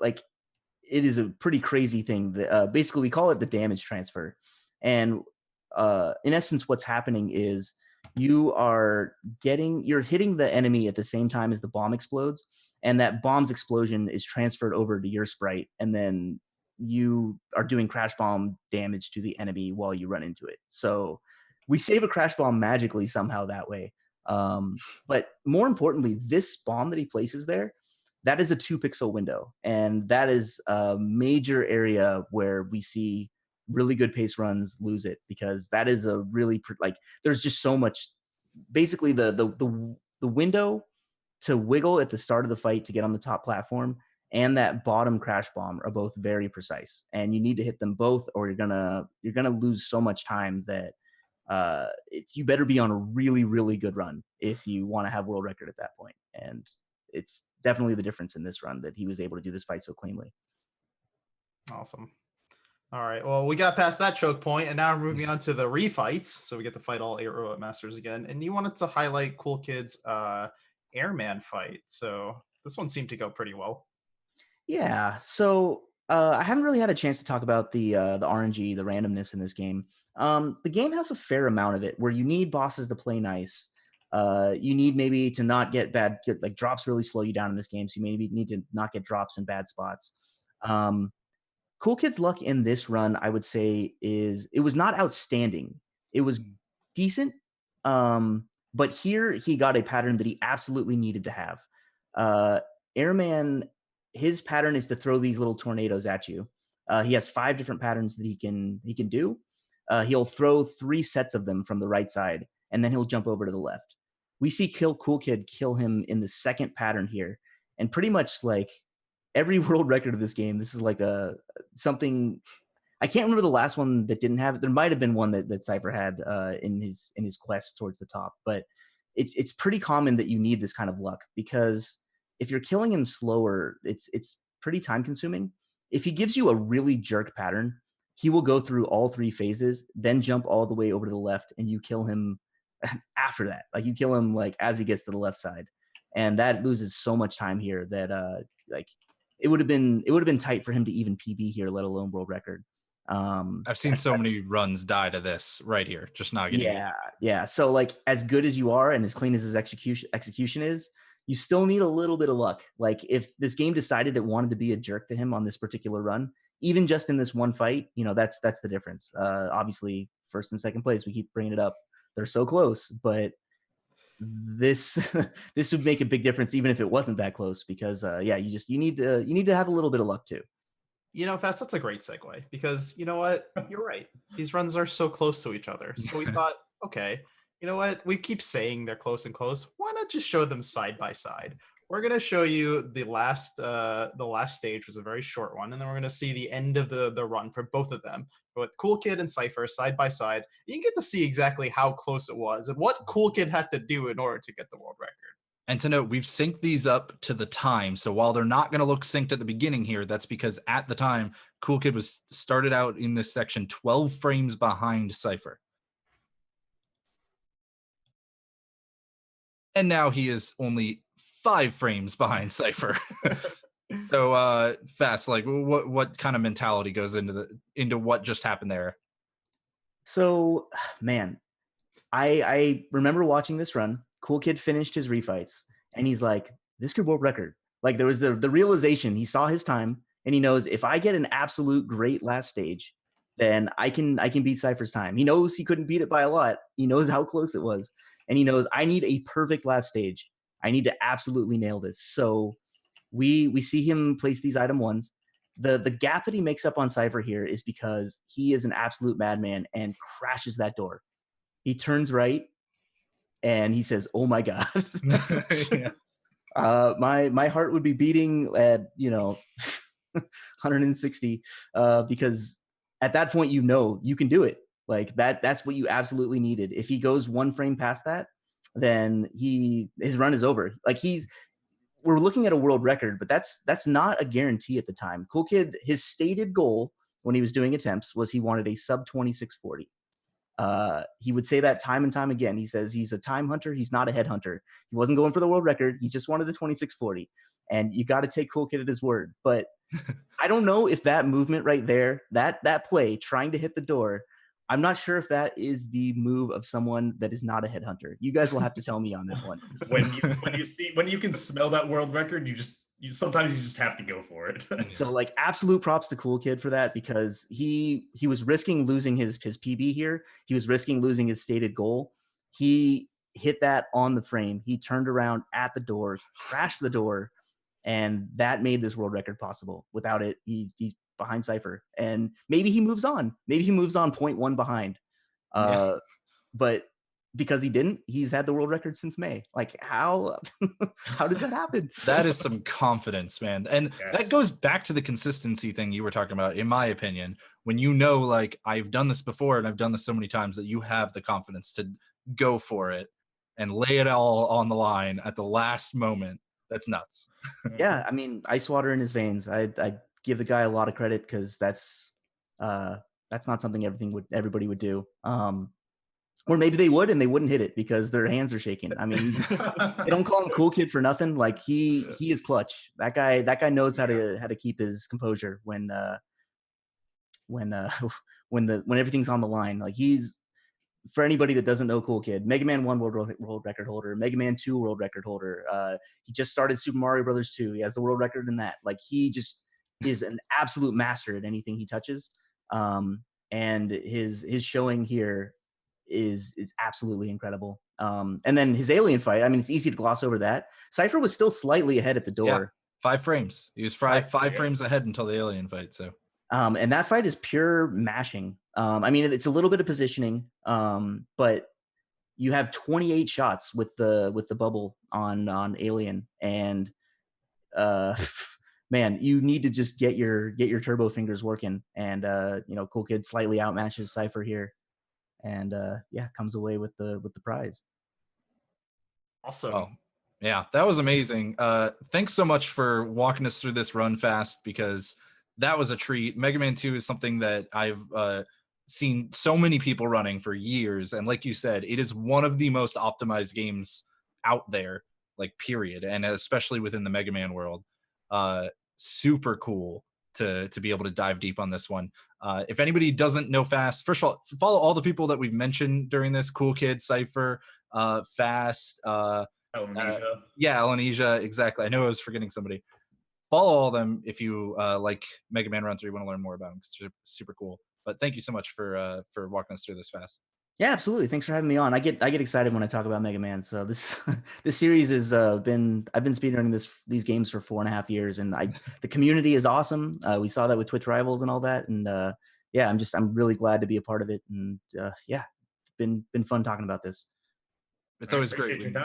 a pretty crazy thing. Basically, we call it the damage transfer. And in essence, what's happening is you're hitting the enemy at the same time as the bomb explodes, and that bomb's explosion is transferred over to your sprite, and then you are doing crash bomb damage to the enemy while you run into it. So we save a crash bomb magically somehow that way. But more importantly, this bomb that he places there, that is a 2-pixel window. And that is a major area where we see really good pace runs lose it, because that is a really like, there's just so much. Basically the window to wiggle at the start of the fight to get on the top platform and that bottom crash bomb are both very precise, and you need to hit them both, or you're gonna lose so much time that you better be on a really, really good run if you want to have world record at that point. And it's definitely the difference in this run that he was able to do this fight so cleanly. Awesome. All right. Well, we got past that choke point, and now we're moving on to the refights. So we get to fight all 8 robot masters again. And you wanted to highlight Cool Kid's Airman fight. So this one seemed to go pretty well. Yeah. So I haven't really had a chance to talk about the RNG, the randomness in this game. The game has a fair amount of it where you need bosses to play nice. You need maybe to not get bad, like drops really slow you down in this game. So you maybe need to not get drops in bad spots. Cool Kid's luck in this run, I would say, it was not outstanding. It was decent. But here he got a pattern that he absolutely needed to have. Airman, his pattern is to throw these little tornadoes at you. He has 5 different patterns that he can do. He'll throw 3 sets of them from the right side, and then he'll jump over to the left. We see Cool Kid kill him in the second pattern here, and pretty much like every world record of this game, this is like something. I can't remember the last one that didn't have it. There might have been one that Cypher had in his quest towards the top, but it's pretty common that you need this kind of luck, because if you're killing him slower, it's pretty time consuming. If he gives you a really jerk pattern, he will go through all 3 phases, then jump all the way over to the left, and you kill him after that. Like you kill him like as he gets to the left side, and that loses so much time here that like it would have been tight for him to even PB here, let alone world record. I've seen so many runs die to this right here, just not getting it. Yeah. So like as good as you are and as clean as his execution is, you still need a little bit of luck. Like if this game decided it wanted to be a jerk to him on this particular run, even just in this one fight, that's the difference. Obviously, first and second place, we keep bringing it up. They're so close, but this would make a big difference even if it wasn't that close, because you need to have a little bit of luck too. Fast, that's a great segue, because you know what? You're right. These runs are so close to each other. So we thought, okay, you know what? We keep saying they're close and close. Why not just show them side by side? We're going to show you the last stage was a very short one, and then we're going to see the end of the run for both of them. With Cool Kid and Cypher side by side, you can get to see exactly how close it was and what Cool Kid had to do in order to get the world record. And to note, we've synced these up to the time. So while they're not going to look synced at the beginning here, that's because at the time, Cool Kid was started out in this section 12 frames behind Cypher. And now he is only 5 frames behind Cypher. So Fast, like what kind of mentality goes into what just happened there? So, man, I remember watching this run. Cool Kid finished his refights, and he's like, this could world record. Like there was the realization, he saw his time, and he knows if I get an absolute great last stage, then I can beat Cypher's time. He knows he couldn't beat it by a lot. He knows how close it was, and he knows I need a perfect last stage. I need to absolutely nail this. So we see him place these item 1s. The gap that he makes up on Cypher here is because he is an absolute madman and crashes that door. He turns right, and he says, "Oh my God." Yeah. My heart would be beating at 160 because at that point you can do it. Like that's what you absolutely needed. If he goes 1 frame past that, then his run is over. Like we're looking at a world record, but that's not a guarantee at the time. Cool Kid, his stated goal when he was doing attempts was he wanted a sub 2640. He would say that time and time again. He says he's a time hunter. He's not a head hunter. He wasn't going for the world record. He just wanted a 2640. And you got to take Cool Kid at his word. But I don't know if that movement right there, that play, trying to hit the door, I'm not sure if that is the move of someone that is not a headhunter. You guys will have to tell me on this one. When you can smell that world record, sometimes you just have to go for it. So like absolute props to Cool Kid for that, because he was risking losing his PB here. He was risking losing his stated goal. He hit that on the frame. He turned around at the door, crashed the door, and that made this world record possible. Without it, he's behind Cypher, and maybe he moves on. Maybe he moves on 0.1 behind. But because he didn't, he's had the world record since May. Like how does that happen? That is some confidence, man. And that goes back to the consistency thing you were talking about, in my opinion, when you know, like, I've done this before and I've done this so many times that you have the confidence to go for it and lay it all on the line at the last moment. That's nuts. Yeah, I mean, ice water in his veins. I give the guy a lot of credit, because that's not something everybody would do. Or maybe they would, and they wouldn't hit it because their hands are shaking. I mean, they don't call him Cool Kid for nothing. Like he is clutch. That guy knows how to keep his composure when everything's on the line. Like he's, for anybody that doesn't know Cool Kid, Mega Man 1 world record holder, Mega Man 2 world record holder. He just started Super Mario Brothers 2. He has the world record in that. Like he just is an absolute master at anything he touches. And his showing here is absolutely incredible. And then his alien fight, I mean, it's easy to gloss over that. Cypher was still slightly ahead at the door. Yeah, 5 frames. He was five frames ahead until the alien fight. So and that fight is pure mashing. I mean, it's a little bit of positioning, but you have 28 shots with the bubble on alien, and man, you need to just get your turbo fingers working. And Cool Kid slightly outmatches Cypher here, and comes away with the prize. Awesome. Oh, yeah, that was amazing. Thanks so much for walking us through this run fast, because that was a treat. Mega Man 2 is something that I've seen so many people running for years, and like you said, it is one of the most optimized games out there, like period, and especially within the Mega Man world. Super cool to be able to dive deep on this one. If anybody doesn't know Fast, first of all, follow all the people that we've mentioned during this: Cool Kid, Cypher, Fast, Elanesia. Elanesia, exactly. I know I was forgetting somebody. Follow all of them if you like Mega Man Run 3, want to learn more about them, because they're super cool. But thank you so much for walking us through this fast. Yeah, absolutely. Thanks for having me on. I get excited when I talk about Mega Man. So this series has I've been speedrunning these games for 4.5 years, and the community is awesome. We saw that with Twitch Rivals and all that, and I'm really glad to be a part of it. And it's been fun talking about this. It's always great.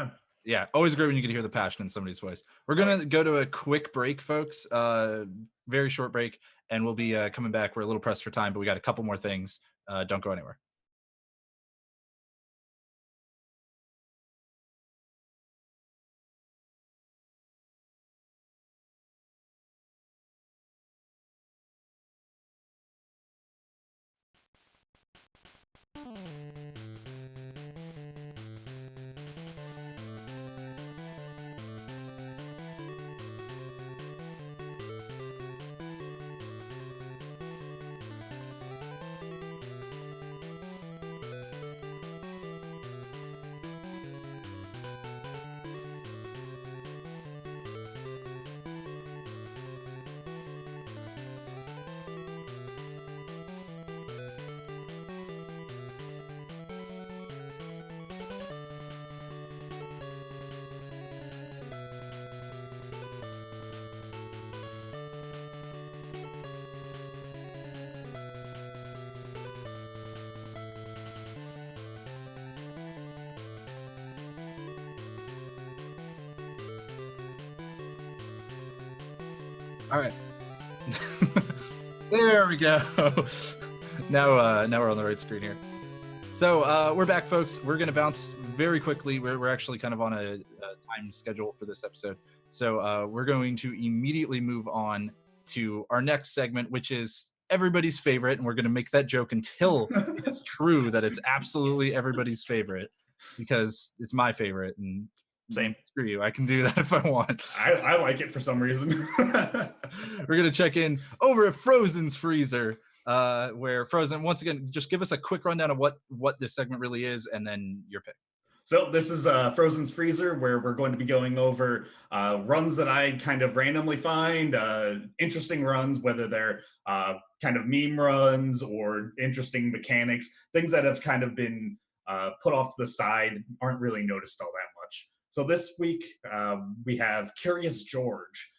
Yeah, always great when you can hear the passion in somebody's voice. We're gonna go to a quick break, folks. Very short break, and we'll be coming back. We're a little pressed for time, but we got a couple more things. Don't go anywhere. All right. There we go. Now we're on the right screen here. So we're back, folks. We're going to bounce very quickly. We're actually kind of on a time schedule for this episode. So we're going to immediately move on to our next segment, which is everybody's favorite. And we're going to make that joke until it's true that it's absolutely everybody's favorite, because it's my favorite. And same. Screw you. I can do that if I want. I like it for some reason. We're going to check in over at Frozen's Freezer, where Frozen, once again, just give us a quick rundown of what this segment really is, and then your pick. So this is Frozen's Freezer, where we're going to be going over runs that I kind of randomly find, interesting runs, whether they're kind of meme runs or interesting mechanics, things that have kind of been put off to the side, aren't really noticed all that much. So this week we have Curious George,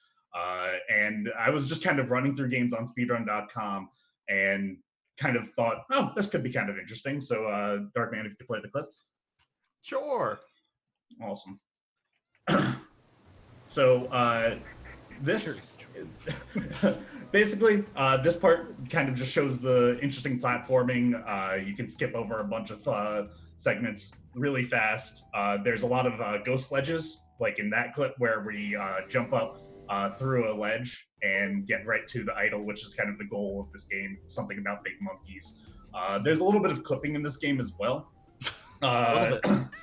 and I was just kind of running through games on speedrun.com and kind of thought, oh, this could be kind of interesting. So Darkman, if you could play the clips. Sure. Awesome. So this basically this part kind of just shows the interesting platforming. You can skip over a bunch of segments really fast. There's a lot of ghost ledges, like in that clip where we jump up through a ledge and get right to the idol, which is kind of the goal of this game, something about big monkeys. There's a little bit of clipping in this game as well.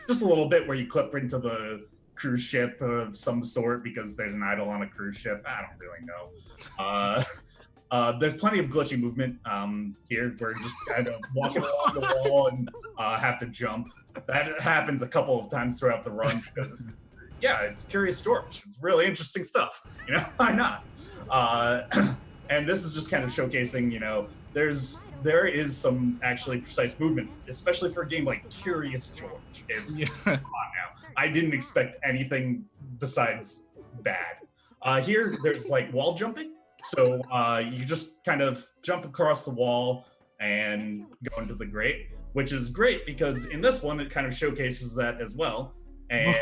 Just a little bit where you clip into the cruise ship of some sort because there's an idol on a cruise ship. I don't really know. There's plenty of glitchy movement here. We're just kind of walking along the wall and have to jump. That happens a couple of times throughout the run because, yeah, it's Curious George. It's really interesting stuff. You know, why not? And this is just kind of showcasing, you know, there is some actually precise movement, especially for a game like Curious George. It's come on now. I didn't expect anything besides bad. Here, there's like wall jumping. So you just kind of jump across the wall and go into the grate, which is great because in this one, it kind of showcases that as well. And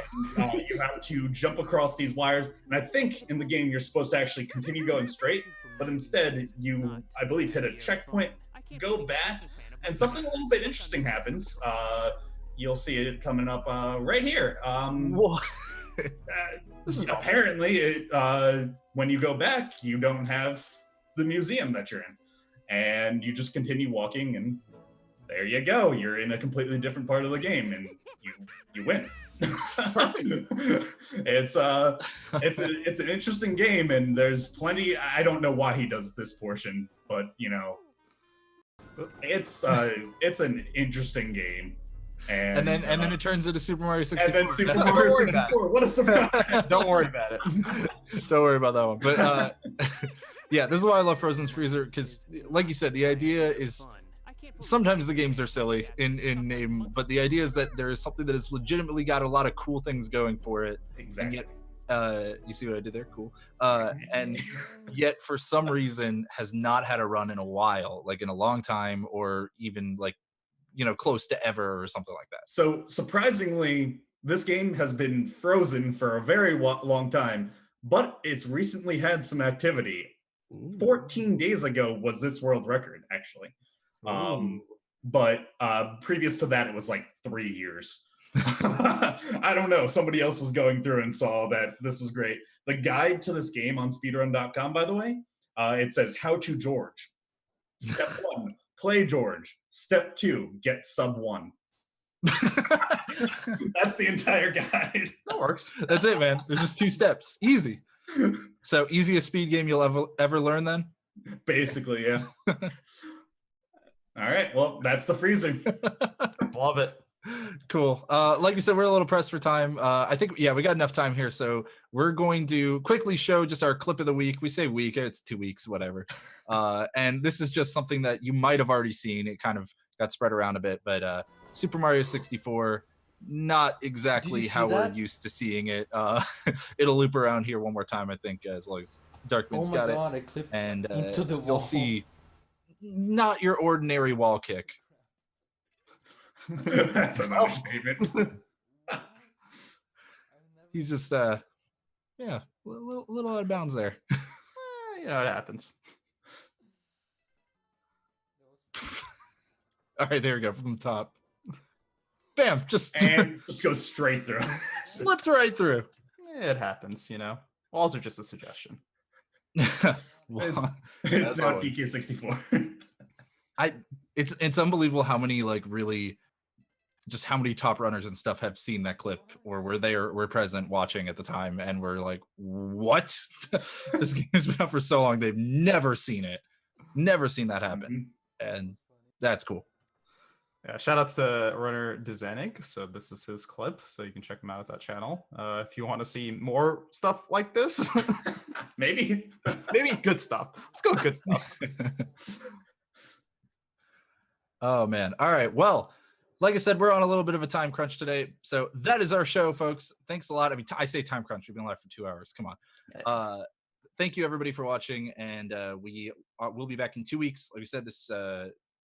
you have to jump across these wires. And I think in the game, you're supposed to actually continue going straight, but instead you, I believe, hit a checkpoint, go back, and something a little bit interesting happens. You'll see it coming up right here. Apparently, when you go back, you don't have the museum that you're in, and you just continue walking, and there you go. You're in a completely different part of the game, and you win. It's an interesting game, and there's plenty. I don't know why he does this portion, but you know, it's an interesting game. And then it turns into Super Mario 64. And then Super Mario 64. What a surprise! Don't worry about it. Don't worry about that one. But yeah, this is why I love Frozen's Freezer, because like you said, the idea is sometimes the games are silly in name, but the idea is that there is something that has legitimately got a lot of cool things going for it. Exactly. And yet, you see what I did there? Cool. And yet, for some reason, has not had a run in a while, like in a long time, or even like, you know, close to ever or something like that. So surprisingly, this game has been frozen for a very long time, but it's recently had some activity. 14 days ago was this world record, actually. But previous to that, it was like 3 years. I don't know. Somebody else was going through and saw that this was great. The guide to this game on speedrun.com, by the way, it says how to George. Step 1, play George. Step 2, get sub 1. That's the entire guide. That works. That's it, man. There's just 2 steps. Easy. So easiest speed game you'll ever learn then? Basically, yeah. All right. Well, that's the freezing. Love it. Cool. Like you said, we're a little pressed for time. I think, yeah, we got enough time here. So we're going to quickly show just our clip of the week. We say week, it's 2 weeks, whatever. And this is just something that you might have already seen. It kind of got spread around a bit, but Super Mario 64, not exactly how we're used to seeing it. It'll loop around here one more time, I think, as long as Darkman's got it. I clipped And into the wall. you'll see not your ordinary wall kick. That's an understatement. He's just yeah, a little out of bounds there. You know, it happens. All right, there we go, from the top. Bam, just goes straight through. Slipped right through. It happens, you know. Walls are just a suggestion. Well, it's not DK64. It's unbelievable how many like really just how many top runners and stuff have seen that clip or were present watching at the time and were like, what? This game has been out for so long, they've never seen it. Never seen that happen. And that's cool. Yeah, shout outs to runner Dezanik. So this is his clip, so you can check him out at that channel. If you want to see more stuff like this, Maybe. maybe good stuff. Let's go good stuff. Oh man. All right. Well, like I said, we're on a little bit of a time crunch today. So that is our show, folks. Thanks a lot. I mean, I say time crunch. We've been live for 2 hours. Come on. Thank you everybody for watching. And we'll be back in 2 weeks. Like we said, this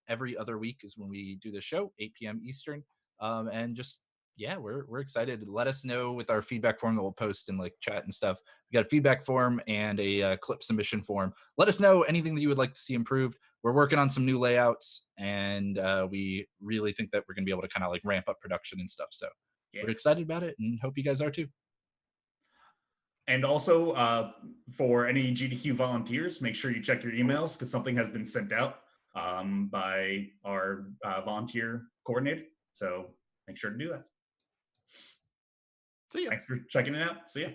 every other week is when we do the show, 8 p.m. Eastern. And just, yeah, we're excited. Let us know with our feedback form that we'll post in like chat and stuff. We got a feedback form and a clip submission form. Let us know anything that you would like to see improved. We're working on some new layouts, and we really think that we're going to be able to kind of like ramp up production and stuff. So we're excited about it, and hope you guys are too. And also, for any GDQ volunteers, make sure you check your emails because something has been sent out by our volunteer coordinator. So make sure to do that. See ya. Thanks for checking it out. See ya.